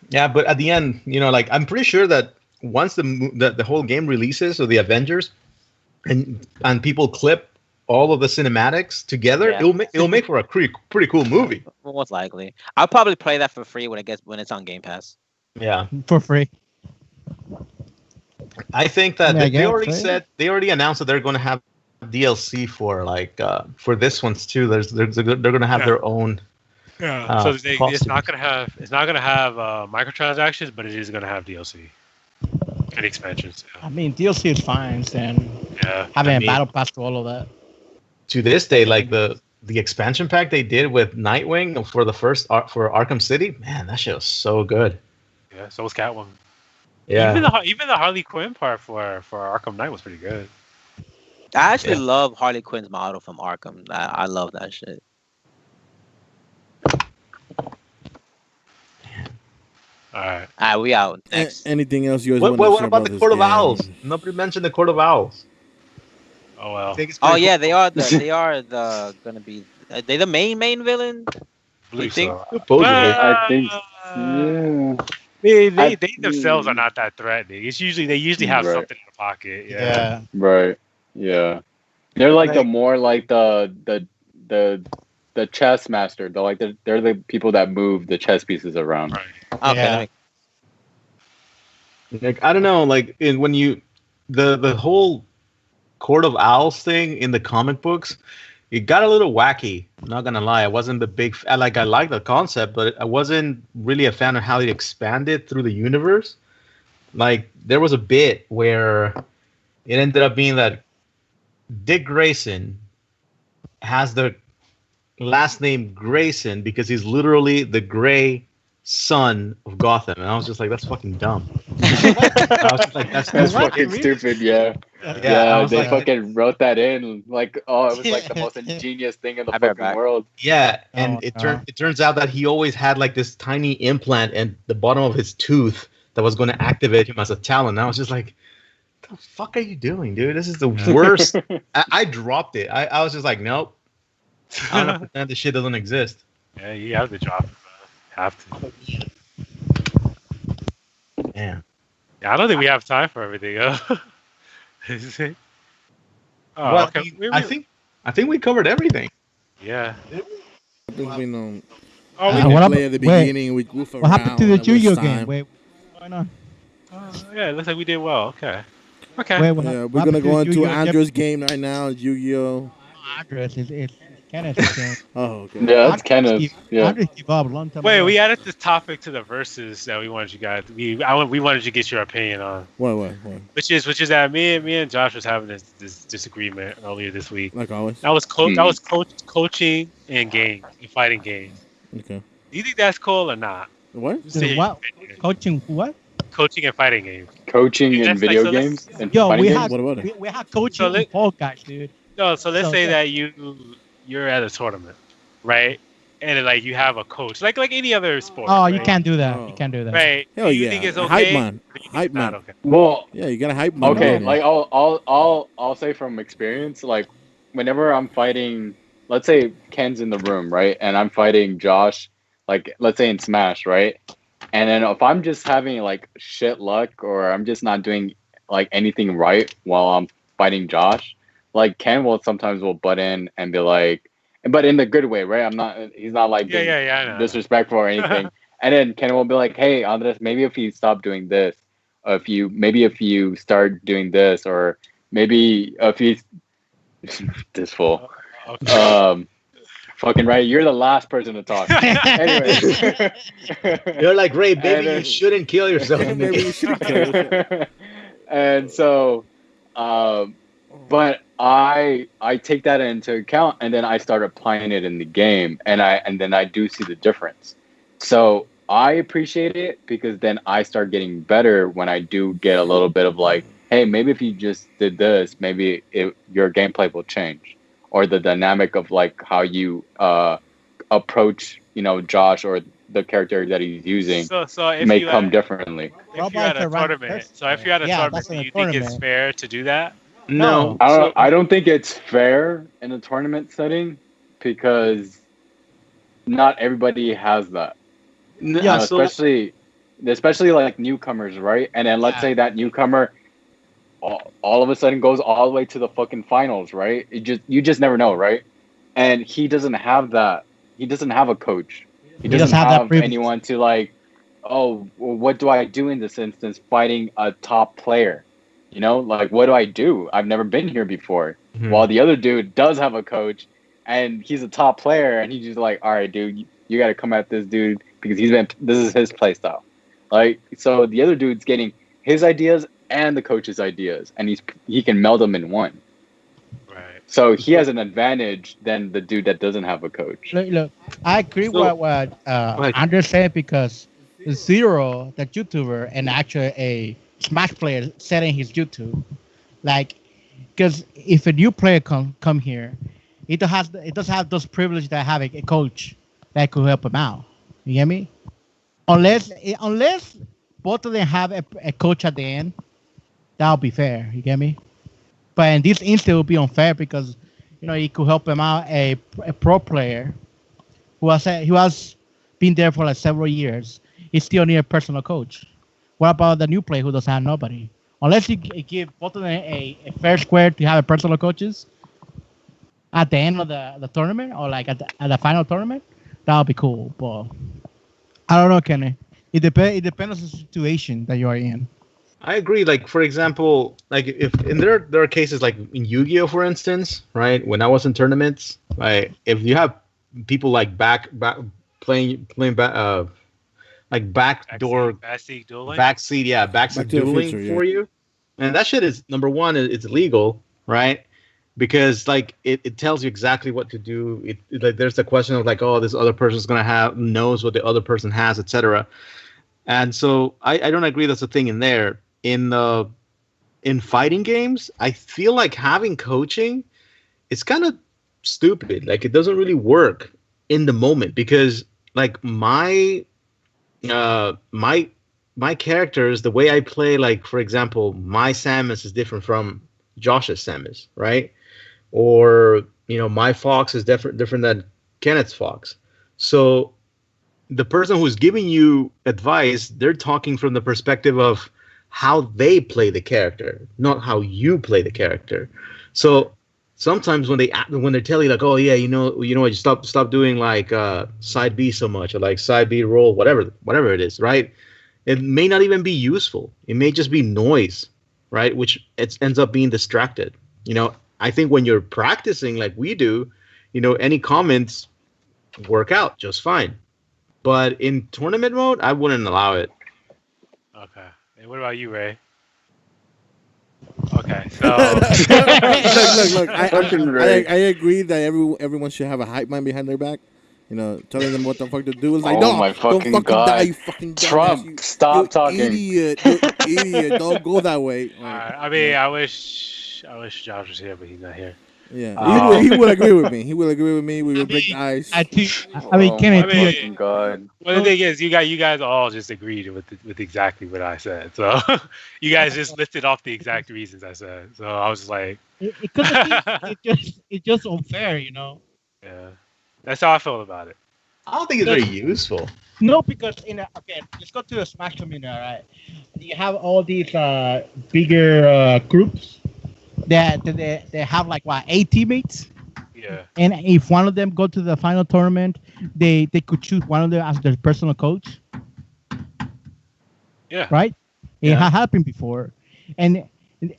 Yeah, but at the end, like I'm pretty sure that once the whole game releases, or the Avengers, and people clip all of the cinematics together, Yeah. it'll make for a pretty cool movie. Most likely, I'll probably play that for free when it's on Game Pass. Yeah, For free. I think that Yeah, they already announced that they're going to have DLC for for this one's too. They're going to have Yeah. their own. Yeah. So it's costume. not gonna have microtransactions, but it is gonna have DLC and expansions. I mean, DLC is fine, and Yeah. having I a mean- battle pass to all of that. To this day, like the expansion pack they did with Nightwing for the first for Arkham City, man, that shit was so good. Yeah. So was Catwoman. Yeah, Even the Harley Quinn part for Arkham Knight was pretty good. I actually Yeah. love Harley Quinn's model from Arkham. I love that shit. All right. Alright, we out next. Anything else you guys what, want to what share about the this Court of game? Owls? Nobody mentioned the Court of Owls. Oh well. I think it's Oh pretty yeah, cool. they are gonna be. Are they the main villain? Believe think- so. Supposedly. I think, yeah, They themselves are not that threatening. It's usually they have Right. something in the pocket. Yeah. right, yeah. They're like the Like- more like the chess master. They're the people that move the chess pieces around. Right. Okay, Yeah. Like I don't know, like when you the whole Court of Owls thing in the comic books, it got a little wacky. I'm not gonna lie, I wasn't the big. I like the concept, but I wasn't really a fan of how it expanded through the universe. Like there was a bit where it ended up being that Dick Grayson has the last name Grayson because he's literally the gray son of Gotham, and I was just like, that's fucking dumb. I was just like, that's That's what? fucking stupid. Yeah, I yeah. was They like, fucking wrote that in like, oh, it was like the most ingenious thing in the I bet fucking back. world. yeah, and Oh, it turns out that he always had like this tiny implant at the bottom of his tooth that was going to activate him as a talent. And I was just like, the fuck are you doing, dude? This is the worst. I dropped it. I was just like, nope. I'm gonna pretend this shit doesn't exist. Yeah, you have to drop it. Have to. Man. Yeah, I don't think we have time for everything. Is it? Oh, Well, okay. I think we covered everything. Yeah. I think we know. Oh, we Uh, did. what Play at the wait, beginning. We goof What happened to the around, it was Yu-Gi-Oh time. game? Wait, what's going on? Yeah, it looks like we did well. Okay. Okay. Wait, what Yeah, hap- we're what gonna happened go to into Yu-Gi-Oh? Andrew's game right now. Yu-Gi-Oh. Andres is Kenneth's game. Oh, okay. Yeah, that's Kenneth. Yeah, Andres gave up a long time Wait, ago. we added this topic to the verses that we wanted you guys. We wanted to get your opinion on, What? which is that me and Josh was having this disagreement earlier this week. Like always. That was coaching and games and fighting games. Okay. Do you think that's cool or not? What? Just say your What? opinion. Coaching what? Coaching and fighting games. coaching in That's like- video so let's- games and Yo, fighting we games. had What about it? we had coaching So in let- Fall Guys, dude. No, so let's So, say yeah. that you're at a tournament, right? and then, like you have a coach, like any other sport. Oh, right? you can't do that. Oh. You can't do that. Right? Hell Do you yeah. think it's A okay? hype man. Or do you think Hype it's not man. okay? Well, Yeah, you got a hype man. okay, bro. like I'll say from experience, like whenever I'm fighting, let's say Ken's in the room, right, and I'm fighting Josh, like let's say in Smash, right, and then if I'm just having like shit luck or I'm just not doing like anything right while I'm fighting Josh, like Ken will sometimes will butt in and be like, but in the good way, right? He's not like being Yeah. I know. disrespectful or anything. And then Ken will be like, hey, Andres, maybe if you stop doing this, if you start doing this, or maybe if you this fool. Okay. Fucking right, you're the last person to talk. Anyways. You're like, Ray, baby, And you then- shouldn't kill yourself. Maybe you should kill yourself. And so but I take that into account and then I start applying it in the game and then I do see the difference. So I appreciate it because then I start getting better when I do get a little bit of like, hey, maybe if you just did this, maybe your gameplay will change, or the dynamic of like how you approach, Josh or the character that he's using So if may you come had, differently. if you're at a tournament, so if you're at a Yeah, tournament, that's do in a you think it's tournament. fair to do that? No. I don't think it's fair in a tournament setting because not everybody has that. Yeah, so Especially like newcomers, right? And then let's Yeah. say that newcomer all of a sudden goes all the way to the fucking finals, right? You just never know, right? And he doesn't have that. He doesn't have a coach. He doesn't have that have privilege. anyone to like, oh, well, what do I do in this instance fighting a top player? Like what do I do? I've never been here before. Mhm. While the other dude does have a coach and he's a top player and he's just like, all right, dude, you got to come at this dude because this is his play style. Like, so the other dude's getting his ideas and the coach's ideas, and he can meld them in one. Right. So he has an advantage than the dude that doesn't have a coach. Look, I agree So- with what ahead. Andres said because Zero, the YouTuber, and actually a Smash player setting his YouTube, like, because if a new player come here, it does have those privileges that have a coach that could help him out. You get me? Unless both of them have a coach at the end, that'll be fair. You get me? But in this instance, it will be unfair because it could help him out a pro player who has been there for like several years. He still need a personal coach. What about the new player who doesn't have nobody? Unless you give both of them a fair square to have a personal coaches at the end of the tournament or like at the final tournament, that'll be cool. But I don't know, Kenny. It depends on the situation that you are in. I agree. Like, for example, like if and there are cases like in Yu-Gi-Oh, for instance, right? When I was in tournaments, right? If you have people like back playing back like backdoor Backseat dueling. backseat, yeah, Back backseat to the dueling future, yeah. for you, and that shit is number one. It's illegal, right? Because like it tells you exactly what to do. Like there's the question of like, oh, this other person's gonna knows what the other person has, etc. And so I don't agree that's a thing in there. In fighting games, I feel like having coaching is kind of stupid. Like it doesn't really work in the moment because like my characters, the way I play, like for example, my Samus is different from Josh's Samus, right? Or my Fox is different than Kenneth's Fox. So the person who's giving you advice, they're talking from the perspective of how they play the character, not how you play the character. So sometimes when they tell you like, oh yeah, you stop doing like side B so much or like side B roll, whatever it is, right? It may not even be useful. It may just be noise, right? Which ends up being distracted. I think when you're practicing like we do, any comments work out just fine. But in tournament mode, I wouldn't allow it. Okay. And what about you, Ray? Okay, so Look. Fucking Ray. I agree that everyone should have a hype man behind their back. Telling them what the fuck to do. It's like, Oh no, my don't fucking fucking God. die, you fucking dumbass, Trump, stop you talking. Idiot, you idiot. Don't go that way. I mean, I wish Josh was here, but he's not here. Yeah, Oh. he will agree with me. He will agree with me. We will break the mean, ice. I mean, Oh Kenneth, my I mean, fucking god. Well, the thing is, you guys all just agreed with exactly what I said. So you guys just listed off the exact reasons I said. So I was just like, because the thing, it's just unfair, yeah, that's how I felt about it. I don't think it's very useful. No, because okay, let's go to the Smash community, all right? You have all these bigger groups that they have like what 8 teammates, Yeah, and if one of them go to the final tournament, they could choose one of them as their personal coach, yeah, right? It Yeah. happened before, and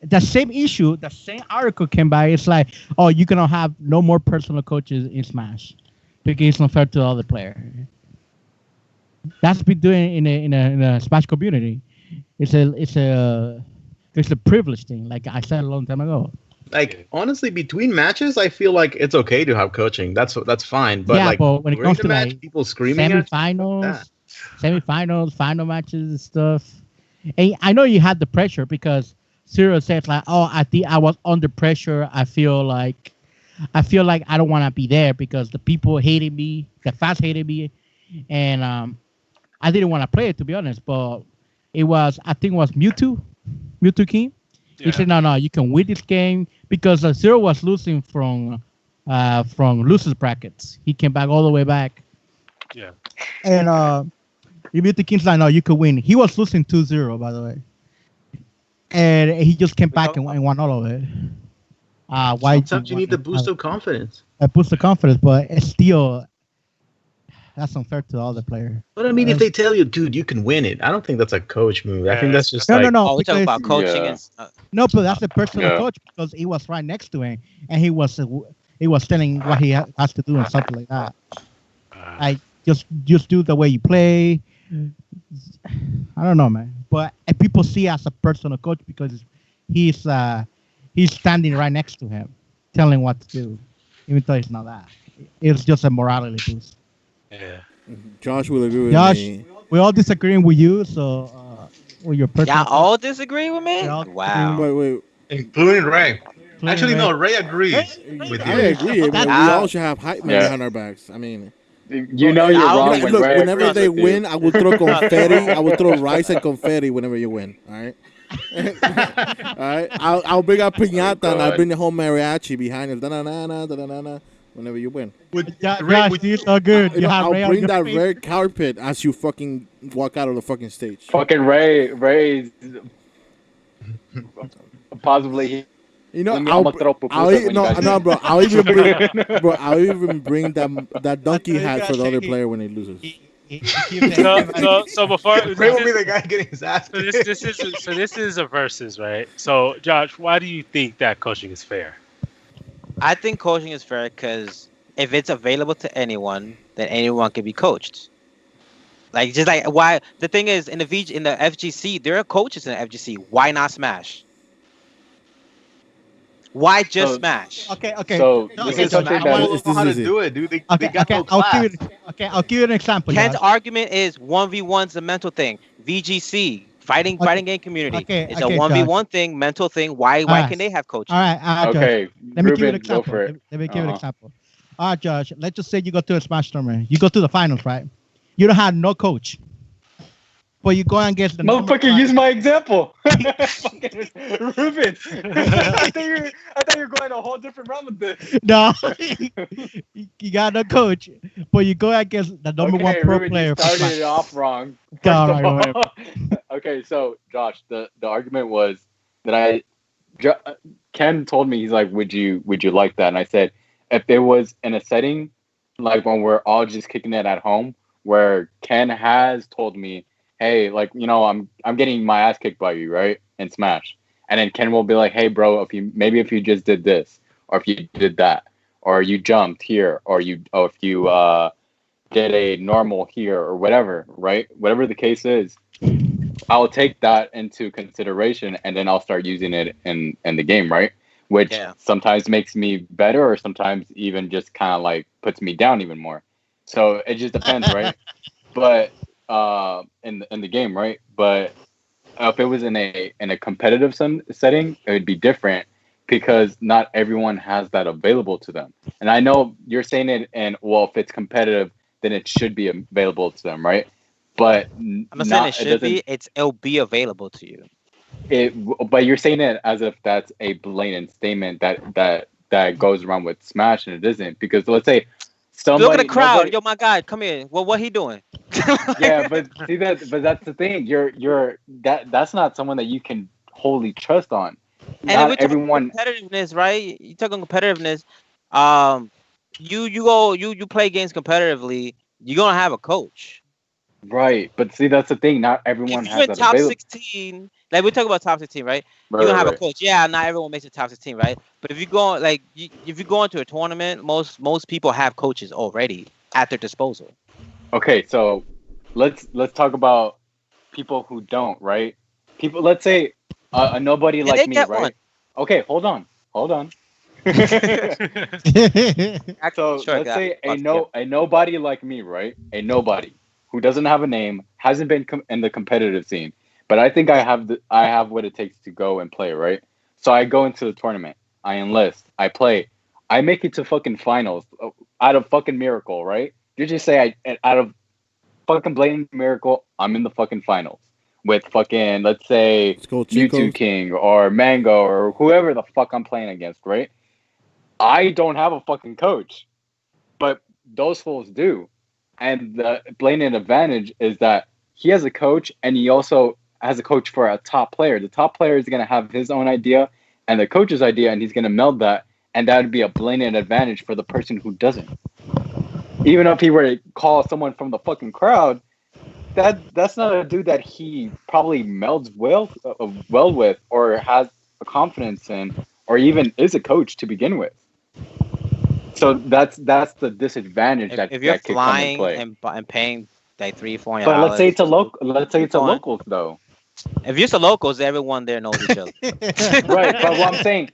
the same issue, the same article came by. It's like, oh, you cannot have no more personal coaches in Smash because it's unfair to the other player. That's been doing in a Smash community. It's a privilege thing, like I said a long time ago. Like honestly, between matches, I feel like it's okay to have coaching. That's fine. But Yeah, like but when it during comes the to match, like people screaming at you, semifinals, final matches and stuff, and I know you had the pressure because Cyril said like, "Oh, I think I was under pressure. I feel like I don't want to be there because the people hated me, the fans hated me, and I didn't want to play it to be honest. But I think it was Mewtwo King. He yeah, said, no, you can win this game because Zero was losing from losers brackets. He came back all the way back, yeah. and Mewtwo King's like, no, you could win. He was losing 2-0, by the way, and he just came back and won all of it. Why? sometimes you need the boost of confidence. Boost the confidence, but it's still that's unfair to the other player. But I mean, if they tell you, dude, you can win it, I don't think that's a coach move. I think that's just No, like, no, no. Oh, we talking Because about coaching Yeah. and no, but that's the personal Yeah. coach because he was right next to him and he was telling what he has to do and something like that. Like just do the way you play. I don't know, man. But people see as a personal coach because he's standing right next to him, telling what to do, even though it's not that. It's just a morality boost. Yeah. Josh will agree with Josh, me. we're all disagreeing with you, so with your personal. y'all all disagree with me? Y'all Wow. Wait. including Ray. Including Actually, Ray. no, Ray agrees with I you. agree. I mean, we Ah. all should have hype man Yeah. behind our backs. I mean, You know you're I'll- wrong when look, Ray whenever agrees they with you. win, I will throw confetti. I will throw rice and confetti whenever you win. All right. All right. I'll bring out piñata and I'll God. bring the whole mariachi behind it. Da-na-na-na, da-na-na-na, whenever you win. Josh, Ray, you're so good. You know, have I'll Ray on bring your that face. red carpet as you fucking walk out of the fucking stage. Fucking Ray's possibly he. You know, I'm gonna throw I'll pupusas when you guys no, win. bro. I'll even bring that donkey hat for the other player when he loses. So before Ray will be the guy getting his ass so kicked. this is a versus, right? So Josh, why do you think that coaching is fair? I think coaching is fair because if it's available to anyone, then anyone can be coached. Like just like why the thing is in the FGC, there are coaches in the FGC. Why not Smash? Why just So- Smash? Okay. So No, this okay, is so something I wanna- that It's know how to easy. do it, dude. They Okay, got no I'll class. give you an example. Ken's Josh. argument is 1v1's a mental thing. VGC, fighting game community. Okay, It's okay, a 1v1 thing, mental thing. Why Alright. can they have coaches? All right, Josh. okay. Let me give you an Ruben, go example. for it. Let me give you an Uh-huh. example. All right, Josh. Let's just say you go to a Smash tournament. You go to the finals, right? You don't have no coach, but you go against the number Motherfucker, one- use my example. Fucking Ruben. I thought you were going a whole different round with this. No, you got no coach, but you go against the number one pro Ruben, player. you for started Smash. it off wrong. First All of right, all. whatever. Okay, so Josh, the argument was that Ken told me, he's like, would you like that? And I said, if it was in a setting like when we're all just kicking it at home, where Ken has told me, hey, like, I'm getting my ass kicked by you, right? In Smash. And then Ken will be like, hey bro, if you just did this, or if you did that, or you jumped here, or if you did a normal here or whatever, right? Whatever the case is, I'll take that into consideration and then I'll start using it in the game, right? Which Yeah. sometimes makes me better or sometimes even just kind of like puts me down even more. So it just depends, right? But in the game, right? But if it was in a competitive setting, it would be different because not everyone has that available to them. And I know you're saying it, and well, if it's competitive, then it should be available to them, right? But I'm not saying it should be. It'll be available to you. But you're saying it as if that's a blatant statement that goes around with Smash, and it isn't. Because let's say somebody, look at the crowd. nobody, Yo, my guy, come here. Well, what he doing? yeah, but see but that's the thing. That's not someone that you can wholly trust on. And if Not we're talking everyone, competitiveness, right? You talking competitiveness. Um, you play games competitively. You're gonna have a coach. right? But see, that's the thing. Not everyone If you're has in that top available. 16, like we're talking about top 16, right? Right, You're gonna have a right. coach. Yeah, not everyone makes the top 16, right? But if you go like if you go into a tournament, most people have coaches already at their disposal. Okay, so let's talk about people who don't, right? People, let's say a nobody And like they me, get one. right? Okay, hold on. So Sure, let's guy. say a nobody like me, right? A nobody who doesn't have a name, hasn't been in the competitive scene, but I think I have what it takes to go and play, right? So I go into the tournament, I enlist, I play, I make it to fucking finals out of fucking miracle, right? You just say out of fucking blatant miracle, I'm in the fucking finals with fucking, let's say, Let's go Mewtwo Chicos. King or Mango or whoever the fuck I'm playing against, right? I don't have a fucking coach, but those fools do. And the blatant advantage is that he has a coach, and he also has a coach for a top player. The top player is going to have his own idea and the coach's idea, and he's going to meld that. And that would be a blatant advantage for the person who doesn't. Even if he were to call someone from the fucking crowd, that's not a dude that he probably melds well with, or has a confidence in, or even is a coach to begin with. So that's the disadvantage If you're that could come in flying play. and paying like $300-$400, But let's say it's a local. Let's say it's a going. locals though. If you're the locals, everyone there knows each other. Right, but what I'm saying,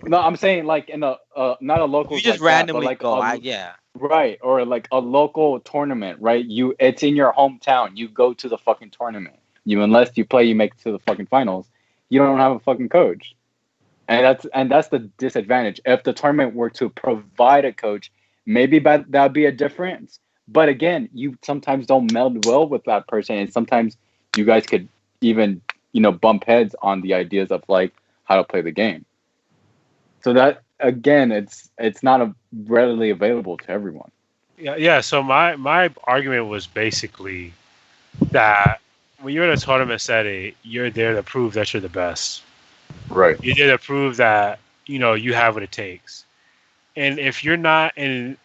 no, I'm saying like in a not a local. You just like that, but randomly like go. a, Yeah. right, or like a local tournament, right? It's in your hometown. You go to the fucking tournament. Unless you play, you make it to the fucking finals. You don't have a fucking coach, and that's the disadvantage. If the tournament were to provide a coach, maybe that'd be a difference. But again, you sometimes don't meld well with that person, and sometimes you guys could even bump heads on the ideas of like how to play the game. So that again, it's not readily available to everyone. Yeah. So my argument was basically that when you're in a tournament setting, you're there to prove that you're the best. Right. You're there to prove that you have what it takes. And if you're not in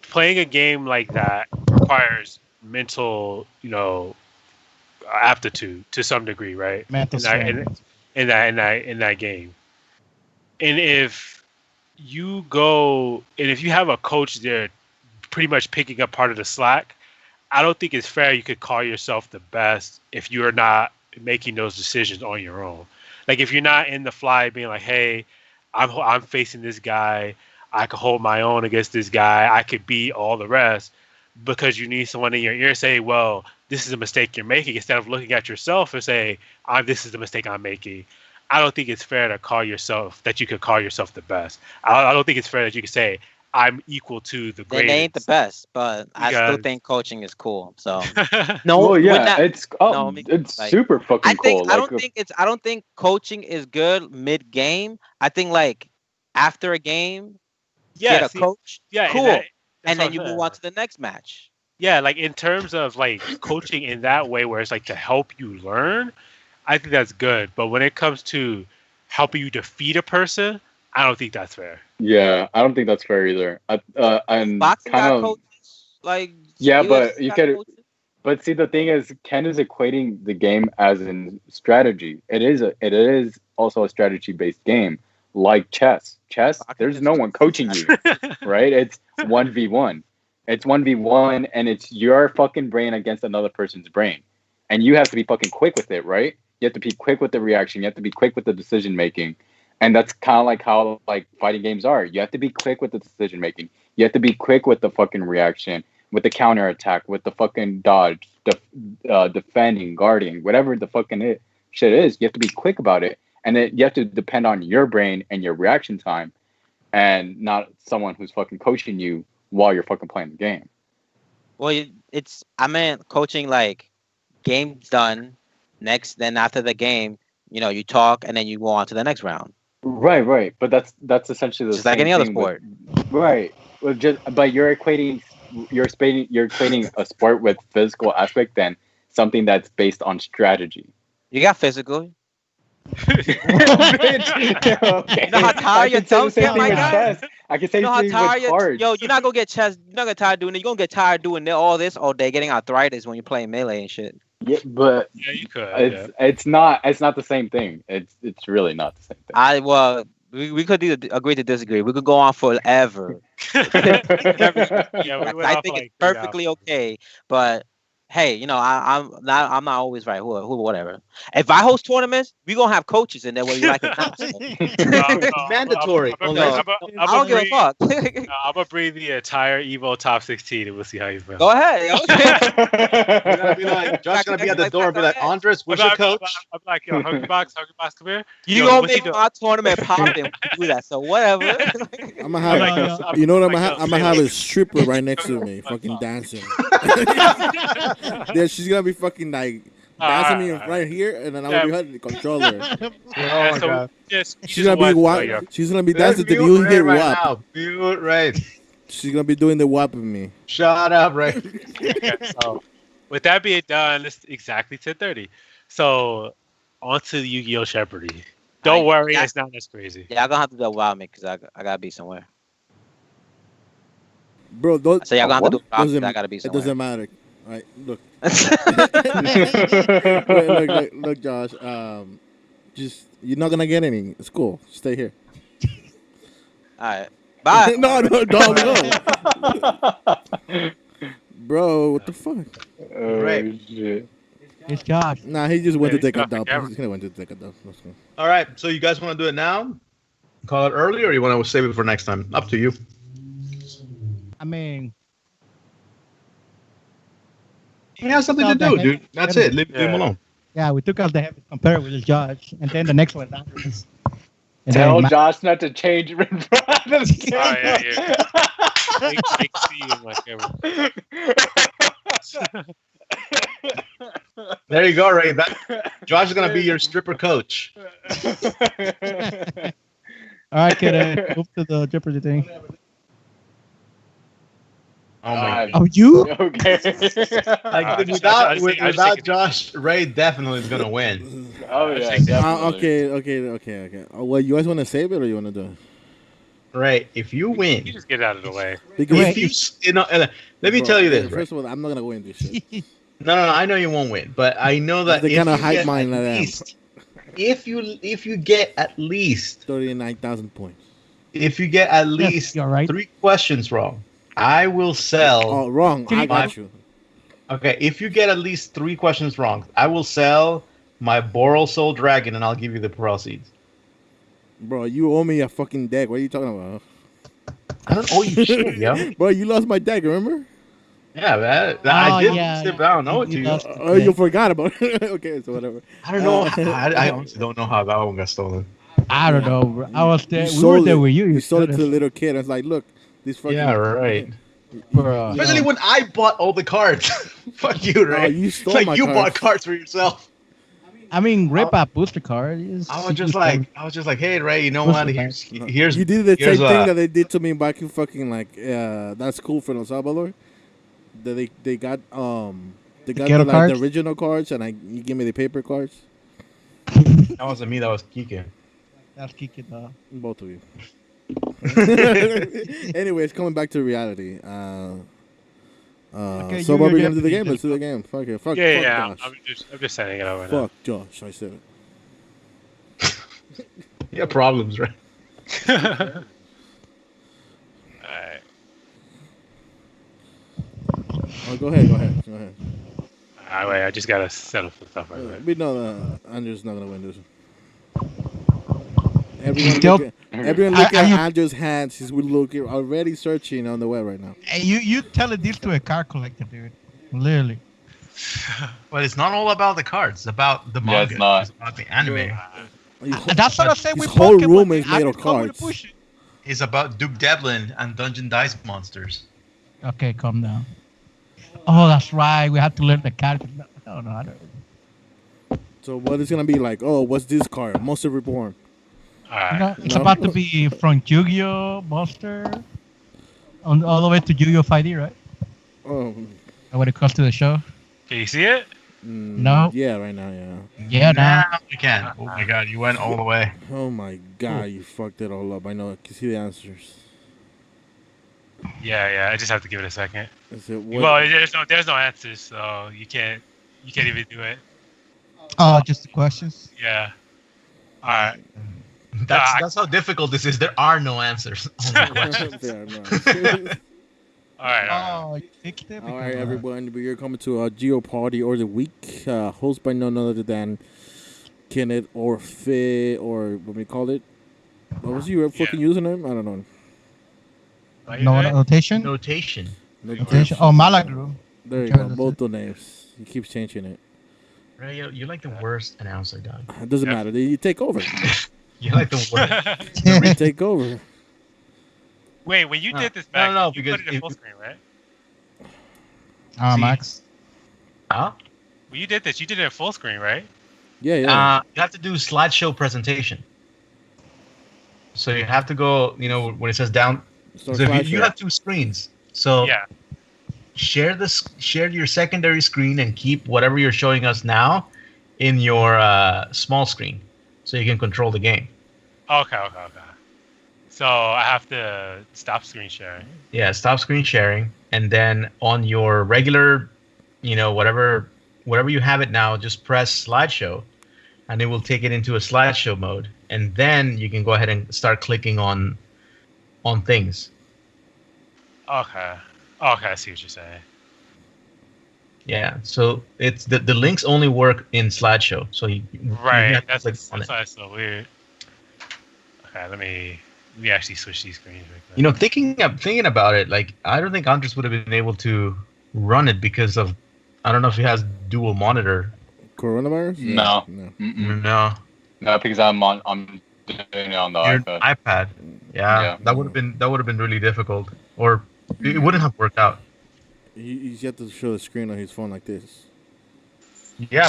playing a game like that requires mental, aptitude to some degree, right? Mental strength. In that game. And if you go and if you have a coach there pretty much picking up part of the slack, I don't think it's fair you could call yourself the best if you're not making those decisions on your own. Like if you're not in the fly being like, hey, I'm facing this guy, I could hold my own against this guy, I could beat all the rest, because you need someone in your ear say, well, this is a mistake you're making, instead of looking at yourself and say, this is the mistake I'm making. I don't think it's fair that you could call yourself the best. I don't think it's fair that you could say, I'm equal to the greatest. They ain't the best, but I still think coaching is cool. So no, well, yeah, it's like, super fucking cool. I don't think coaching is good mid game. I think like after a game, get a coach, cool, and then you move on to the next match. Yeah, like in terms of like coaching in that way, where it's like to help you learn, I think that's good. But when it comes to helping you defeat a person, I don't think that's fair. Yeah, I don't think that's fair either. And boxing got coaches, like yeah, but you could. But see, the thing is, Ken is equating the game as in strategy. It is also a strategy based game, like chess. Chess, there's no one coaching you, right? It's 1v1. It's 1v1, and it's your fucking brain against another person's brain, and you have to be fucking quick with it, right? You have to be quick with the reaction. You have to be quick with the decision making. And that's kind of like how like fighting games are. You have to be quick with the decision making. You have to be quick with the fucking reaction, with the counter attack, with the fucking dodge, defending, guarding, whatever the fucking shit is. You have to be quick about it. and then you have to depend on your brain and your reaction time, and not someone who's fucking coaching you while you're fucking playing the game. Well, I meant coaching like game's done. Next, then after the game, you talk and then you go on to the next round. Right. But that's essentially the Just same like any other thing sport. Right. Well, but you're equating a sport with physical aspect than something that's based on strategy. You got physical. Okay. You know how tired your thumbs get, my guy? I can say You know how things tired with cards. you're not gonna get chest. You're not gonna tired doing it. You're gonna get tired doing all this all day, getting arthritis when you're playing melee and shit. Yeah, but Yeah, you could. it's not the same thing. It's really not the same thing. We could agree to disagree. We could go on forever. Yeah, I think it's perfectly okay, but hey, I'm not always right. Who whatever. If I host tournaments, we gonna have coaches in there whether you like it or not. So. Mandatory. I don't give a fuck. I'm gonna bring the entire Evo top 16 and we'll see how you feel. Go ahead. You're gonna be like, Josh's gonna be at the door and be like, Andres, what's your coach? I'm like, yo, Hungry Box, come here. You gonna make my tournament popping when you do that. So whatever. I'm gonna have, you know what I'm gonna have a stripper right next to me, fucking dancing. Then she's gonna be fucking like dancing me right here, and then I'm gonna be holding the controller. She's gonna be She's gonna be dancing to you hit WAP. Mute right. She's gonna be doing the WAP with me. Shut up, right? Okay, so with that being done, it's exactly 10:30. So on to Yu-Gi-Oh! Jeopardy. Don't worry, it's not as crazy. Yeah, I'm gonna have to do a wild me because I gotta be somewhere. Bro, those, So y'all gonna have to do a wild doesn't, I gotta be it somewhere. doesn't matter. All right, look. Look, Josh. Just you're not gonna get any. It's cool. Stay here. All right. Bye. no. Bro, what the fuck? Right. Shit. It's Josh. Nah, he just went to take a Stop the dump. camera. He's gonna went to take a dump. Let's go. All right. So you guys want to do it now? Call it early, or you want to save it for next time? Up to you. I mean, He has something to do, dude. That's it. Leave him alone. yeah, we took out the heavy compare with the Josh, and then the next one. And Tell then Josh not to change in front of the camera. Make see in my camera. There you go, Ray. Josh is gonna be your stripper coach. all right, kid, move to the Jeopardy thing. Oh my god. Oh, you? Okay. Like, I just without think- Josh, Ray definitely is gonna win. Oh yeah. Definitely. Okay. Oh, well, you guys want to save it or you want to do it? Ray, if you win, You just get out of the way. Because if let me tell you this. Ray. First of all, I'm not gonna win this shit. No, I know you won't win, but I know that The if kind of you hype get mind at that I am. least, if you get at least 39,000 points. if you get at least you're right. 3 questions wrong, I will sell. Oh, wrong. I got you. Okay, if you get at least 3 questions wrong, I will sell my Boral Soul Dragon and I'll give you the proceeds. Bro, you owe me a fucking deck. What are you talking about? I don't owe you shit, yo. Bro, you lost my deck, remember? Yeah, I did yeah, slip out. I know it to you. lost Oh, you forgot about it. Okay, so whatever. I don't know. I honestly don't know how that one got stolen. I don't know, bro. I was there. You We were sold there it. with you. You sold it to the the little kid. I was like, look, this fucking. Yeah, right. bro. Especially when I bought all the cards. Fuck you, Ray. Oh, you stole It's like my you cards. bought cards for yourself. I mean, rip out booster card. I was just like, hey, Ray, you know what? Here's You did the here's same thing that they did to me back in fucking like that's cool for El Salvador. That they got ghetto the cards? original cards and you give me the paper cards. That wasn't me. That was Kike. That's kicking the. Both of you. Anyways, coming back to reality. Okay, So you- what are we you gonna do the have game? to- Let's do the game. Fuck it. Fuck Yeah. Josh. I'm just setting it up right now. Fuck Josh. I said it. You have problems, right? Alright. Oh, go ahead. Alright, wait, I just gotta settle some stuff right there. We know Andrew's not gonna win this. Everyone Still- look everyone look at Andrew's hands. He's looking already searching on the web right now. Hey, you telling this to a card collector, dude? Literally. But it's not all about the cards. It's about the Yeah, manga. it's not. It's about the anime. That's what I said His with whole Pokemon. room is I made just of come with a cards. push. It's about Duke Devlin and Dungeon Dice Monsters. Okay, calm down. Oh, that's right. We have to learn the character. No, I don't. So what is gonna be like? Oh, what's this card? Monster Reborn. All right. No, it's No. about to be from Yu-Gi-Oh! Monster on all the way to Yu-Gi-Oh! 5D, right? Oh, When it comes to the show. Can you see it? No. Yeah, right now, yeah. Yeah, now. Now we can. Oh my god, you went all the way. Oh my god, you fucked it all up. I know. I can see the answers. Yeah. I just have to give it a second. Is it what? Well, there's no answers, so you can't even do it. Oh, just the questions. Yeah. All right. That's how difficult this is. There are no answers. Only questions. There, no. All right. Oh, you fixed it. All right, everyone. We're coming to our Geo Party or the week, hosted by none other than Kenneth or Faye or what we call it. What was your fucking username? I don't know. No notation. Notation. Notation. Oh, Malagru. There you Whichever go. that's Both it. the names. He keeps changing it. Ray, you're like the worst announcer, dog. It doesn't matter. You take over. You're like the worst. You take over. Wait, when you did this No, back, no, you because put it in full screen, right? See. Max. Huh? When you did this, you did it in full screen, right? Yeah. You have to do slideshow presentation. So you have to go, when it says down. Start So if slideshow. you have two screens. So Yeah. share your secondary screen and keep whatever you're showing us now in your small screen, so you can control the game. Okay. So I have to stop screen sharing. Yeah, stop screen sharing, and then on your regular, whatever you have it now, just press slideshow, and it will take it into a slideshow mode, and then you can go ahead and start clicking on things. Okay, I see what you're saying. Yeah, so it's the links only work in slideshow. So you Right, have to that's click on why it. it's so weird. Okay, let me actually switch these screens real quick. Thinking about it, like I don't think Andres would have been able to run it because of, I don't know if he has dual monitor. Coronavirus? No. No. No, because I'm doing it on the your iPad. iPad. Yeah, Yeah. that would have been really difficult, or it wouldn't have worked out. He's yet to show the screen on his phone like this. Yeah,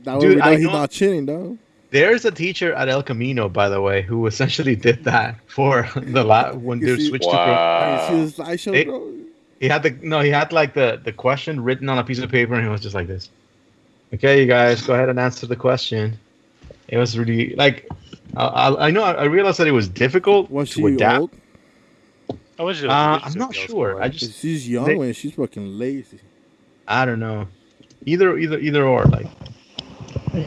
That way Dude, we know I he's know- not cheating, though. there's a teacher at El Camino, by the way, who essentially did that for when You they see- switched to. Wow. You see the slideshow, Hey. bro? He had like the question written on a piece of paper, and he was just like this. Okay, you guys, go ahead and answer the question. It was really like, I realized that it was difficult Was to she adapt. old? I wish it was- I'm not sure. I 'Cause just she's young they- and she's fucking lazy. I don't know. Either or, like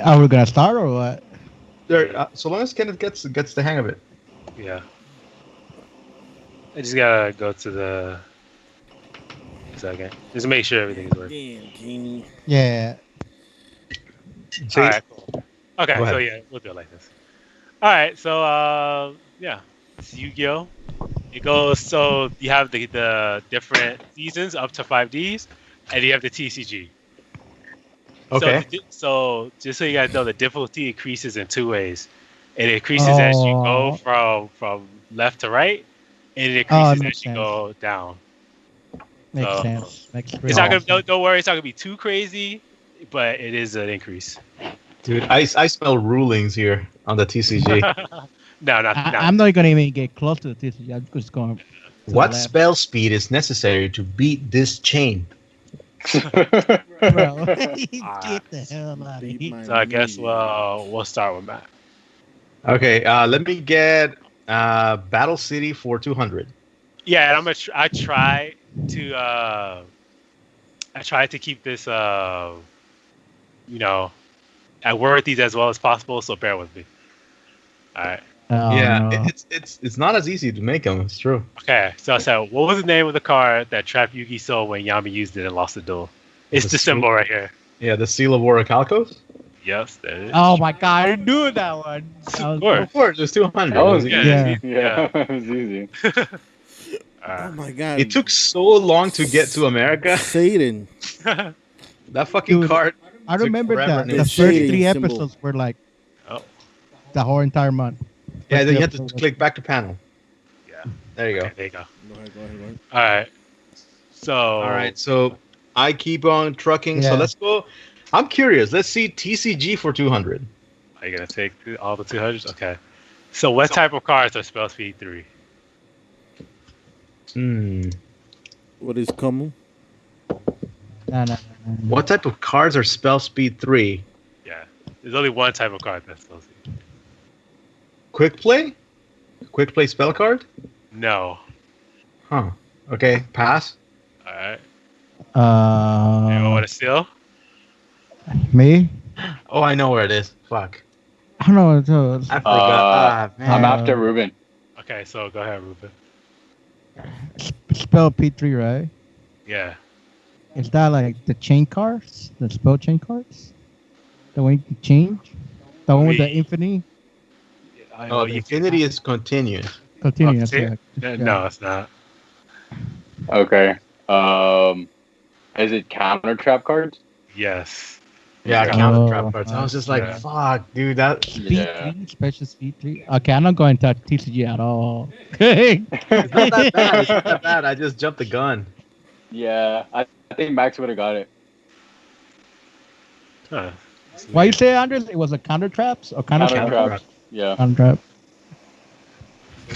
Are we gonna start or what? there. So long as Kenneth gets the hang of it. Yeah. I just gotta go to the second. Just make sure everything is working. Damn, Kenny. Yeah. See? All right. Cool. Okay. Go So ahead. yeah, we'll do it like this. All right. So yeah, it's Yu-Gi-Oh. It goes. So you have the different seasons up to 5Ds, and you have the TCG. Okay. So just so you guys know, the difficulty increases in two ways. It increases as you go from left to right, and it increases makes as you sense. go down. Makes So, sense. Makes It's not gonna. sense. Don't worry. It's not gonna be too crazy, but it is an increase. Dude, I smell rulings here on the TCG. No, not. I'm not gonna even get close to the TCG. I'm just going. to the What left. spell speed is necessary to beat this chain? Bro, get Ah, the hell out of beat here. my So I guess knee. we'll start with Matt. Okay, let me get Battle City for 200. Yeah, and I'm gonna. I try to keep this. I word these as well as possible. So bear with me. All right. Oh, Yeah, no. it's not as easy to make them. It's true. Okay. So what was the name of the card that trapped Yugi sold when Yami used it and lost the duel? It's The the symbol seal? right here. Yeah, the Seal of Orichalcos. Yes, that is. Oh my god, I knew that one. Of course. Of course, it's 200. That was Yeah. easy. Yeah, it was easy. Oh my god. It took so long to get to America. Satan. That fucking Dude, card. I took remember forever that and the it first was shading 3 symbol. episodes were like Oh, the whole entire month. Yeah, First then you 3 have to episodes. click back to panel. yeah. There you go. Okay, there you go. Go ahead. All right. So. All right, so I keep on trucking. So Yeah. let's go. I'm curious. Let's see TCG for 200. Are you gonna take all the 200s? Okay. So what type of cards are spell speed 3? What is common? No. What type of cards are spell speed 3? Yeah. There's only one type of card that's spell speed. Quick play? Quick play spell card? No. Huh. Okay, pass. All right. Anyone want to steal? Me? Oh, I know where it is. Fuck. I don't know. It's, I forgot. Man. I'm after Ruben. Okay, so go ahead, Ruben. spell P3, right? Yeah. Is that like the chain cards? The spell chain cards? The one you can change? The one with the infinity? Oh, the infinity is continuous. Continue. Oh, that's see? right. No, it's not. Okay. Is it counter trap cards? Yes. Yeah, Okay. counter Oh, trap cards. I was just like, yeah. fuck, dude. That Speed Yeah. 3, special speed 3. Okay, I'm not going to TCG at all. it's not that bad. It's not that bad. I just jumped the gun. Yeah, I think Max would have got it. Huh. Why you say, Andres? It was a counter traps or counter Counter trap? trap. Yeah. Counter trap.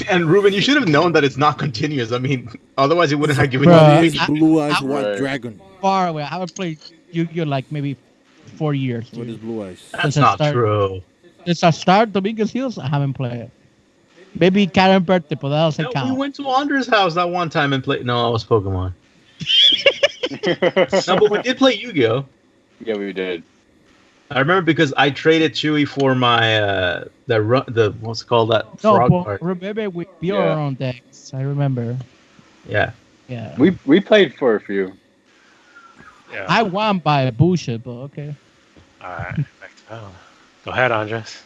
And Ruben, you should have known that it's not continuous. I mean, otherwise he wouldn't have given Bruh. you. What is Blue Eyes I- White Right. Dragon? Far away. I haven't played Yu-Gi-Oh like maybe 4 years. What is Dude. Blue Eyes? That's Since I not started- true. Since I started Dominguez Hills, I haven't played it. Maybe Karen birthday, but that doesn't No, we count. went to Andre's house that one time and played. No, I was Pokemon. No, but we did play Yu-Gi-Oh. Yeah, we did. I remember because I traded Chewy for my the what's it called, that No, frog but card. remember we built Yeah. our own decks. I remember. Yeah. Yeah. We played for a few. Yeah. I won by bullshit, but okay. All right. Back to battle. Go ahead, Andres.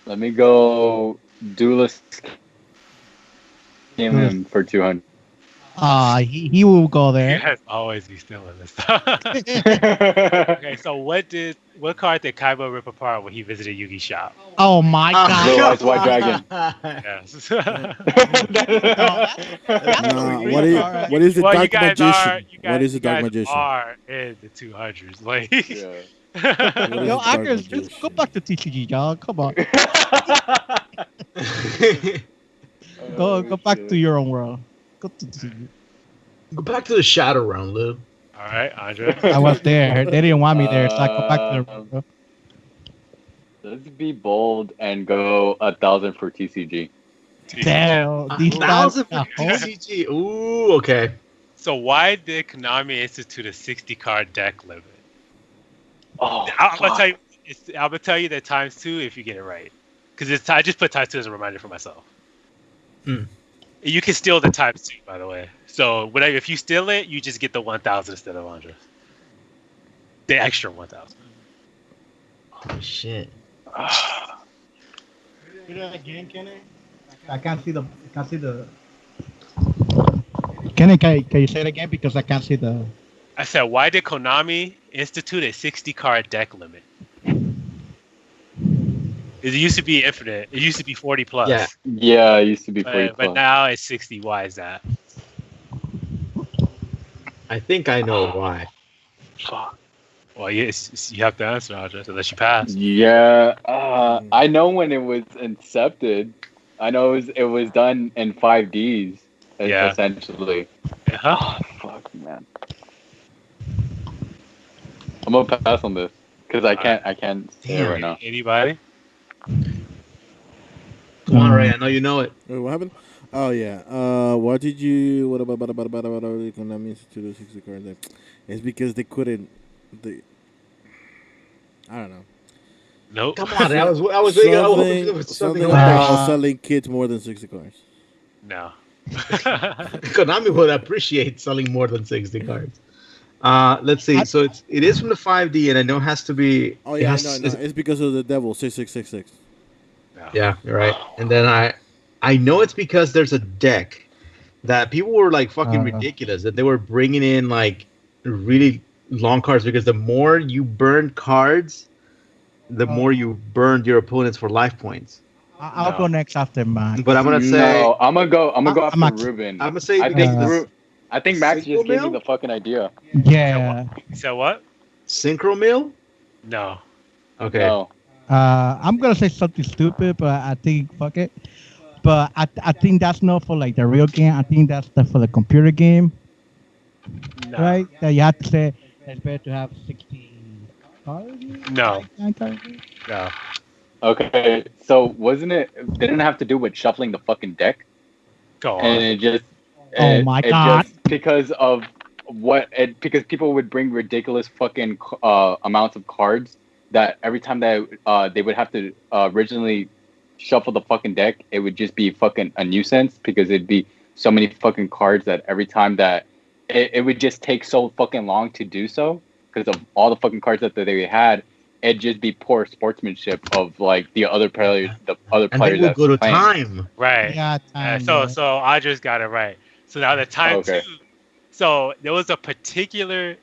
Let me go Duelist him for 200. He will go You there. guys always be stealing this stuff. Okay, so what card did Kaiba rip apart when he visited Yugi's shop? Oh my Blue god. Eyes White Dragon. Yes. Nah, weird. what is Alright. what is the Well, Dark Magician? What is the you Dark guys Magician? are in the 200s. Like, Yeah. What is Yo, the Dark Andres, just go Magician? back to TCG, y'all. Come on. Go back to your own world. Go to TCG. Go back to the Shadow Realm, Lou. all right, Andres. I was there. They didn't want me there, so I go back to the world. Bro. Let's be bold and go 1,000 for TCG. Damn, these 1,000 for times- TCG. Ooh, okay. So why did Konami institute a 60 card deck limit? Oh, I'm gonna fuck. tell you. I'm gonna tell you that times 2 if you get it right. Because I just put times 2 as a reminder for myself. Hmm. You can steal the times 2, by the way. So whatever, if you steal it, you just get the 1,000 instead of Andres. The extra 1,000. Oh shit. Do that again, Kenny. I can't see the. Kenny, can you say it again because I can't see the. I said, why did Konami institute a 60 card deck limit? It used to be infinite. It used to be 40 plus. Yeah. Yeah, it used to be 40 But now it's 60. Why is that? I think I know why. Well, you have to answer, Andres, unless you pass. Yeah, I know when it was incepted. I know it was done in 5Ds, Yeah. essentially. Uh-huh. Oh, fuck, man. I'm gonna pass on this because I can't say it Damn. right now. Anybody? Come on, Ray. I know you know it. Wait, what happened? Oh yeah. What did you? What about Konami Institute of 60 card deck? It's because they couldn't. I don't know. Nope. Come on, I was thinking Something, something something like about selling kits more than 60 cards. No. Konami would appreciate selling more than 60 cards. Let's see. So it is from the 5D, and I know it has to be. Oh it yeah, has- no, it's because of the devil 6666. No. Yeah, you're right. And then I know it's because there's a deck that people were like fucking ridiculous that they were bringing in like really long cards because the more you burn cards, the more you burned your opponents for life points. I'll No. go next after Max. But I'm gonna say No, I'm gonna go. I'm gonna go I'm after not- Ruben. I'm gonna say I because think Uh, I think Max Single just gave me Mill? the fucking idea. Yeah. So what? Synchro Mill. No. Okay. No. I'm gonna say something stupid, but I think fuck it. But I think that's not for like the real game. I think that's for the computer game, No. right? That you have to say it's better to have 60 cards. No. 9 cards. No. Okay. So wasn't it? Didn't it have to do with shuffling the fucking deck, Go and on. it just. Oh my God. Just because of because people would bring ridiculous fucking amounts of cards that every time that they would have to originally shuffle the fucking deck, it would just be fucking a nuisance because it'd be so many fucking cards that every time that it would just take so fucking long to do so because of all the fucking cards that they had. It'd just be poor sportsmanship of like the other players, And they will that's go to playing. time. Right. Yeah, time. So yeah. so I just got it right. So now the time Okay. two. So there was a particular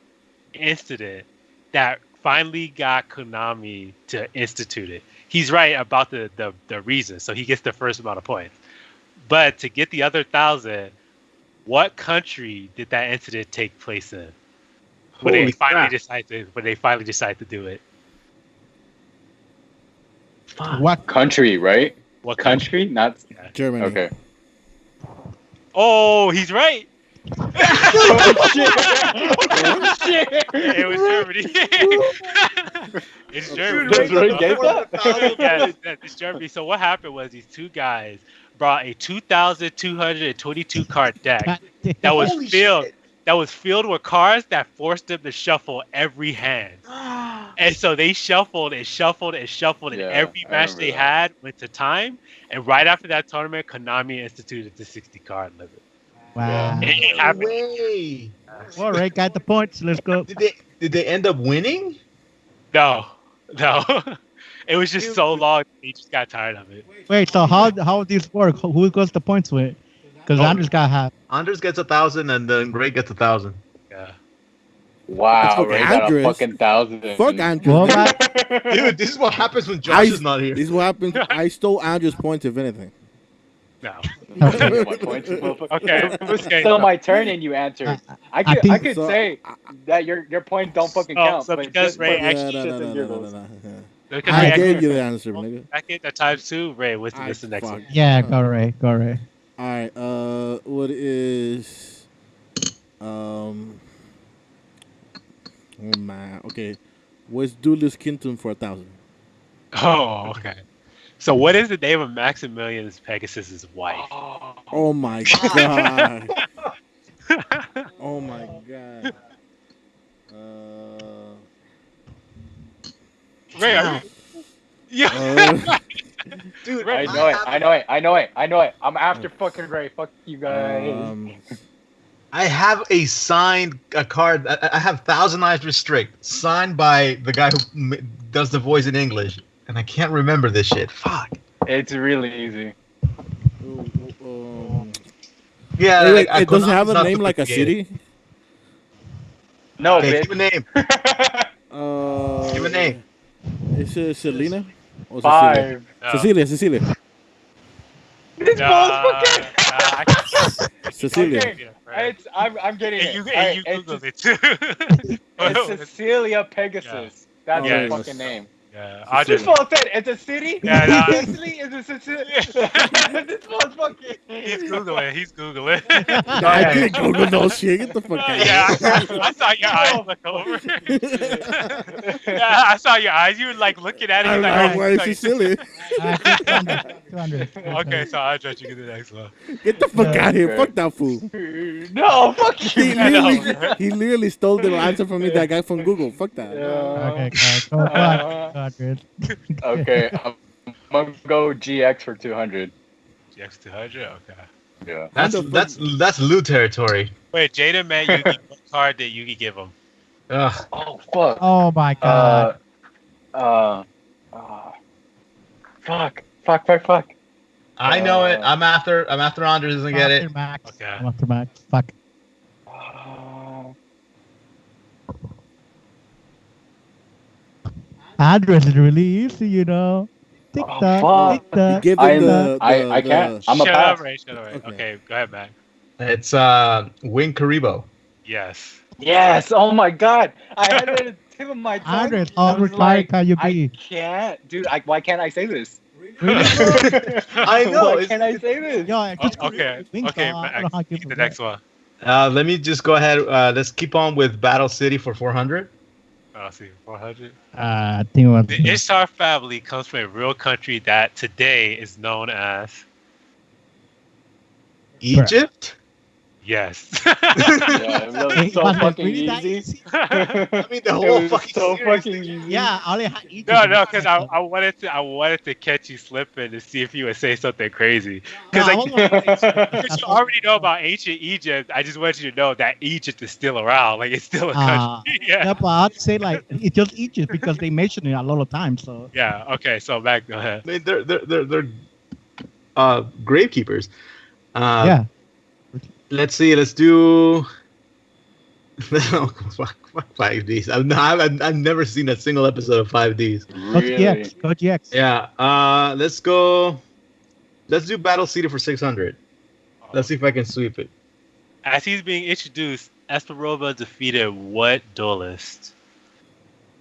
incident that finally got Konami to institute it. He's right about the reason, so he gets the first amount of points. But to get the other 1,000, what country did that incident take place in? When they Holy finally crap. decide to do it. Fuck. What? Country, right? What Country, not Germany. okay. Oh, he's right. Oh shit! It was Germany. It's Germany. Dude, Ray gave that? Yes, it's Germany. So what happened was these two guys brought a 2,222 card deck that was Holy filled shit. that was filled with cards that forced them to shuffle every hand. And so they shuffled and shuffled and shuffled, and Yeah, every I match remember they that. had went to time. And right after that tournament, Konami instituted the 60 card limit. Wow. It No happened. way. All right, got the points. Let's go. Did they end up winning? No. It was just so long. They just got tired of it. Wait, so how this work? Who goes the points with? Because Oh. Andrew's got half. Anders gets 1,000 and then Ray gets 1,000. Yeah. Wow, Fuck Ray got a Andres. fucking 1,000. Fuck Andrew. Well, guys, Dude, this is what happens when Josh is not here. This is what happened. I stole Andrew's points, if anything. No. My points, motherfucker. Okay. It was Okay. still my turn and you answered. I I could think- say that your points don't fucking Oh, count. so but because just Ray for actually- shits and giggles. Because I Ray gave actually- you the answer, nigga. Back at the times two, Ray, what's the next fuck. one? yeah, go Ray. All right. What is Oh man. Okay. What's Duelist Kingdom for 1,000? Oh, okay. So what is the name of Maximilian Pegasus's wife? Oh my god. Oh my god. Ray, are you... Dude, Ray, I know it. I'm after fucking Ray. Fuck you guys. I have a card. I have Thousand Eyes Restrict signed by the guy who does the voice in English, and I can't remember this shit. Fuck. It's really easy. Yeah, Wait, like, it doesn't have Konami's a not name like a sophisticated. city. No, Okay, bitch. give a name. Give a name. Is it Selena? Or Five. No. Cecilia. This No, motherfucker. I can't- Cecilia. Okay. Right. I'm getting And it. you, Alright, and you it's, Googled it too. it's Cecilia Pegasus. That's Yeah. her fucking name. Yeah, I This just fool said it's a city. Yeah, no. Seriously, it's a city. This motherfucker. he's googling. I did Google no shit. Get the fuck out. Yeah, I saw your eyes look over. Yeah, I saw your eyes. You were like looking at it. I'm You're like, like, why is Cecilia? 200. okay, so I'll judge you to the next one. Get the fuck out of here. Okay. Fuck that fool. No, fuck He you. he literally stole the answer from me. That guy from Google. Fuck that. Okay, go on. 200. Okay, I'm gonna go GX for 200. GX 200. Okay. Yeah. That's loot territory. Wait, Jaden man, Yugi, what card did Yugi give him? Ugh. Oh fuck. Oh my god. Fuck. I know it. I'm after Anders doesn't get it. After Max. Okay. I'm after Max. Fuck. Andres is really easy, you know. Tick Oh tock, fuck! tick You tock, give tick them tock. I can't. I'm a Shut up, pass. Ray. Shut up, Ray. Okay. Okay, go ahead, Mac. It's Wing Karibo. Yes. Yes. Oh my god! I had it at the tip of my tongue. Andres, I how was retired like, can you I be? can't, dude. Why can't I say this? Really, bro? I know. Why It's, can't I say this? Yo, I just Okay. wings, Okay, dog. I don't Mac. know how you Keep the forget. next one. let me just go ahead. Let's keep on with Battle City for 400. Let's see, 400. I think what The Ishtar family comes from a real country that today is known as. Egypt. Yes. Yeah, it was Hey, so was it fucking really that easy. I mean, the It whole was fucking so series. fucking easy. Yeah, I only had Egypt. No, because I wanted to catch you slipping to see if you would say something crazy. Because No, I wasn't gonna say Egypt. because you already know about ancient Egypt. I just want you to know that Egypt is still around. Like it's still a country. Yeah. Yeah, but I'd say like it's just Egypt because they mentioned it a lot of times. So Yeah. Okay. So Mac, go ahead. I mean, they're gravekeepers. yeah, Let's see. Let's do. Oh, fuck 5Ds. I've never seen a single episode of 5Ds. go to Really? GX, go to GX. Yeah. Let's go. Let's do Battle City for 600. Let's see if I can sweep it. As he's being introduced, Esperova defeated what duelist?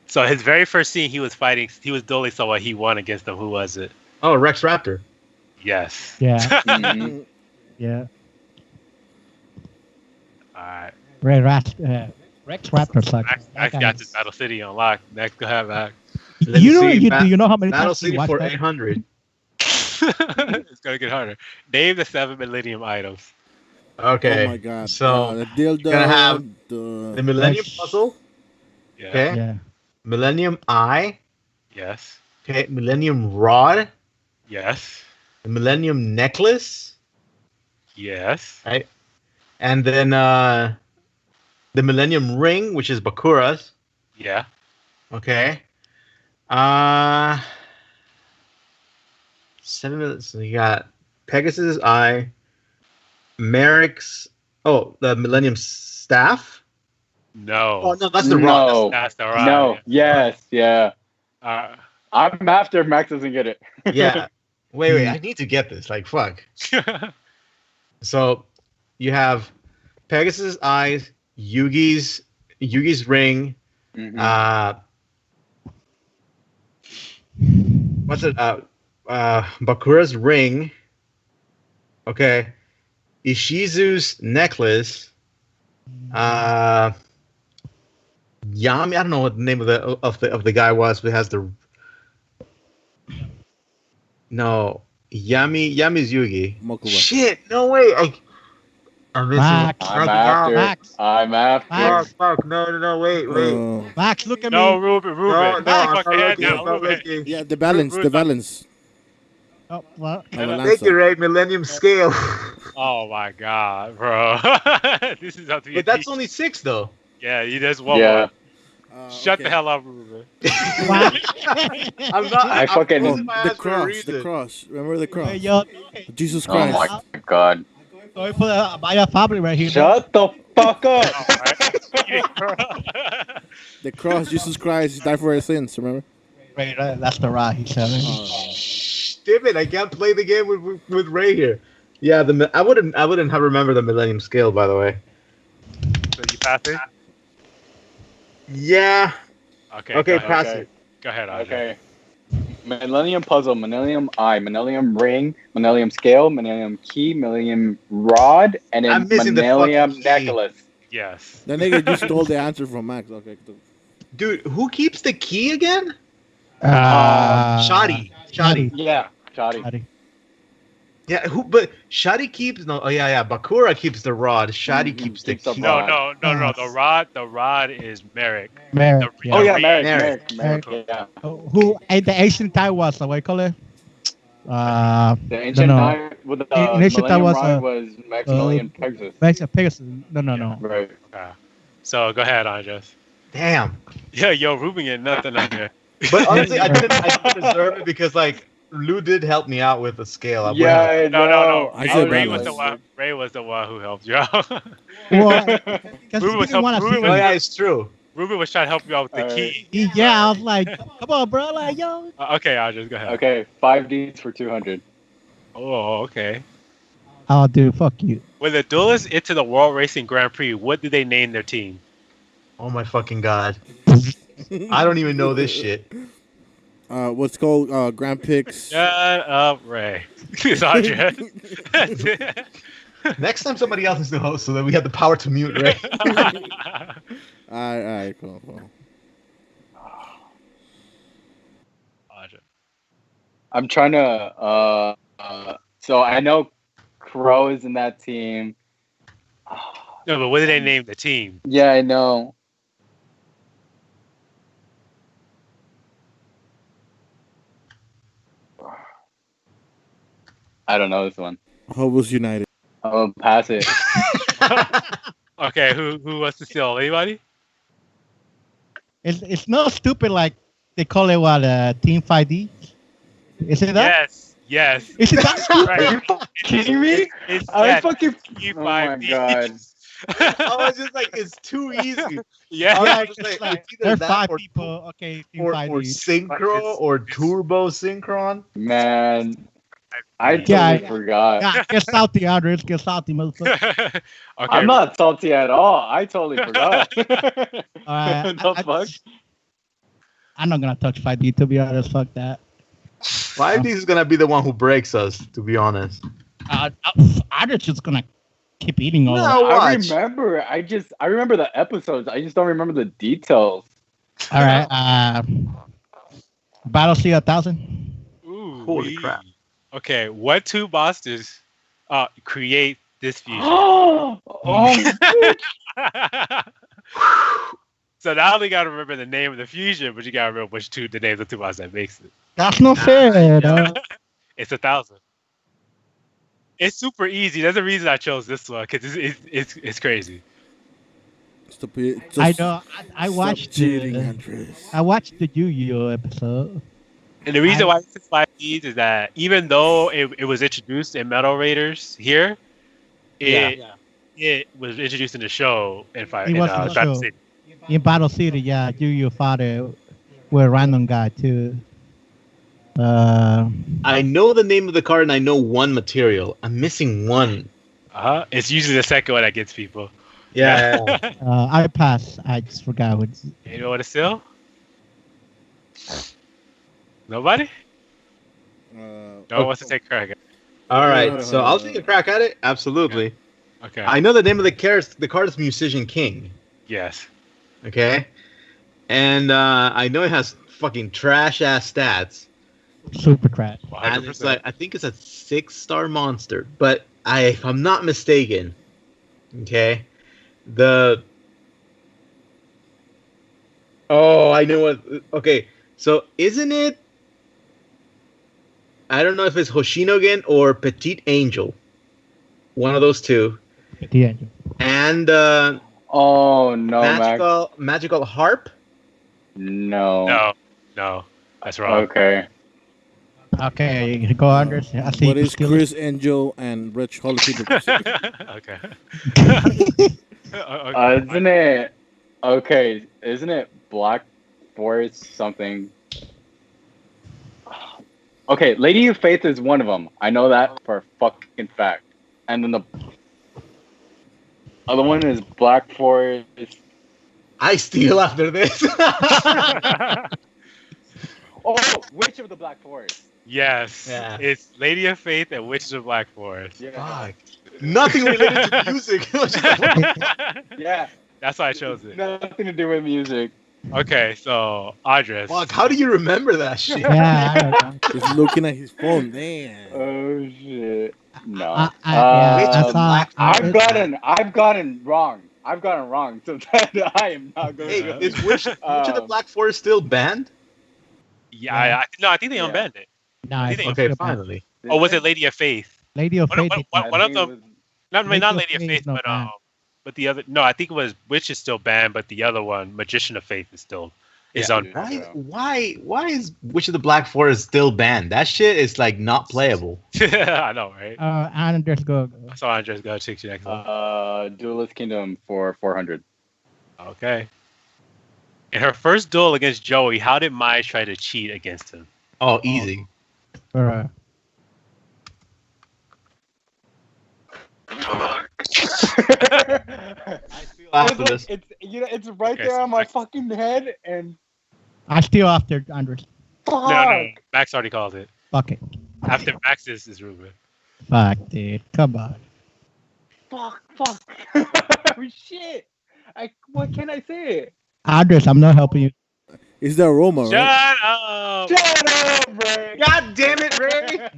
So his very first scene, he was dueling someone. He won against them. Who was it? Oh, Rex Raptor. Yes. Yeah, Mhm. yeah. All right. Rex Raptor sucks. Max got this Battle City unlocked. Next, go ahead, Max. Let You me know, see. do you know how many Battle times you City watched for that? 800. It's gonna get harder. Name the 7 Millennium items. Okay. Oh my god. So the dildo. gonna have the the Millennium Rex- Puzzle. Yeah. Okay. Yeah, Millennium Eye. Yes. Okay. Millennium Rod. Yes. The Millennium Necklace. Yes. Right. And then the Millennium Ring, which is Bakura's. Yeah. Okay. 7 minutes. So you got Pegasus Eye, Merrick's. Oh, the Millennium Staff. No. Oh no, that's the Rod. No. That's the right. No. Yes. Yeah. Uh, I'm after if Max doesn't get it. Yeah. Wait. I need to get this. Like fuck. So you have Pegasus Eyes, Yugi's Ring. Mhm. What's it? Bakura's ring. Okay. Ishizu's necklace. Yami. I don't know what the name of the guy was, but it has the. No, Yami's Yugi. Mokuba. Shit! No way! I'm missing. Max. I'm after. Max. I'm after. Max. Fuck! No! Wait! Max, look at no, me. Ruben. No, Put your I'm fucking hand not down, Ruben. looking. Yeah, the balance. The balance. Oh, well, Of a Thank you, Lancer. Ray. Millennium Scale. Oh my god, bro. This is up to you. But that's only 6, though. Yeah, you just one Yeah. more. Shut the hell up, Ruben. wow. I'm not. I fucking- this is my The ass for a cross. reason. The cross. Remember the cross. Hey, yo, Jesus Oh Christ. my god. going for the Maya family right here. Shut the fuck up. Alright. The cross. Jesus Christ. He died for our sins. Remember? Right, that's the rod he's selling. Damn it! I can't play the game with Ray here. Yeah, I wouldn't have remembered the Millennium Scale, by the way. So you pass it? Yeah. Okay. Okay, go pass ahead. it. Go ahead, Andre. Okay. Millennium Puzzle, Millennium Eye, Millennium Ring, Millennium Scale, Millennium Key, Millennium Rod, and I'm then missing the Millennium fucking key. Necklace. Yes. The nigga just stole the answer from Max. Okay. Dude, who keeps the key again? Shoddy. Shoddy. Yeah, Shoddy. Shoddy. Yeah, but Shoddy keeps no. Oh yeah. Bakura keeps the rod. Shoddy Mhm, keeps the keeps the key. rod. No. The rod is Merrick. Merrick. The- Yeah. Oh yeah, Merrick. Merrick. Yeah. Who the ancient time was? What do you call it? The ancient no. Eye with the The ancient Eye Millennium was, Rod was Maximilian Pegasus. Pegasus. No. Right. Okay. So go ahead, Andres. Damn. Yeah, yo, Ruben get nothing on here. But honestly, I didn't deserve it because like Lou did help me out with the scale. Yeah, I No. know. I said Ray balance. was the one who helped you out. Well, because Ruben was he didn't want to Ruben see Oh was- yeah, it's true. Ruben was trying to help you out with the Alright. key. Yeah, I was like, come on, bro. Like, yo. Okay, I'll just go ahead. Okay, 5Ds for 200. Oh, okay. Oh, dude, fuck you. When the duelists enter the World Racing Grand Prix, what do they name their team? Oh my fucking god! I don't even know this shit. What's called Gameplayx. Shut up, Ray. It's Andres. Next time somebody else is the host, so that we have the power to mute, right? All right, cool. Andres. I'm trying to. So I know Crow is in that team. No, but what did they name the team? Yeah, I know. I don't know this one. Hobos United. I'll pass it. Okay, who wants to steal? Anybody? It's not stupid like they call it what Team 5D. Is it that? Yes. Is it that stupid? Are you fucking kidding me? It's I yes, fucking. Team Oh my 5D. god. I was just like, it's too easy. Yeah. I Yeah, was just it's like, like, it's either there's that 5 or- people. Okay, Team or 5D. synchro or turbo synchron. Man, I totally Yeah. forgot. Yeah, get salty, Andres. Get salty, motherfucker. Okay. I'm not salty at all. I totally forgot. Alright, The fuck? I'm not gonna touch 5D to be honest. Fuck that. 5D is gonna be the one who breaks us, to be honest. Andres just gonna keep eating all No. of it. I watch. remember. I remember the episodes. I just don't remember the details. Alright, Battle Sea 1000. Ooh, Holy crap. Okay, what two monsters create this fusion? Oh, So not only gotta remember the name of the fusion, but you gotta remember the names of two monsters that makes it. That's not fair, dog. It's 1,000. It's super easy. There's a reason I chose this one because it's crazy. I know. I watched cheating, the Andres. I watched the Yu-Gi-Oh episode. And the reason why it's 5Ds is that even though it was introduced in Metal Raiders here, it was introduced in the show in Battle Battle show. City. In Battle City, yeah, Yu-Gi-Oh father were a random guy too. I know the name of the card and I know one material. I'm missing one. It's usually the second one that gets people. Yeah. I pass. I just forgot what. You know what it's still? Nobody? No one wants to take a crack at it. All right, so I'll take a crack at it. Absolutely. Okay. I know the name of the card. The card is Musician King. Yes. Okay. And I know it has fucking trash ass stats. Super trash. And it's like I think it's a 6-star monster, but if I'm not mistaken, okay, I know what. Okay, so isn't it? I don't know if it's Hoshinogen or Petite Angel, one of those two, The Angel. and oh no, Max. magical harp. No. No. That's wrong. Okay. Okay, go Andres. I see. What you is skill. Chris Angel and Rich Holiday? Okay. Isn't it? Okay, isn't it Black Forest something? Okay, Lady of Faith is one of them. I know that for a fucking fact. And then the other one is Black Forest. I steal after this. Oh, Witch of the Black Forest. Yes. Yeah. It's Lady of Faith and Witches of Black Forest. Yeah. Fuck. Nothing related to music. Yeah. That's why I chose it. Nothing to do with music. Okay, so Andres. Fuck, how do you remember that shit? Yeah, I don't know. He's looking at his phone. Damn. Oh shit. No. Yeah, I Witch of the saw. Black I've gotten wrong. So that I am not going Hey, to. is Witch of the Black Forest still banned? Yeah, I think they unbanned it. Nah, it's Okay, still bad. finally. Oh, was it Lady of Faith? Lady of Faith. One of them. Not Lady of Lady of Faith Faith, is not banned. but the other. No, I think it was Witch is still banned, but the other one, Magician of Faith, is still on. Why is Witch of the Black Forest still banned? That shit is like not playable. I know, right? Andres, go. So Andres, go take your next one. Duelist Kingdom for 400. Okay. In her first duel against Joey, how did Mai try to cheat against him? Oh, easy. Alright. After this. It's it's right Okay, there so on my Max- fucking head, and I steal after Andres. fuck, No, Max already called it. Fuck it. After Max is Ruben. Fuck, dude. Come on. fuck. Shit. What can I say? Andres, I'm not helping you. It's the aroma, right? Shut up! Shut up, Ray. God damn it, Ray!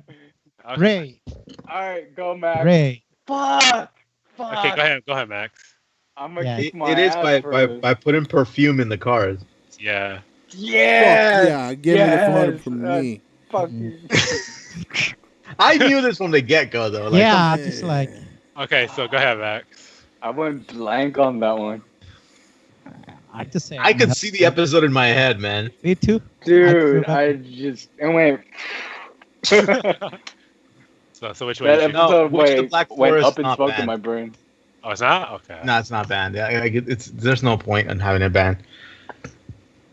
Okay. Ray. All right, go Max. Ray. Fuck. Okay, go ahead, Max. I'm gonna Yeah. kick my It is ass by first. putting perfume in the cars. Yeah. Yes. Fuck yeah, give me the 400 yes, from that's me. fucking. I knew this from the get go, though. Like, Yeah, just like Okay, so go ahead, Max. I went blank on that one, I just say I could see the episode in my head, man. Me too. dude. I I just it went. So which one? That Did you... episode Witch of the went Black went Forest, up in not smoke bad. in my brain. Oh, it's not? Okay. No, it's not banned. It's there's no point in having it banned.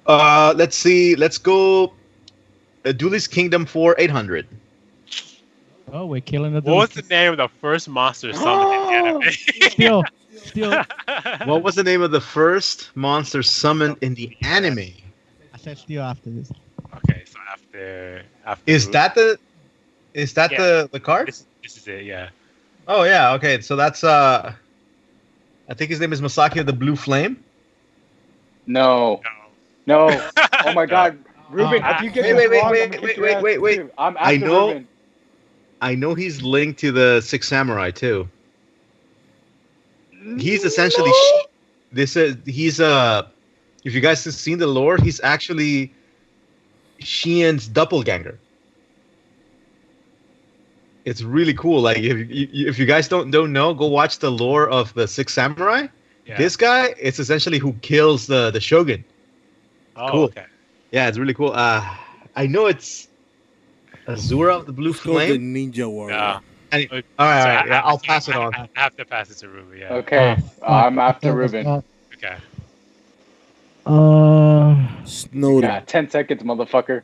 Let's see. Let's go. Dooley's Kingdom for 800. Oh, we're killing the What was the name of the first monster summoned in the anime? Still. What was the name of the first monster summoned in the anime? I said still after this. Okay, so after Is Ruben- that the? Is that Yeah. the card? this is it? Yeah. Oh yeah. Okay. So that's I think his name is Masaki of the Blue Flame. No, No. no. Oh my God, Ruben! If you get Wait, this wait, wrong, wait, I'm gonna wait, kick your wait, ass wait, wait. too. I'm I after know- Ruben. I know he's linked to the Six Samurai too. He's essentially this is he's if you guys have seen the lore, he's actually Shien's doppelganger. It's really cool. Like if you guys don't know, go watch the lore of the Six Samurai. Yeah. This guy, it's essentially who kills the shogun. Oh, cool. okay. Yeah, it's really cool. I know it's Azura of the Blue It's called the Flame. Ninja Warrior. Yeah. All right, So all right, yeah, I'll pass it on. I have to pass it to Ruben. Yeah. Okay, I'm after Ruben. Okay. Snowden. Yeah, 10 seconds, motherfucker.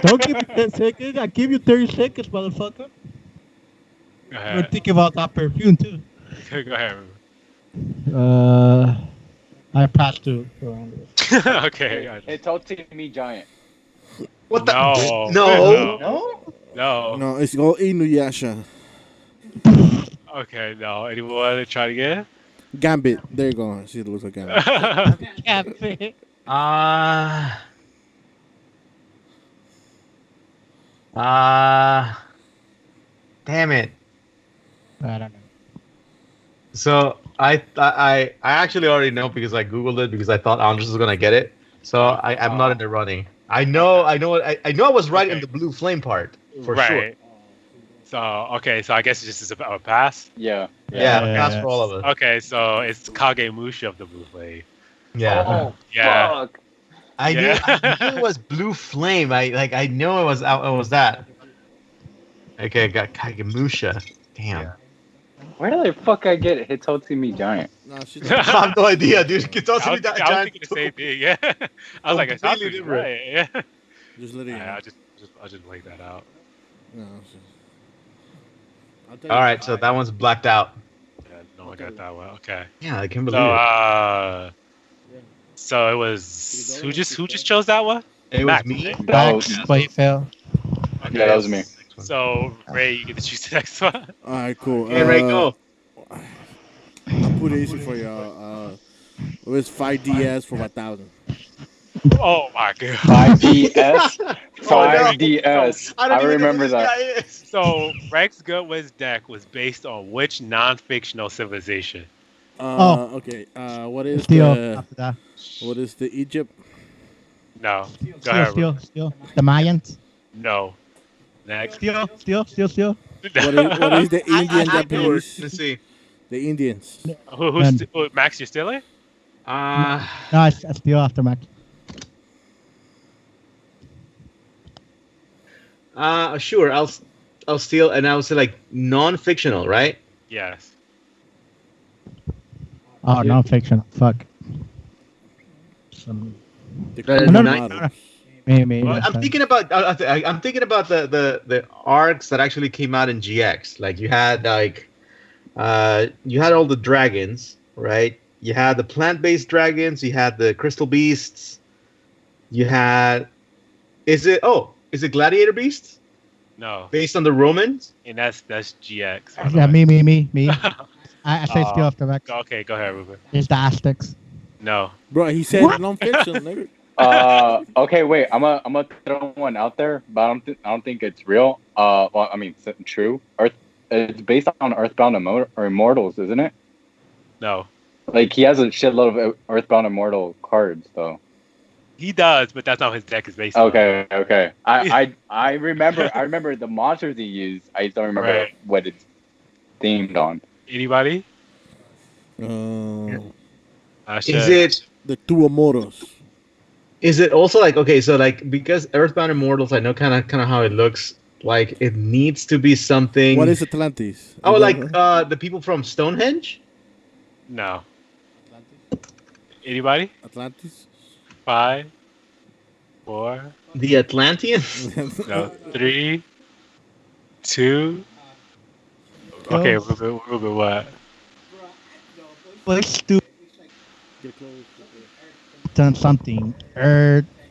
Don't give me 10 seconds. I give you 30 seconds, motherfucker. Go We're ahead. thinking about that perfume too. Go ahead, Ruben. I passed to. Okay. It's Ultimate Me Giant. What the? No. No. No? No. No, it's called Inuyasha. Okay. No. Anyone try to get? Gambit. There you go. See, it looks like Gambit. Cafe. Damn it. I don't know. So I actually already know because I googled it because I thought Andres was gonna get it. So I'm not in the running. I know I was right in Okay. the Blue Flame part for right. sure. So okay. So I guess it's just a pass. Yeah. Yeah, Yeah. pass for all of us. Okay. So it's Kagemusha of the Blue Flame. Yeah. Oh, Yeah. fuck. I Yeah. knew it was Blue Flame. I know it was that. Okay, I got Kagemusha. Damn. Yeah. Where the fuck I get Hitotsu Me Giant? No, she's I have no idea, dude. It's I also was, that I was giant thinking the same thing. Yeah. I was like, it sounds Completely pretty different. right. Yeah. just let it I'll just blank that out. No, I'll tell you. All right, so that one's blacked out. Yeah, no one got that one. Okay. Yeah, I can't believe So so it was who just chose that one? it. It was Max, me. right? Max, but he fell. Okay. Yeah, that was me. So Ray, you get to choose the next one. All right, cool. Hey, Ray, go. I'll put it easy for y'all. It was 5DS for 1,000. Oh my god. 5DS? Oh, no. 5DS. don't I even know remember who this that. guy is. So Rex Goodwin's deck was based on which non-fictional civilization? Okay. What is Still the after that. what is the Egypt? No. Go ahead. Still. The Mayans. No. Next. Still. What is the Indian Japanese? Let's see. The Indians. Who's Max? You're still in? No, it's still after Max. Sure. I'll steal, and I'll say like non-fictional, right? Yes. Oh, non-fiction. Fuck. Some The No, Cruiser no, models. Maybe Well, that's I'm right. thinking about I'm thinking about the arcs that actually came out in GX. Like you had all the dragons, right? You had the plant-based dragons. You had the crystal beasts. You had is it gladiator beasts No, based on the Romans? and that's GX. By the Yeah, way. me. I say still off the back. Okay, go ahead, Ruben. It's the Aztecs. No. Bro, he said What? non-fiction, nigga. Okay, wait. I'm gonna throw one out there, but I don't think it's real. Well, I mean, it's true. It's based on Earthbound or Immortals, isn't it? No. Like he has a shitload of Earthbound Immortal cards, though. He does, but that's not what his deck is based on. Okay. I remember the monsters he used. I just don't remember Right. what it's themed on. Anybody? Is it The Tuamoros? is it also like okay? So like because Earthbound Immortals, I know kind of how it looks. Like it needs to be something. What is Atlantis? Oh, Is like that- the people from Stonehenge. No. Anybody? Atlantis? 5, 4, The Atlanteans. no, 3, 2. Okay, Ruben, what? Let's do something.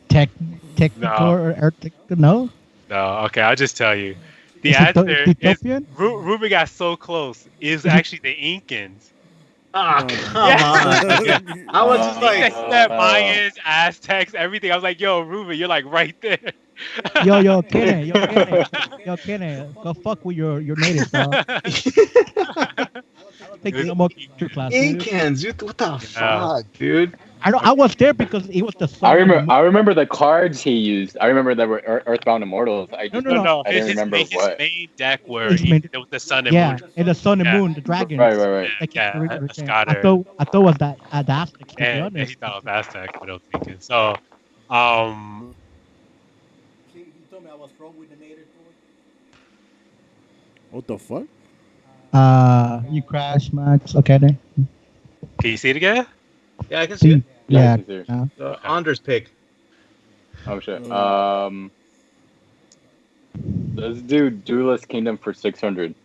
Technical No. or Earth? No. No, okay, I'll just tell you. The Is it answer is Ethiopian? Ruben got so close. It's actually the Incans. Ah, Oh. come on! I was just He like, said Mayans, Aztecs, everything. I was like, yo, Ruben, you're like right there. Yo, Kenny, go fuck with your natives, dog. Take the more culture class. Dude. Incans. What the fuck, dude? I know. I was there because it was the sun. I remember the cards he used. I remember that were Earthbound Immortals. I just No. I didn't remember his what. main deck were His main- there was the sun and Yeah, moon. and the sun and Yeah. moon, the dragons. Right. Like Yeah, you were a saying. Scotter. I thought it was that the Aztecs, to be And he honest. thought it was Aztec, but I was thinking. So, um, You told me I was wrong with the native What the fuck? You crash, Max. Okay, then. can you see it again? Yeah, I can see it. Yeah. I can see it. Anders pick. Oh shit. Let's do Duelist Kingdom for 600.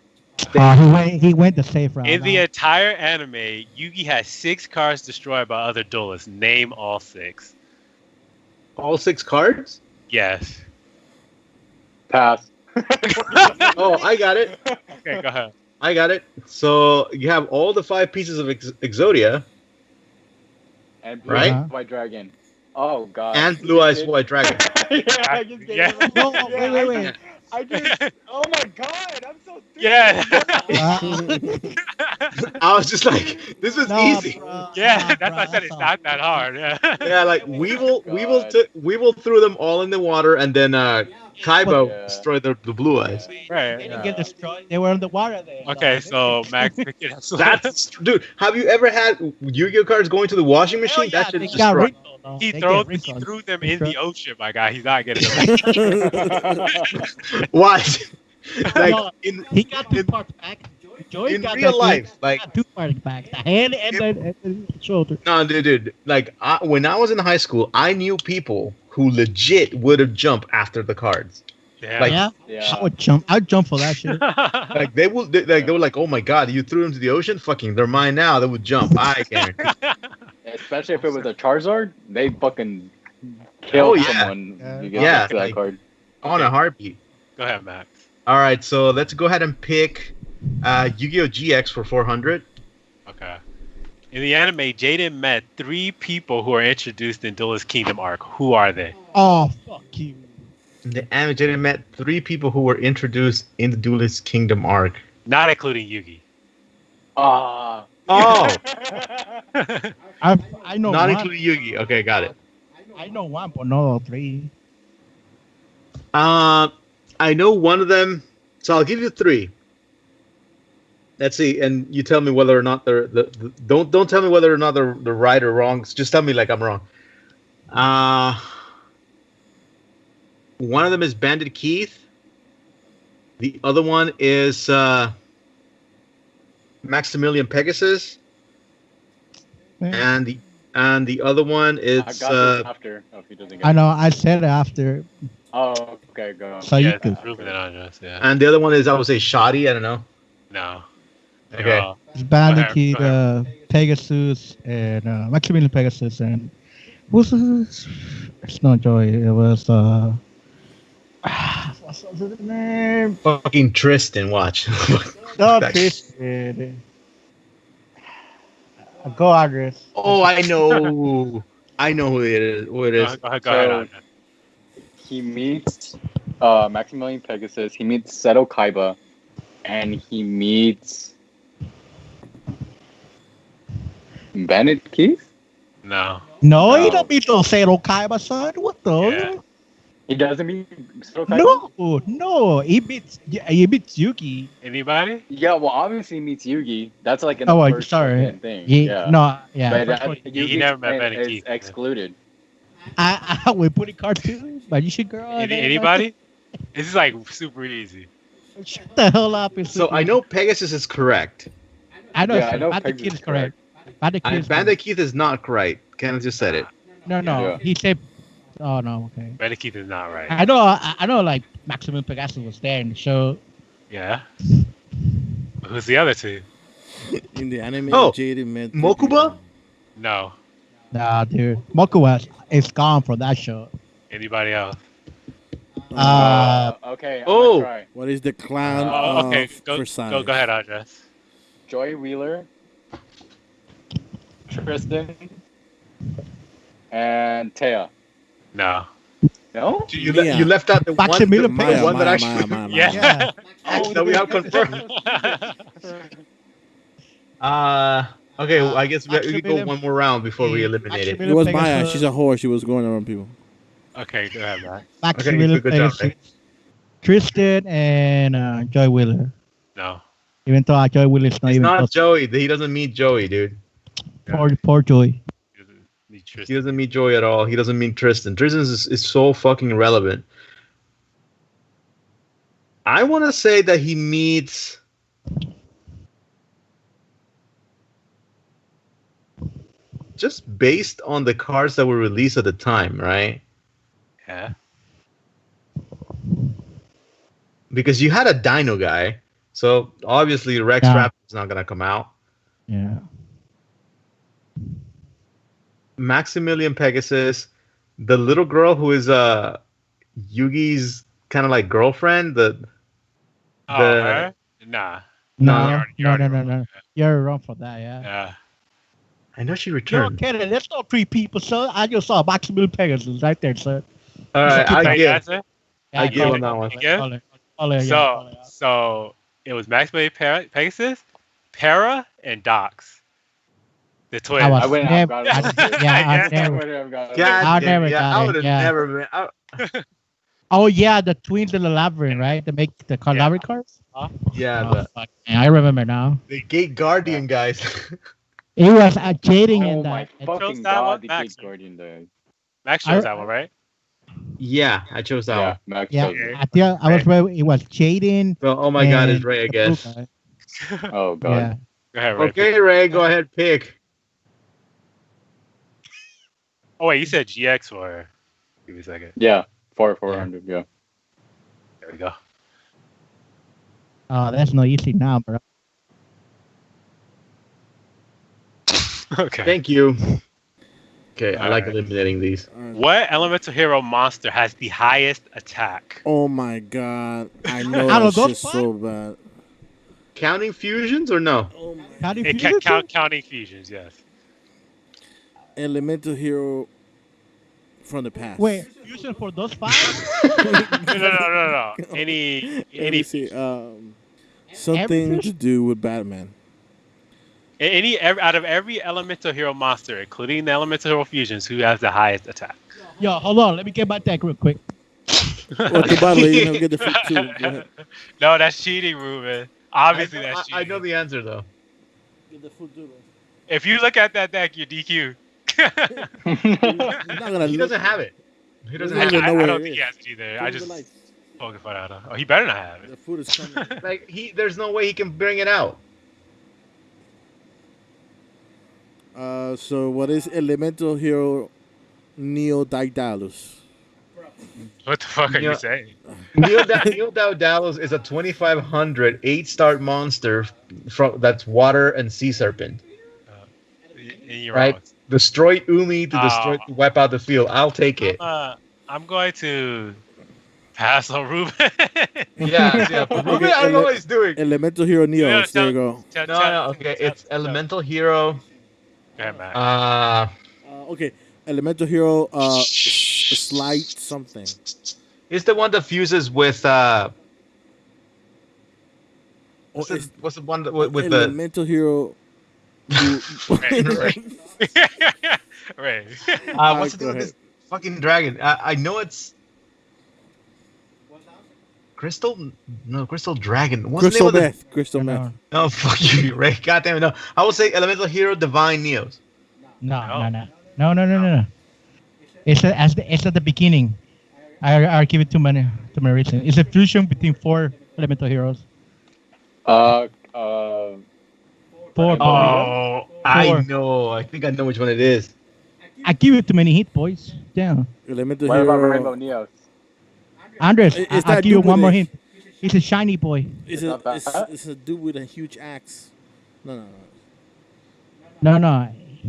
He went the safe route. In the entire anime, Yugi has 6 cards destroyed by other duelists. Name all 6. All 6 cards. Yes. Pass. Oh, I got it. Okay, go ahead. I got it. So you have all the 5 pieces of Exodia And Right? White Dragon. Oh god. and Blue Eyes White Dragon. Yeah, I just gave Yeah. him a- No, Yeah, wait. I just. Oh my god! I'm so stupid. Yeah. I was just like, this is easy. Yeah, that's why I said it's not that hard. Yeah. Yeah, like God. Weevil threw them all in the water, and then Kaiba Yeah. destroyed the Blue Eyes. Right. They didn't get destroyed. They were in the water there. Okay, so Max, pick it up. That's dude. Have you ever had Yu-Gi-Oh cards go into the washing machine? Hell yeah, That shit they is got destroyed. wrinkled, though. He They threw get wrinkled. them in the ocean, my guy. He's not getting them. Why? like No, in he got 2 parts back. Joey in got real that life, thing, like got 2 parts back. The hand and the shoulder. no, dude. Like when I was in high school, I knew people who legit would have jumped after the cards. Damn. Like- Yeah, Yeah. I would jump. I'd jump for that shit. Like they were like, oh my god, you threw them to the ocean. Fucking, they're mine now. They would jump. I guarantee. Especially if it was a Charizard, they fucking kill Oh, yeah. someone. You get Yeah, to that like- card. On a heartbeat. Go ahead, Max. All right, so let's go ahead and pick Yu-Gi-Oh GX for 400. Okay. In the anime, Jaden met 3 people who are introduced in Duelist Kingdom arc. Who are they? Oh, fuck you. The anime met 3 people who were introduced in the Duelist Kingdom arc. Not including Yugi. Ah. Oh, I know not one. including Yugi. Okay, got it. I know one, but not 3. I know one of them, so I'll give you 3. Let's see, and you tell me whether or not they're don't tell me whether or not they're right or wrong. Just tell me like I'm wrong. One of them is Bandit Keith. The other one is Maximilian Pegasus, Yeah. and the and the other one I it's got this after. Oh, if he doesn't get I it. know. I said it after, Oh, okay, go. so Yeah, you could. Ruben and Andres. Yeah. and the other one is I would say shoddy. I don't know. No. They're Okay. all- It's Go Bandicoot, ahead. Pegasus, and Maximilian Pegasus, and what's this? It's not Joy. It was what's his name? Fucking Tristan, watch. No, Back. Tristan. Go Andres. Oh, I know. I know who it is. Who it Go is. ahead, go ahead, So- Andres. He meets Maximilian Pegasus. He meets Seto Kaiba, and he meets Bandit Keith. No. No, No. he don't beat no Seto Kaiba, son. What the? Yeah. He doesn't meet Seto Kaiba. No. He beats Yuki. Anybody? Yeah, well, obviously he meets Yugi. That's like in the Oh, well, first sorry. fucking thing. Yeah. No. Yeah. But first that, one. Yugi never met Bandit is Keith. excluded. I we put in cartoons, but you should girl. Anybody? This is like super easy. Shut the hell up. It's So I know Pegasus is correct. I know. Yeah, I sir. know Bandit Pegasus Kid is is correct. Bandit Kid is Bandit Keith is not correct. Kenneth just said it. correct. No. Yeah. He said. Oh no. Okay. Bandit Keith is not right. I know. I know. Like Maximum Pegasus was there in the show. Yeah. Who's the other two? In the anime, Oh, Jaden met Mokuba? No. Nah, dude. Mokuwa is gone from that show. Anybody else? Okay. I'm Oh. gonna try. What is the clown Oh, okay. of Go Versailles? ahead, Andres. Joy Wheeler, Tristan, and Taya. No. No? You, Mia. you left out the Maximilian one, the Pegasus. one that actually Maya. Yeah. that we have confirmed. Okay, well, I guess we can go Maximilian- one more round before we eliminate it. It was Maya. Pegasus. She's a whore. She was going around people. Okay, go ahead, man. Maximilian good job, Pegasus, Tristan, and Joy Wheeler. No. Even though Joy Wheeler is not He's even not close. Joey. He doesn't meet Joey, dude. Poor Joy. He He Tristan. doesn't meet Joey at all. He doesn't meet Tristan. Tristan is so fucking irrelevant. I want to say that he meets. Just based on the cards that were released at the time, right? Yeah. Because you had a Dino guy, so obviously Rex Yeah. Trap is not gonna come out. Yeah. Maximilian Pegasus, the little girl who is Yugi's kind of like girlfriend. Oh, The- her? Nah. No, you're already no. wrong. You're wrong for that, yeah. Yeah. I know she You're returned. kidding. There's no three people, sir. I just saw Maximilian Pegasus right there, sir. All right, I Right give. answer? I give call on that one. You give? Call it. Yeah. So it was Maximilian Pegasus, Para, and Dox. The twins. I was I wouldn't never- have got it. yeah, I Yeah. I never. wouldn't have got it. God I damn, never yeah, got I it, would have yeah. never been. Oh yeah, the twins in the labyrinth, right? They make the labyrinth cards. Yeah, Oh, fuck, man, I remember now. the Gate Guardian guys. It was Jading Oh and my that. fucking Chose that god, one? the Max. Gate Guardian died. Max chose that one, right? Yeah, I chose that Yeah, one. Max. Yeah, chose it. I think I was right. It was Jaden. So, oh my god, and it's Ray, I the blue guess. guy. Oh god. Yeah. Go ahead, Ray. Okay, Ray, go ahead, pick. Oh wait, you said GX or? Give me a second. Yeah, 400. Yeah. There we go. Oh, that's not easy now, bro. Okay. Thank you. Okay, I like Alright. eliminating these. What elemental hero monster has the highest attack? Oh my god. I know Out of that those shit's so bad. Counting fusions or no? Oh my. How do you It feel? counting fusions, yes. Elemental hero from the past. Wait, fusion for those five? No. Any Let me see. Something Every to do with Batman. out of every elemental hero monster, including the elemental hero fusions, who has the highest attack? Yo, hold on. Let me get my deck real quick. What the bottle? You never get the fruit too. Go ahead. No, that's cheating, Ruben. Obviously, that's cheating. I know the answer though. Get the fruit too. If you look at that deck, you're DQ. You're not gonna He look doesn't have it. He doesn't I, have even know it. where I don't it think is. he has it either. Turn I the just lights. poking fun at him. Oh, he better not have The it. food is coming. Like there's no way he can bring it out. So what is Elemental Hero Neo Daedalus? What the fuck are you Neo, saying? Neo Dallas is a 2500 8-star monster from that's water and sea serpent. You're Right? wrong. Destroy Umi to destroy to wipe out the field. I'll take it. I'm going to pass on Ruben. Yeah. But Ruben, I don't know what he's doing. Elemental Hero Neos. There you go. No, okay. It's Elemental Hero. Go ahead, Matt. Okay. Elemental Hero Slide something. It's the one that fuses with what's the one that, with the Elemental Hero. Right. what's the deal with this fucking dragon? I know it's Crystal Dragon. What's Crystal the name Meth. Crystal Meth. Oh fuck you, Ray. God damn it, no. I would say Elemental Hero Divine Neos. No. It's at the beginning. I give it too many reasons. It's a fusion between 4 elemental heroes. Uh, 4. Oh, I know. I think I know which one it is. I give it too many hit, boys. Damn. Elemental what about Hero. Rainbow Neos? Andres, Is I'll that give you dude one with more a- hint. It's a shiny boy. It's a dude with a huge axe. No. No.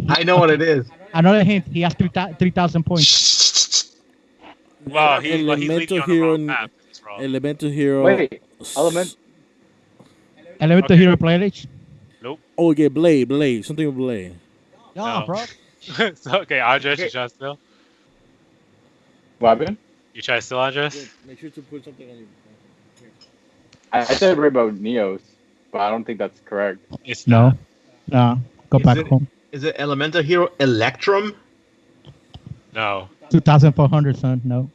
I know what it is. Another hint. He has 3,000 points. Wow, he's Elemental leading on the Hero. wrong path. It's wrong. Elemental Hero. Wait, Element. Elemental Okay. hero playlist. Oh, yeah, Blade. Something with Blade. Yeah, No. bro. So, okay, Andres, you try still? What happened? You try still, Andres? Make sure to put something on your. I said Rainbow Neos, but I don't think that's correct. It's No. No. Go Is back it- home. Is it Elemental Hero Electrum? No. 2,400, son. No.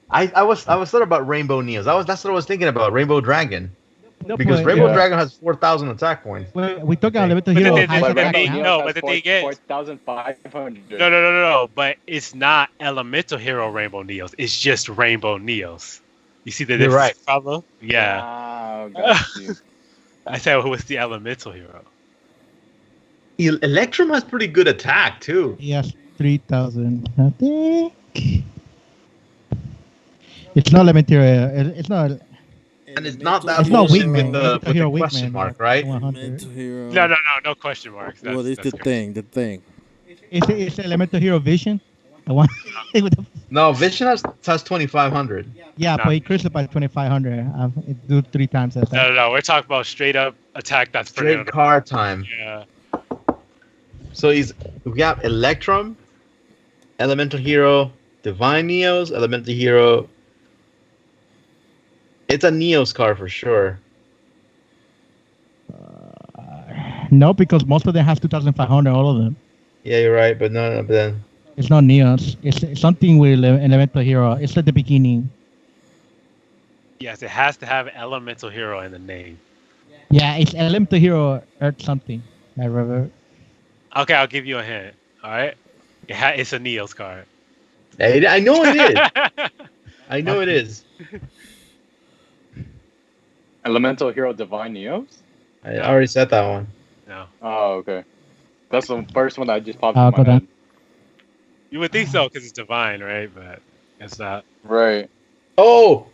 I was thought about Rainbow Neos. That's what I was thinking about. Rainbow Dragon. No, Because but- Rainbow Yeah. Dragon has 4,000 attack points. We talking elemental But hero. then- high but attack. then- Rainbow no, Neos but the has thing is- 4,500. No. But it's not Elemental Hero Rainbow Neos. It's just Rainbow Neos. You see the You're difference, right. Pablo? Yeah. Ah, got you. I said it was the Elemental Hero. Electrum has pretty good attack too. Yes, 3,000. I think. It's not elementary. It's not. And it's not that It's not bullshit Wingman. with the, Elemental with hero the question Wingman, mark, like right? 100. Elemental Hero. No question marks. That's, What is that's the correct. thing? It's elemental hero vision. The one with the, No, Vision has 2,500. yeah, No. but he increased it by 2,500. It do 3 times as that. No. We're talking about straight up attack that's pretty Straight card time. Yeah. So we got Electrum, Elemental Hero, Divine Neos, Elemental Hero. It's a Neos card for sure. No, because most of them has 2,500. All of them. Yeah, you're right, but no, but then It's not Neos. It's something with elemental hero. It's at the beginning. Yes, it has to have Elemental Hero in the name. Yeah, it's elemental hero Earth something. I remember. Okay, I'll give you a hint. All right. It's a Neos card. I know it is. I know it is. Elemental Hero Divine Neos? I already said that one. No. Oh, okay. That's the first one that just popped I'll in go my head. You would think so because it's divine, right? But it's not. Right. Oh,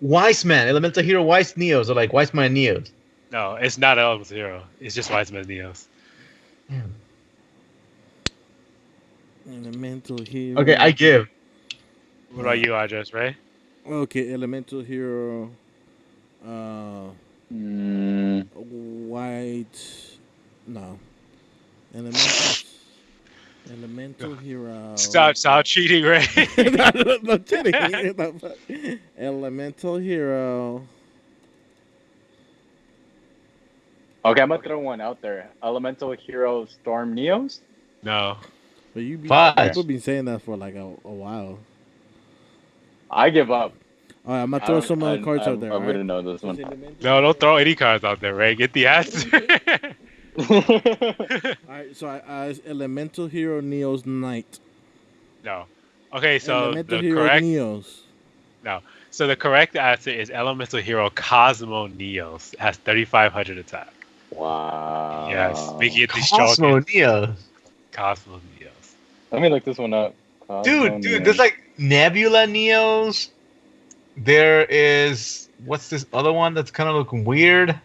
Wiseman, Elemental Hero Wise Neos, or like Wiseman Neos. No, it's not Elemental Hero. It's just Wiseman Neos. Elemental Hero. Okay, I give. What about you, Andres, right? Okay, Elemental Hero. White. No. Elemental Hero. Stop cheating, right? no kidding. Elemental Hero. Okay, I'm gonna throw one out there. Elemental Hero Storm Neos? No. But you be, Five. people been saying that for like a while. I give up. All right, I'm gonna throw some cards out there. I All right? wouldn't know this one. No, don't throw any cards out there, Ray. Get the answer. All right, so I Elemental Hero Neos Knight. No. Okay, so Elemental the Hero correct Neos. So the correct answer is Elemental Hero Cosmo Neos. It has 3,500 attack. Wow. Yes, making it this Cosmo choking. Neo. Cosmo Neos. Let me look this one up. Cosmo Dude, Neo. there's like Nebula Neos. There is what's this other one that's kind of looking weird?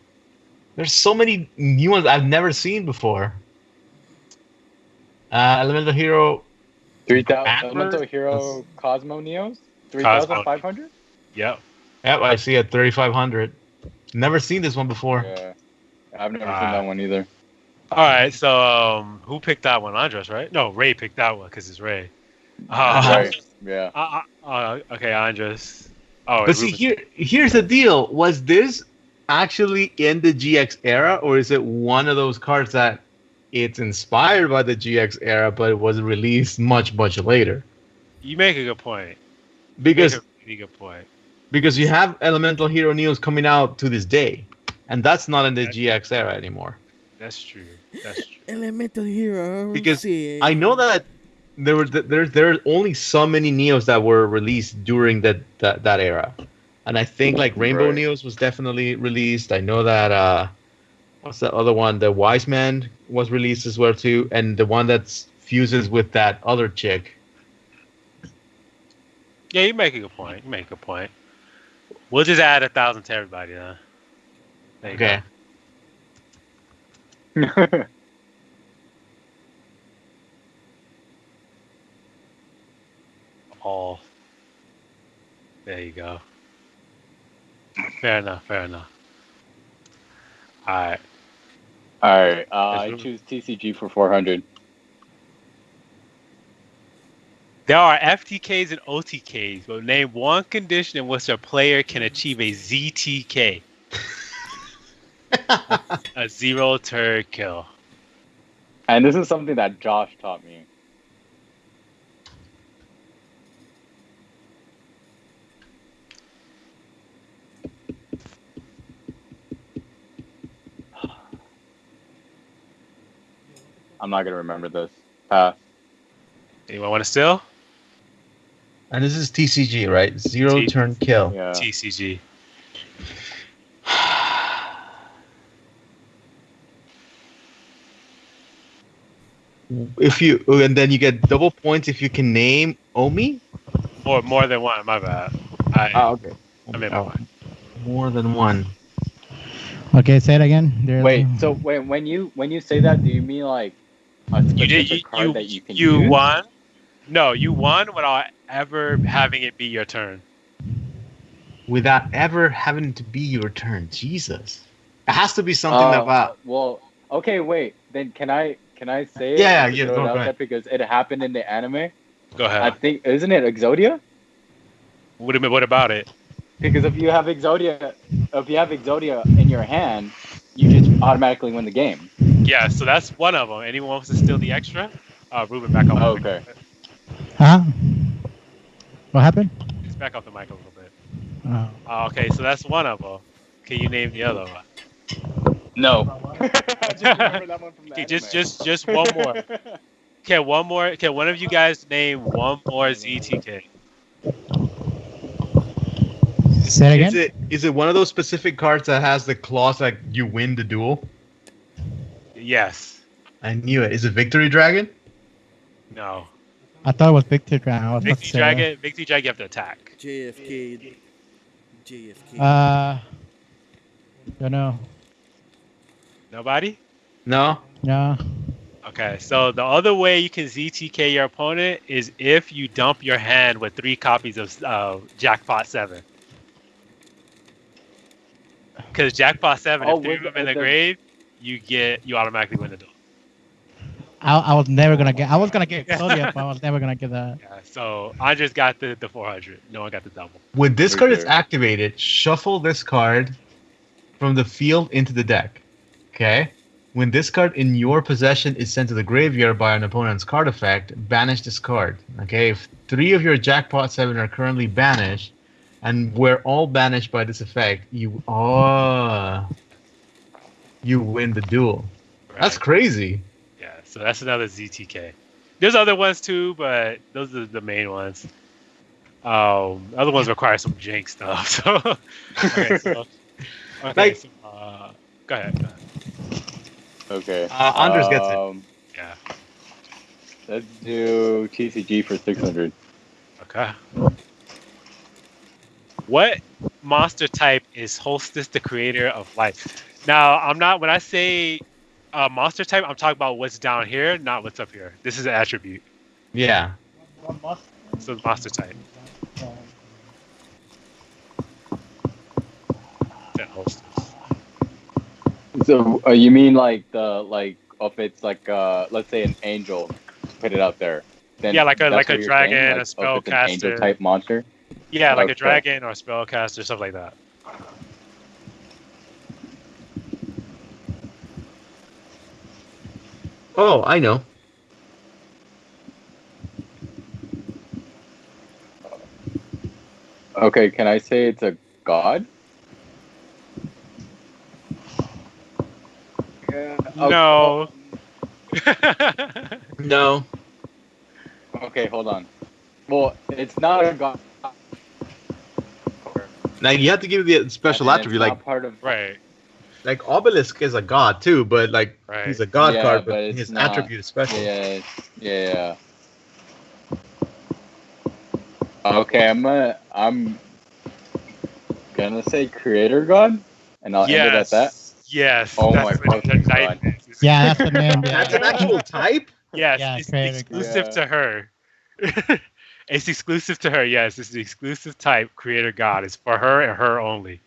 There's so many new ones I've never seen before. Elemental Hero 3,000 Advert? Elemental Hero Cosmo Neos? Cosmo. 3,500? Yep. Yep, I see it 3,500. Never seen this one before. Yeah. I've never seen that one either. All right, so who picked that one? Andres, right? No, Ray picked that one because it's Ray. Right. Yeah. Okay, Andres. Oh, But see, here's the deal. Was this actually in the GX era, or is it one of those cards that it's inspired by the GX era, but it was released much, much later? You make a good point. Because you make a really good point. Because you have Elemental Hero Neos coming out to this day, and that's not in the GX era anymore. That's true. That's true. Elemental Hero. Because I know that there are only so many Neos that were released during that era, and I think like Rainbow Right. Neos was definitely released. I know that what's the other one? The Wise Man was released as well too, and the one that fuses with that other chick. Yeah, you make a good point. You make a good point. We'll just add 1,000 to everybody, huh? There you Okay. go. All. There you go. Fair enough. Fair enough. All right. Alright. I choose TCG for 400. There are FTKs and OTKs, but name one condition in which a player can achieve a ZTK. A zero turn kill. And this is something that Josh taught me. I'm not gonna remember this. Pass. Anyone want to steal? And this is TCG, right? Zero T- turn kill. Yeah. TCG. If you and then you get double points if you can name Omi. Or more than one, my bad. Okay. I made my mind. More than one. Okay, say it again. There's Wait. So when you say that, do you mean like a specific card that you can use? won? No, you won without ever having it be your turn. Without ever having to be your turn. Jesus. It has to be something about. Well, okay, wait. Then can I say it? Yeah, and yeah, throw it go out ahead. there because it happened in the anime. Go ahead. I think isn't it Exodia? What about it? Because if you have Exodia in your hand, you just automatically win the game. Yeah, so that's one of them. Anyone wants to steal the extra? Ruben, back up. Oh, okay. Huh? What happened? Just back up the mic a little bit. Oh. Okay, so that's one of them. Can you name the other one? No. I just remember that one from the Okay, anime. just one more. Okay, one more. Can one of you guys name one more ZTK? Say it again. Is it one of those specific cards that has the clause like you win the duel? Yes. I knew it. Is it Victory Dragon? No. I thought it was Victor Dragon. I was about to Victory say Dragon. Victory Dragon. You have to attack. JFK. JFK. Don't know. Nobody. No. Yeah. Okay, so the other way you can ZTK your opponent is if you dump your hand with 3 copies of Jackpot 7. Because Jackpot 7, if 3 of them in the grave, you automatically win the duel. I was never gonna get. I was gonna get Exodia, but I was never gonna get that. Yeah, so Andres got the 400. No one got the double. When this card is Okay. activated, shuffle this card from the field into the deck. Okay? When this card in your possession is sent to the graveyard by an opponent's card effect, banish this card. Okay? If 3 of your Jackpot 7 are currently banished, and we're all banished by this effect, you win the duel. Right? That's crazy. Yeah, so that's another ZTK. There's other ones too, but those are the main ones. Other ones require some jank stuff. So, okay, so, Like- go ahead. Okay. Andres gets it. Yeah. Let's do TCG for 600. Okay. What monster type is Hostess, the creator of life? Now, I'm not when I say monster type, I'm talking about what's down here, not what's up here. This is an attribute. Yeah. So the monster type. Said Hostess. So you mean like if it's like let's say an angel, put it out there. Then Yeah, like a that's what you're saying. dragon, Like a if it's an angel spellcaster. type monster. Yeah, like a Okay. dragon or a spellcaster, stuff like that. Oh, I know. Okay, can I say it's a god? Yeah. No. No. Okay, hold on. Well, it's not a god. Now you have to give the special and attribute. it's Like not part of. Right. Obelisk is a god too, but like Right. he's a god Yeah, card, but but it's his not- attribute is special. Yeah. Okay, I'm gonna say creator god, and I'll end it at that. Yes. Oh That's my what the fucking knight God. is. Yeah, that's the name. That's Yeah. an actual type. Yes, Yeah, it's creator exclusive god. to her. It's exclusive to her. Yes, it's the exclusive type creator god. It's for her and her only.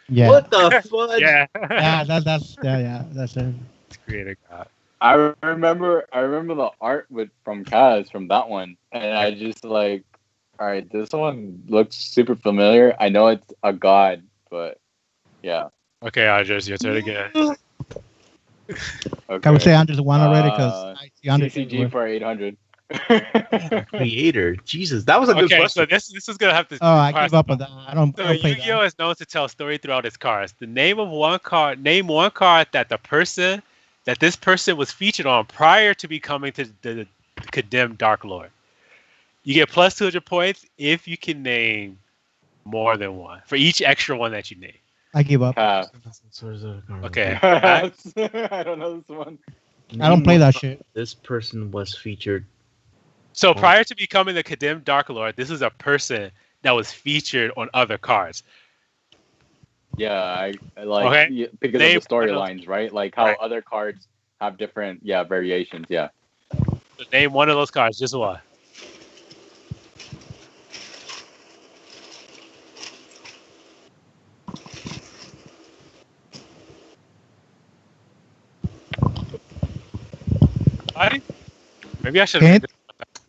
Yeah. What the fudge? Yeah. Yeah, that's it. It's creator god. I remember the art from Kaz from that one, and I just like, all right, this one looks super familiar. I know it's a god, but yeah. Okay, Andres, your turn again. Okay. Can we say Andres won already? Because TCG for 800. Creator. Jesus, that was a good Okay, question. so this is gonna have to. Oh, I give up on that. I don't So play Yu-Gi-Oh that. is known to tell a story throughout its cards. Name one card that this person was featured on prior to becoming to the condemned Dark Lord. You get plus 200 points if you can name more than one for each extra one that you name. I give up. Okay. I don't know this one. I don't play that shit. This person was featured. So prior to becoming the condemned Dark Lord, this is a person that was featured on other cards. Yeah, I like Okay. because Name of the storylines, right? Like how other cards have different variations. Yeah. So name one of those cards, just one. Maybe I should. Hint?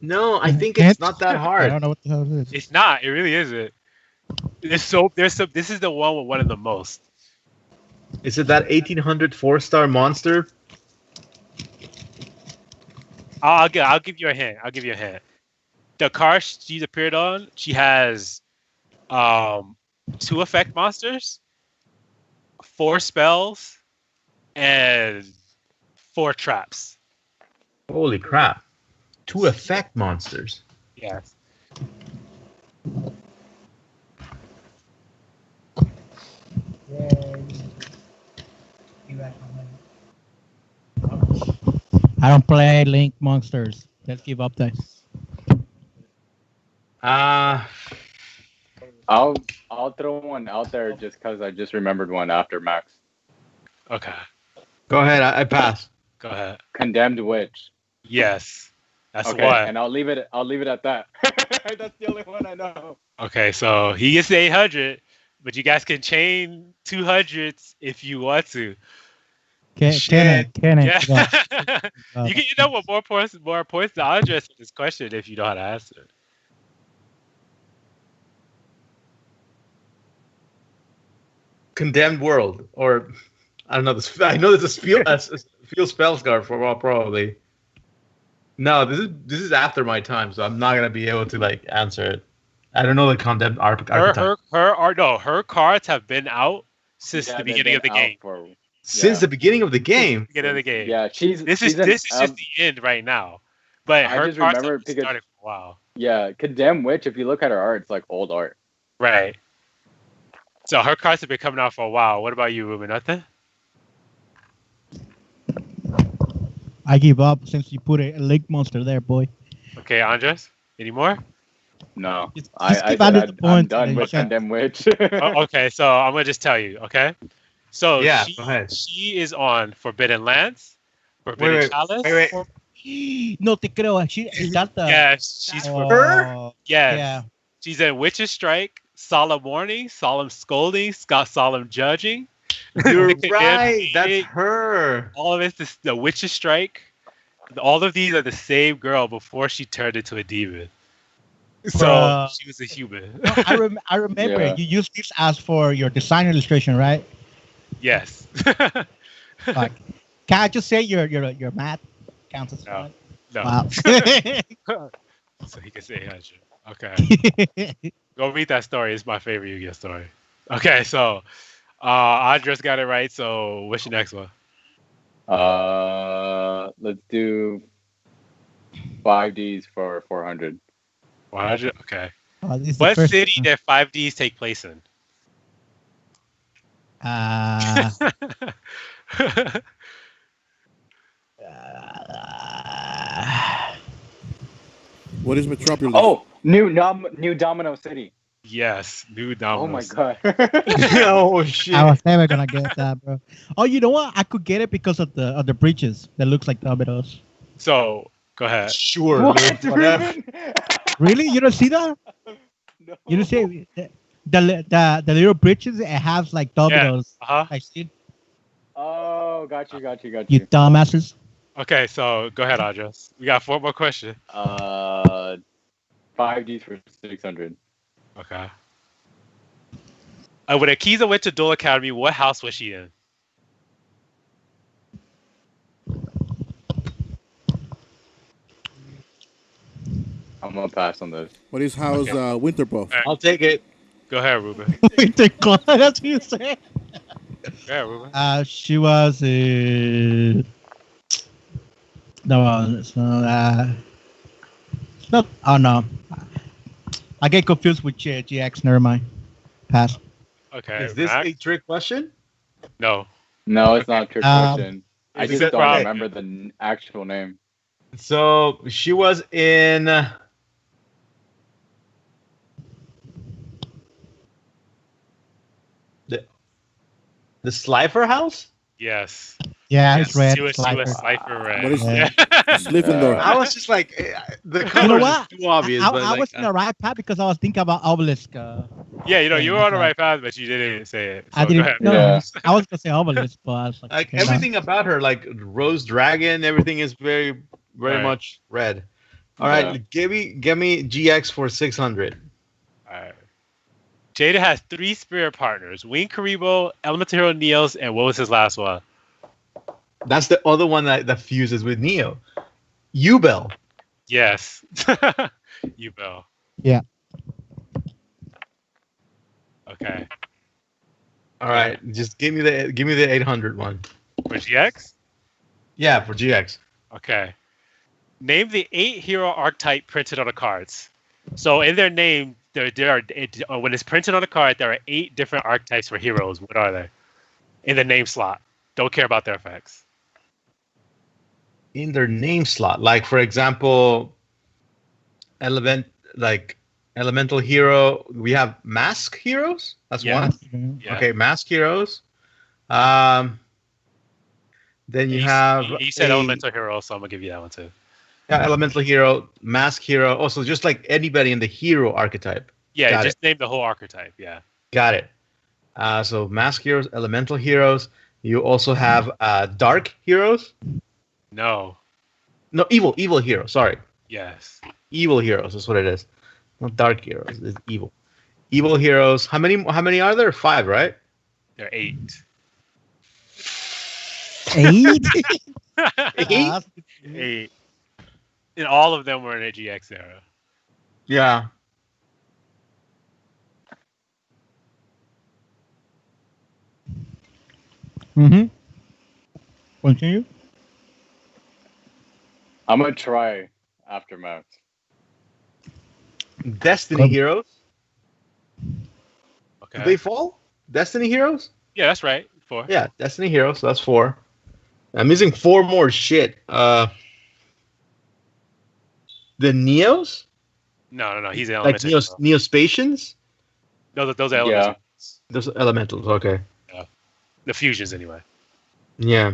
No, I think Hint? it's not that I hard. don't know what the hell it is. It's not. It really isn't. This is the one with one of the most. Is it that 1800 4-star monster? I'll give you a hint. The card she's appeared on, she has 2 effect monsters, 4 spells, and 4 traps. Holy crap. 2 effect monsters. Yes. I don't play Link monsters. Let's give up that. I'll throw one out there just because I just remembered one after Max. Okay. Go ahead, I pass. Go ahead. Condemned Witch. Yes. That's Okay, one. and I'll leave it at that. That's the only one I know. Okay, so he gets the 800, but you guys can chain 200s if you want to. Kenny. Yeah. Go. You can end up with more points than Andres in this question if you know how to answer. Condemned World, or I don't know. I know there's a field spell scar for probably. No, this is after my time, so I'm not gonna be able to like answer it. I don't know the condemned archetype. Her cards have been out since the they've beginning of the been game. Since the beginning of the game. Beginning of the game. Yeah, This is just the end right now. But I her just cards remember have been because- started for a while. Yeah, Condemned Witch. If you look at her art, it's like old art. Right. So her cards have been coming out for a while. What about you, Ruben? Nothing? I give up since you put a lake monster there, boy. Okay, Andres, any more? No, Just I give said Andres the I'm points and done then with shut. Condemned Witch. Okay, so I'm gonna just tell you. Okay, so Yeah, go ahead. she is on Forbidden Lands, Wait, Forbidden wait, Chalice. wait, wait. Or- No te creo. Is that the? Yes, she's That's for her? Oh, yes. yeah. She's in Witch's Strike, Solemn Warning, Solemn Scolding, Solemn Judging. You're The right. That's Condemned, her. all of it's the Witch's Strike. All of these are the same girl before she turned into a demon. So Bruh. she was a human. No, I remember Yeah. you used this as for your design illustration, right? Yes. Like, can I just say your math counts as No. fun? No. Wow. So he can say 800. Okay. Go read that story. It's my favorite Yu-Gi-Oh story. Okay, so Andres got it right. So what's your next one? Let's do 5Ds for 400. 100. Okay. Oh, this is the What first city one. did 5Ds take place in? Uh, What is Metropolis? Oh, New Domino City. Yes, New Oh my Dominoes. god. Oh shit. I was never gonna get that, bro. Oh, you know what? I could get it because of the bridges that looks like dominoes. So go ahead. Sure, What? Luke, whatever. Ruben? Really? You don't see that? No. You don't see the little bridges? It has like dominoes. Uh-huh. I see. Oh, got you. You dumbasses. Okay, so go ahead, Andres. We got 4 more questions. 5Ds for 600. Okay. When Akiza went to Duel Academy, what house was she in? I'm gonna pass on this. What is House Winter Buff? I'll take it. Go ahead, Ruben. Winter class. That's what you say. Go ahead, Ruben. She was no, it's not. It's not. Oh no, I get confused with GX. Never mind. Pass. Okay. Is this Max? a trick question? No. No, it's not a trick question. I Is just it don't right? remember the actual name. So she was in the Slifer house. Yes. Yeah, Yes, it's red. She was Slifer. Slifer Red. What is Yeah. Sliffendorf? I was just like, the You know color what? is too obvious. I but like, was in the right path because I was thinking about obelisk. Yeah, you know, you were on the Yeah. right path, but you didn't say it. So I go didn't. ahead. No, Yeah. I was gonna say obelisk, but I was like, okay, no. everything about her, like Rose Dragon, everything is very Right. much red. All right, give me GX for 600. Alright. Jada has 3 spirit partners: Wing Karibo, Elemental Hero Neos, and what was his last one? That's the other one that fuses with Neo. Ubel. Yes. Ubel. Yeah. Okay. All right, just give me the 800 one. For GX? Yeah, for GX. Okay. Name the 8 hero archetype printed on the cards. So in their name, there are when it's printed on the card, there are 8 different archetypes for heroes. What are they? In the name slot. Don't care about their effects. In their name slot, like for example, elemental hero. We have mask heroes. That's Yeah. one. Yeah. Okay, mask heroes. Then you have He said a- elemental hero, so I'm gonna give you that one too. Yeah, elemental hero, mask hero. Also, just like anybody in the hero archetype. Yeah, Got just name the whole archetype. Yeah. Got it. So mask heroes, elemental heroes. You also have dark heroes. No. No, evil hero. Sorry, Yes. evil heroes is what it is. Not dark heroes. It's evil. Evil heroes. How many are there? 5, right? They're 8. 8? 8? 8. And all of them were in a GX era. Yeah. Mm-hmm. Continue. I'm gonna try Aftermath. Destiny heroes. Okay. Did they fall? Destiny heroes. Yeah, that's right. 4. Yeah, Destiny heroes. So that's 4. I'm missing 4 more. Shit. The Neos, No. He's an like elemental hero. Neospatians. Those are Yeah. elementals. Those elementals. Okay. The fusions, anyway. Yeah.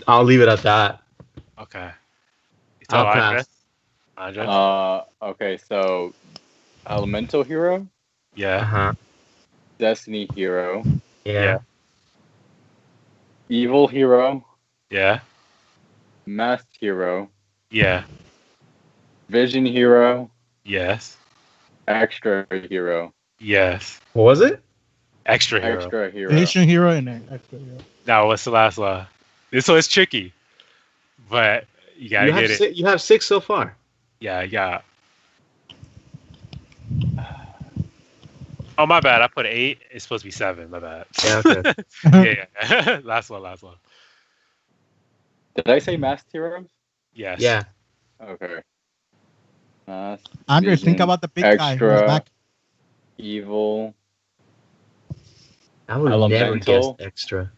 I'll leave it at that. Okay. So I'll Andres? pass. Andres? Okay, so Elemental Hero, Yeah. Uh-huh. Destiny Hero, Yeah. Evil Hero, Yeah. Masked Hero, Yeah. Vision Hero, Yes. Extra Hero, Yes. What was it? Extra hero. Extra Hero. Asian hero and an extra hero. Now, what's the last one? This one's tricky, but you gotta get it. You have 6 so far. Yeah. Oh, my bad. I put 8. It's supposed to be 7. My bad. Yeah. Okay. Yeah. Last one. Did I say Masked Heroes? Yes. Yeah. Okay. Andres, think Vision, about the big guy who's Extra, back. Evil, I would never Elemental. guess extra.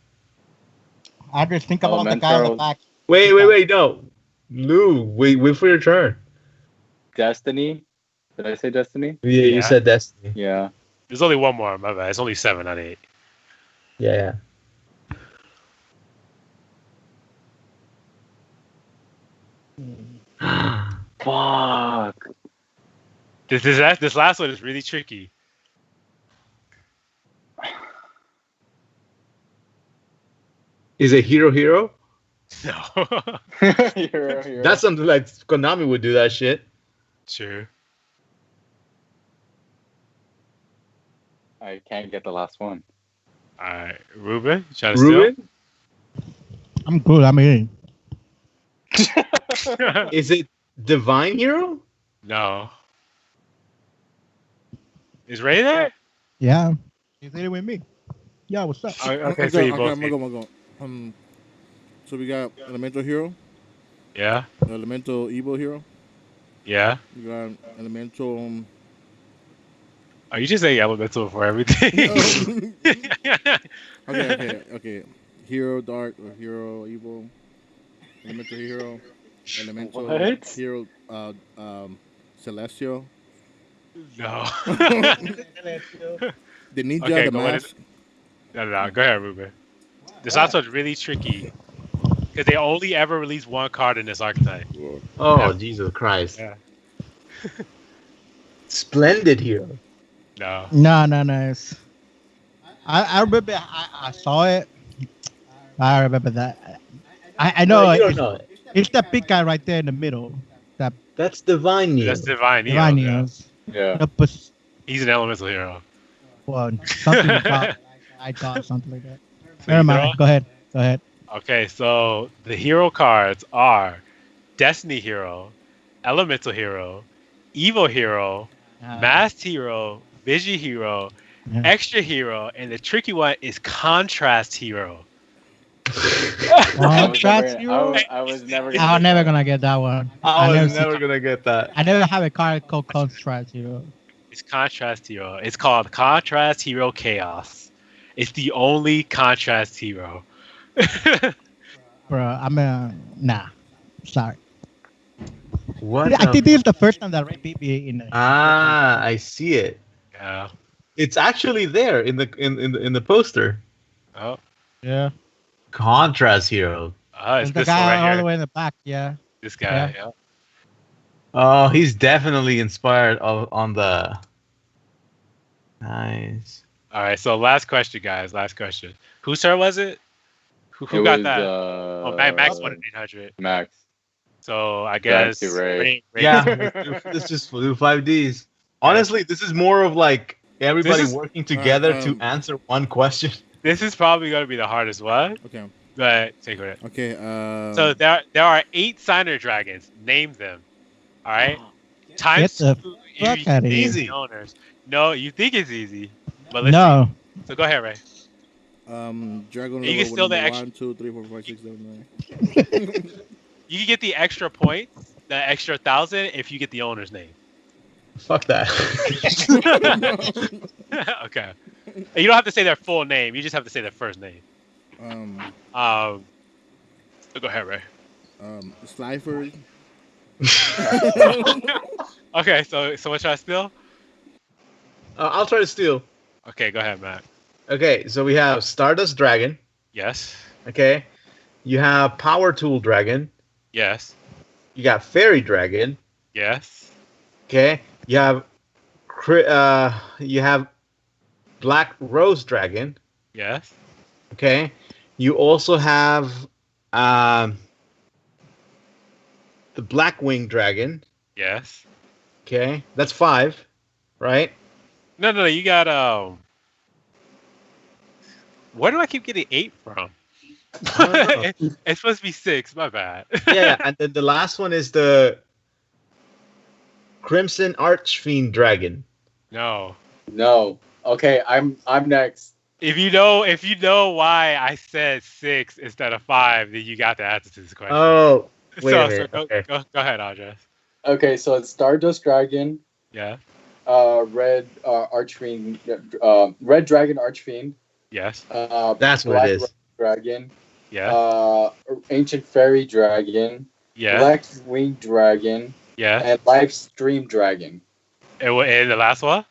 Andres, think about the guy in the Elementals. back. Wait, no. Lou, wait for your turn. Destiny. Did I say Destiny? Yeah, Yeah. you said Destiny. Yeah. There's only one more. My bad. It's only 7, not 8. Yeah. Fuck. This last one is really tricky. Is it Hero? No. Hero. That's something like Konami would do that shit. Sure. I can't get the last one. All right, Ruben, you trying to Ruben? I'm good. I'm eating. steal? Is it Divine Hero? No. Is Ray there? Yeah. He's eating with me. Yeah, what's up? Okay, so you both. I'm gonna go. So we got Elemental Hero, Yeah. Elemental Evil Hero. Yeah. We got Elemental. Are you just saying elemental for everything? Okay. Hero Dark or Hero Evil. Elemental Hero. Elemental What? Hero. Celestial. No. The Ninja. Okay, the go ahead. Mask. No. Go ahead, Ruben. This also is really tricky because they only ever release one card in this archetype. Oh, Yeah. Jesus Christ. Yeah. Splendid Hero. No. No. I remember I saw it. I remember that. I know, No, you don't it's, know it. it's that big guy right there in the middle. That That's Divine Hero. That's Divine Neo. Divine Yeah. Neos. Yeah. He's an elemental hero. Well, something about I thought something like that. So Never you mind. Go ahead. Okay, so the hero cards are Destiny Hero, Elemental Hero, Evil Hero, Masked Hero, Vision Hero, Yeah. Extra Hero, and the tricky one is Contrast Hero. Contrast hero. I was never. I'm never gonna get that one. I was never never gonna get that. I never have a card called Contrast Hero. It's Contrast Hero. It's called Contrast Hero Chaos. It's the only Contrast Hero. Bro, nah. Sorry. What? I think this is the first time that Ray beat me in. I see it. Yeah. It's actually there in the poster. Oh. Yeah. Contrast Hero. It's The this one guy right all the here. way in the back. Yeah. This guy. Yeah. Oh, he's definitely inspired on the. Nice. All right. So last question, guys. Last question. Whose turn was it? Who It got was, that? Oh, Max won 800. Max. So I guess. to Ray. Yeah, let's just do 5Ds. Honestly, this is more of like everybody This is- working together to um, answer one question. This is probably going to be the hardest one. Okay. But take it. Okay. So there are 8 signer dragons. Name them. All right. Times Get the 2 fuck if outta you here. think the owners. No, you think it's easy. But let's No. see. So go ahead, Ray. Dragon. You can Level steal the number extra- 1, 2, 3, 4, 5, 6, 7, 9. You can get the extra points the extra 1,000 if you get the owner's name. Fuck that. Okay. You don't have to say their full name. You just have to say their first name. Go ahead, Ray. Slifer. Okay, so what should I steal? I'll try to steal. Okay, go ahead, Matt. Okay, so we have Stardust Dragon. Yes. Okay. You have Power Tool Dragon. Yes. You got Fairy Dragon. Yes. Okay. You have Black Rose Dragon. Yes. Okay. You also have the Blackwing Dragon. Yes. Okay. That's 5, right? No. You got Where do I keep getting 8 from? It's supposed to be 6. My bad. Yeah, and then the last one is the Crimson Archfiend Dragon. No. No. Okay, I'm next. If you know why I said 6 instead of 5, then you got the answer to this question. Oh, wait a minute. Go Okay. ahead, Andres. Okay, so it's Stardust Dragon, Yeah. Red Archfiend, Red Dragon Archfiend. Yes. That's what Black it is. Rose Dragon. Yeah. Ancient Fairy Dragon. Yeah. Black Wing Dragon. Yeah. And Live Stream Dragon. And the last one?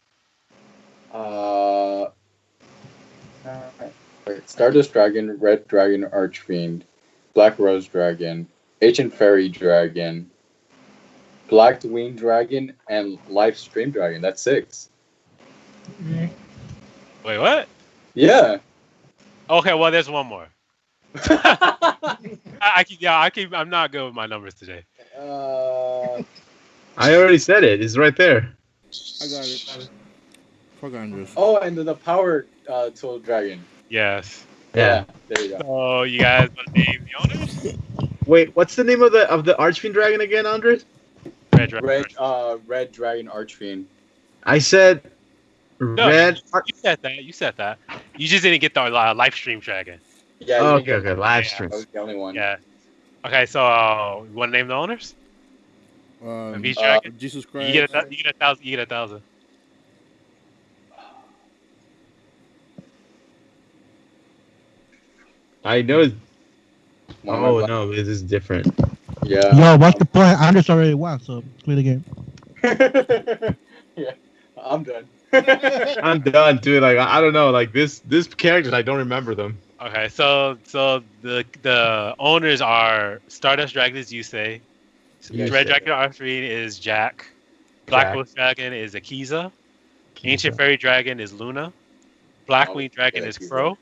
Wait, Stardust Dragon, Red Dragon Archfiend, Black Rose Dragon, Ancient Fairy Dragon, Black Wing Dragon, and Live Stream Dragon. That's 6. Wait, what? Yeah. Okay, well, there's one more. I'm not good with my numbers today. I already said it. It's right there. I got it. Fuck Andres. Oh, and then the Power Tool Dragon. Yes. Yeah. There you go. So you guys want to name the owners? Wait, what's the name of the Archfiend Dragon again, Andres? Red Dragon. Red Dragon Archfiend. I said No, Red. You said that. You just didn't get the live stream dragon. Yeah. Oh, you okay, get- okay. Live Yeah. stream. That was the only one. Yeah. Okay, so you want to name the owners? Beach Dragon. Jesus Christ. You get 1,000. You get 1,000. I know. One Oh of no, this is different. Yeah. Yo, what's the point? Anders already won, so clear the game. Yeah. I'm done. I'm done, dude. Like I don't know. Like this characters, I don't remember them. Okay, so the owners are Stardust Dragon, as you say. You Red said Dragon Archfiend is Jack. Black Jack. Rose Dragon is Akiza. Ancient Fairy Dragon is Luna. Blackwing Dragon yeah, is Akiza. Crow.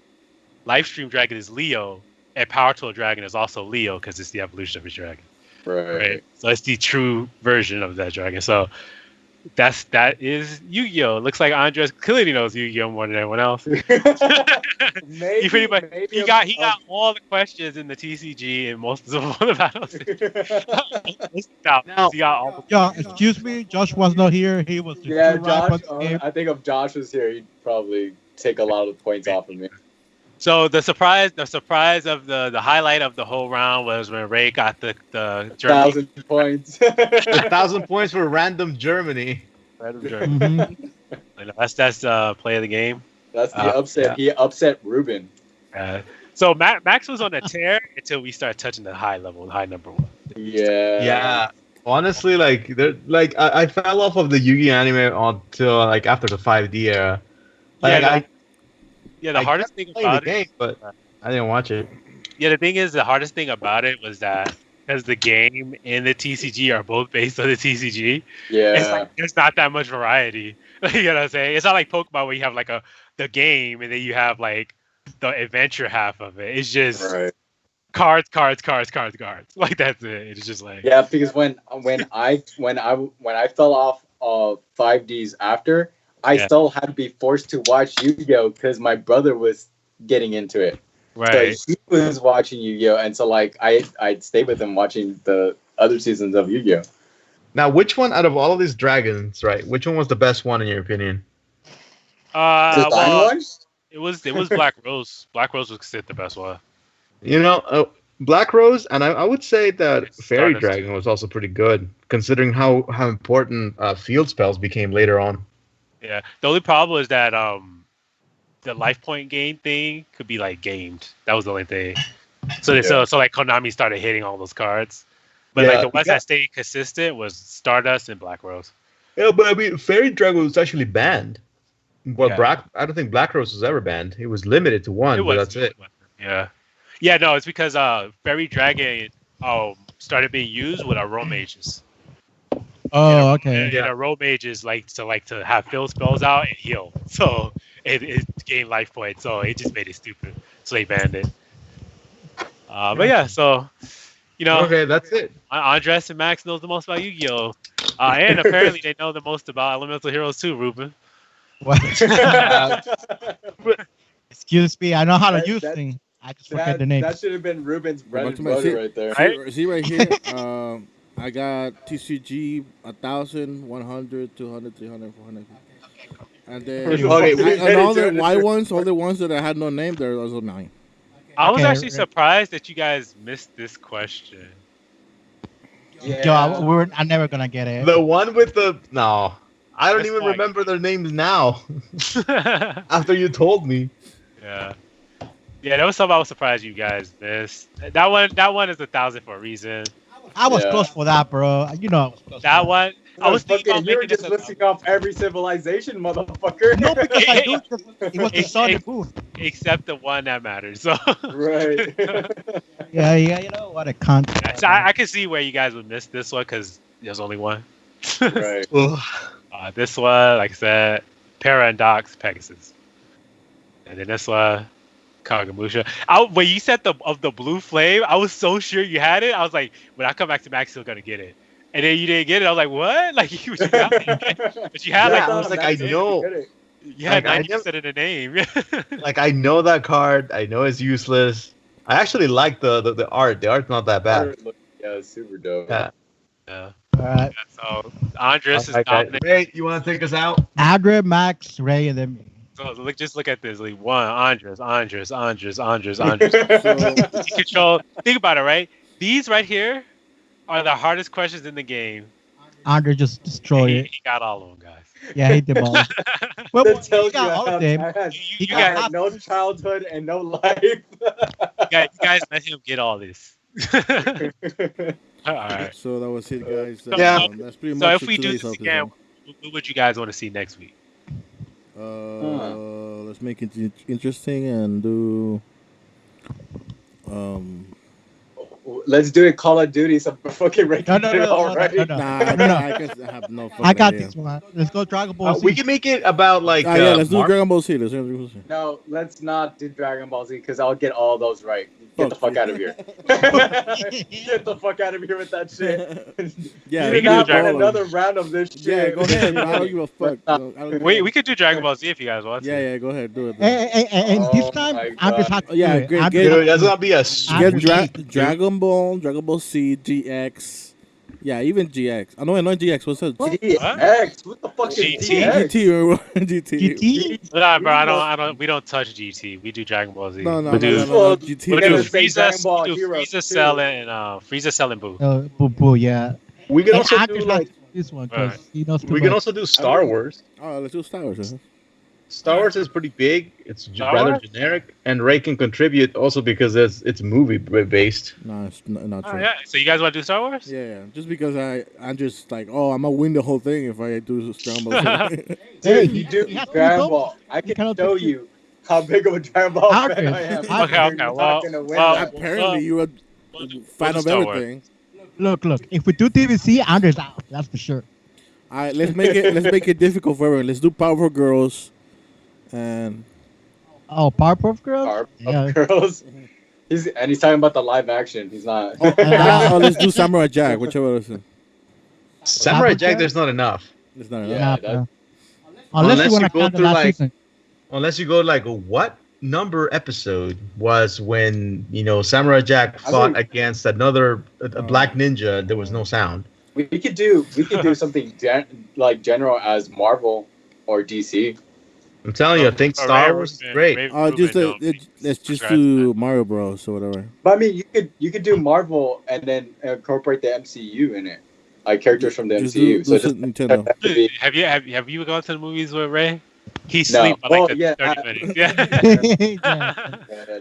Livestream Dragon is Leo. And Power Tool Dragon is also Leo because it's the evolution of his dragon. Right. So it's the true version of that dragon. So that is Yu-Gi-Oh! Looks like Andres clearly knows Yu-Gi-Oh! More than anyone else. Maybe, he pretty much maybe he got all the questions in the TCG and most of the battles. Now- He got all Yo, excuse me, Josh was not here. He was the Yeah, true rock Josh. of the game. I think if Josh was here, he'd probably take a lot of points off of me. So the surprise of the highlight of the whole round was when Ray got the Germany 1,000 points. 1,000 points for random Germany. random Germany. Mhm. And that's play of the game. That's the upset. yeah. He upset Ruben. So Max was on a tear until we started touching the high number 1. Yeah. Yeah. Honestly, I fell off of the Yu-Gi anime until like after the 5D era. Like The I hardest kept thing playing about the game, but I didn't watch it. Yeah, the thing is, the hardest thing about it was that because the game and the TCG are both based on the TCG, Yeah. it's like there's not that much variety. You know what I'm saying? It's not like Pokemon where you have like the game and then you have like the adventure half of it. It's just Right. cards. Like that's it. It's just like Yeah, because when I fell off of 5Ds after, I Yeah. still had to be forced to watch Yu-Gi-Oh because my brother was getting into it. right. So he was watching Yu-Gi-Oh, and so like I'd stay with him watching the other seasons of Yu-Gi-Oh. Now, which one out of all of these dragons, right? Which one was the best one in your opinion? Design Well, one? it was Black Rose. Black Rose was considered the best one. You know, Black Rose, and I would say that It's Fairy Stardust. Dragon was also pretty good, considering how important field spells became later on. Yeah. The only problem is that the life point gain thing could be like gamed. That was the only thing. So like Konami started hitting all those cards, but like Yeah, the ones that stayed consistent was Stardust and Black Rose. Yeah, but I mean, Fairy Dragon was actually banned. Well, Yeah. I don't think Black Rose was ever banned. It was limited to one, It but was. that's it. Yeah. Yeah. No, it's because Fairy Dragon started being used with our roll mages. Oh, okay. And our roll mages like to have fill spells out and heal. So it gained life points. So it just made it stupid. So they banned it. But yeah, so Okay, that's it. Andres and Max knows the most about Yu-Gi-Oh! And apparently they know the most about Elemental Heroes too, Ruben. What? Excuse me, I know how to That- use that- things. I just forget the name. That should have been Ruben's bread and Back to my butter seat. right there. See right here. I got TCG 1,000, 100, 200, 300, 400. And then Okay, and all the white ones, all the ones that I had no name, there was 9. I was Okay, actually surprised that you guys missed this question. Yo, I'm never gonna get it. The one with the no, I don't That's even like- remember their names now. Yeah. After you told me. Yeah, that was something I was surprised you guys missed. That one is 1,000 for a reason. I was Yeah. close for that, bro. You know, I was close That for one, I was thinking about you were making this just a, listing off every civilization, motherfucker. No, because I do. It was the Sonic booth. except the one that matters. So, Right. Yeah, you know what a cunt. so I can see where you guys would miss this one because there's only one. Right. This one, like I said, Para and Docs, Pegasus. And then this one, Kagamusha. When you said the blue flame, I was so sure you had it. I was like, when I come back to Max, he's gonna get it. And then you didn't get it. I was like, what? Like, but you had Yeah, like, I was like, I know. you had like, I 90% of the name. Like I know that card. I know it's useless. I actually like the art. The art's not that bad. Yeah, super dope. Yeah. Yeah. All right, So Andres is Okay. dominating. Ray, you want to take us out? Adre, Max, Ray, and then me. So just look at this. Like one, Andres. So, Control. Think about it, right? These right here are the hardest questions in the game. Andre just destroyed He, it. he got all of them, guys. Yeah, he did all. Well, That tells he you got all I of them. had, You I guys, had no childhood and no life. you guys let him get all this. All right. so that was it, guys. Yeah. That's pretty So much if we do today's this episode. again, what would you guys want to see next week? Let's make it interesting and do. Let's do it Call of Duty. Some fucking ranking No, no, no, no, already. no, no. Nah, No, no. I guess I have no. I got idea. this one. Let's go Dragon Ball Z. We can make it about like. Yeah, let's do Mar- Dragon Ball Z. Let's do Dragon Ball Z. No, let's not do Dragon Ball Z because I'll get all those right. Get the Fuck. fuck out of here. Get the fuck out of here with that shit. Yeah, you we did can do not Dragon win Ball. another round of this shit. Yeah, go ahead. Man. I don't give a fuck. I don't We could do Dragon Ball Z if you guys want to. Yeah, go ahead. Do it. And Oh this time, my Andres God. had to Yeah, do it. great, Andres- Dude, that's gonna be a Get super cheat. Dragon Ball C, GX. Yeah, even GX. I know GX. What's up? GX. What the fuck is GT. GX? GT or GT. GT? Nah, bro, I don't. We don't touch GT. We do Dragon Ball Z. No, we do. Well, GT. We Gotta do say Dragon Ball Frieza, Heroes, Frieza too. selling and Frieza selling Boo. Boo Boo, yeah. We can And also do Andres like. likes this one because Alright. he knows too We can much. also do Star Wars. Oh, let's do Star Wars. Huh? Star Wars is pretty big. It's Star rather Wars? generic, and Ray can contribute also because it's movie based. No, it's not Oh, true. yeah. So you guys want to do Star Wars? Yeah, just because I'm just like, oh, I'm gonna win the whole thing if I do Dragon Ball Z. Dude, Hey, you do he has to Dragon go. Ball. I He can cannot show do- you how big of a Dragon Ball fan Andres, I am. okay, You're okay, not well, gonna win well, that. Apparently, you're a We'll do fan of Star Wars. everything. Look. If we do TVC, Andres out. That's for sure. All right, let's make it difficult for everyone. Let's do Powerful Girls, and Oh, Powerpuff Girls? Powerpuff Yeah. Girls. He's talking about the live action. He's not. oh, let's do Samurai Jack, whichever it is. Samurai Samurai Jack, Jack? there's not enough. It's not Yeah. enough. Nah, that- Unless Unless you want you to go count the through, last like- season. Unless you go like, what number episode was when Samurai Jack fought against another a black ninja? There was no sound. we could do something like general as Marvel or DC. I'm telling you, I think Star Wars is great. Let's just do Mario Bros. Or whatever. But I mean, you could do Marvel and then incorporate the MCU in it, like characters from the Just MCU. do Nintendo. Have you gone to the movies with Ray? He No. sleep by like Well, 30 minutes. Yeah.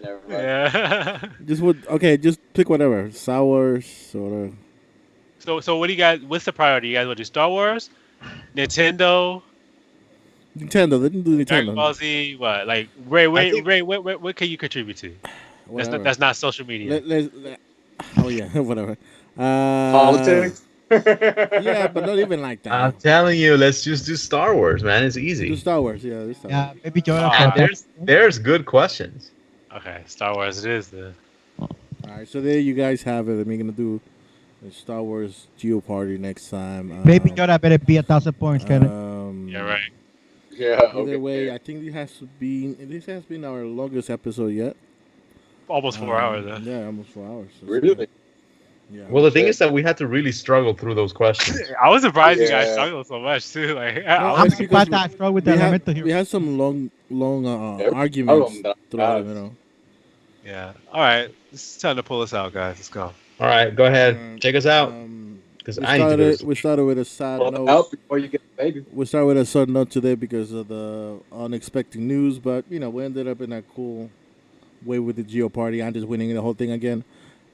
never mind. Yeah. Just pick whatever. Star Wars or whatever. So what do you guys? What's the priority? You guys want to do Star Wars, Nintendo, Nintendo. They didn't do Dragon Ball Nintendo. Z? What? Like Ray? What can you contribute to? Whatever. That's not social media. Oh yeah, whatever. Politics. Yeah, but not even like that. I'm telling you, let's just do Star Wars, man. It's easy. Do Star Wars, yeah. Do Star Wars. Yeah, maybe Yoda. And for there's good questions. Okay, Star Wars it is. Then. All right, so there you guys have it. I'm gonna do a Star Wars Geo Party next time. Maybe Yoda better be 1,000 points, Kevin. Yeah, right. Yeah. Either way, I think this has been our longest episode yet. Almost 4 hours. Huh? Yeah, almost 4 hours. So Really? Yeah. Well, the thing is that we had to really struggle through those questions. I was surprised you guys Yeah. struggled so much too. Like, I'm it's because surprised I struggled with the we elemental had, here. we had some long Yep. arguments Oh, throughout it, that's- you know. yeah. All right, it's time to pull us out, guys. Let's go. All right, go ahead, take us out. Because I need to go. We started with a sad Pull note. it out before you get the baby. We started with a sad note today because of the unexpected news, but you know we ended up in a cool way with the Geo Party. I'm just winning the whole thing again.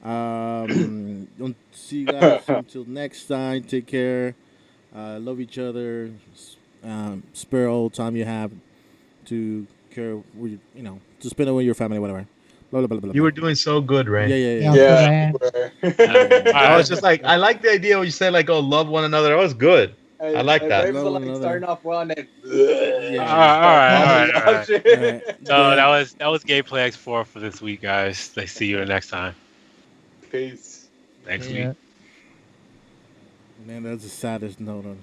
Don't see you guys until next time. Take care. Love each other. Spare all time you have to care. With, to spend it with your family, whatever. Blah, blah, blah, blah, You were blah. doing so good, Ray. Yeah. Yeah. I was just like, I like the idea when you said like, oh, love one another. That was good. I like that. Ray was Love like one another. starting off well and then. All right. Shit. So that was Gameplayx4 for this week, guys. Let's see you next time. Peace. Next Yeah. week. Man, that's the saddest note on.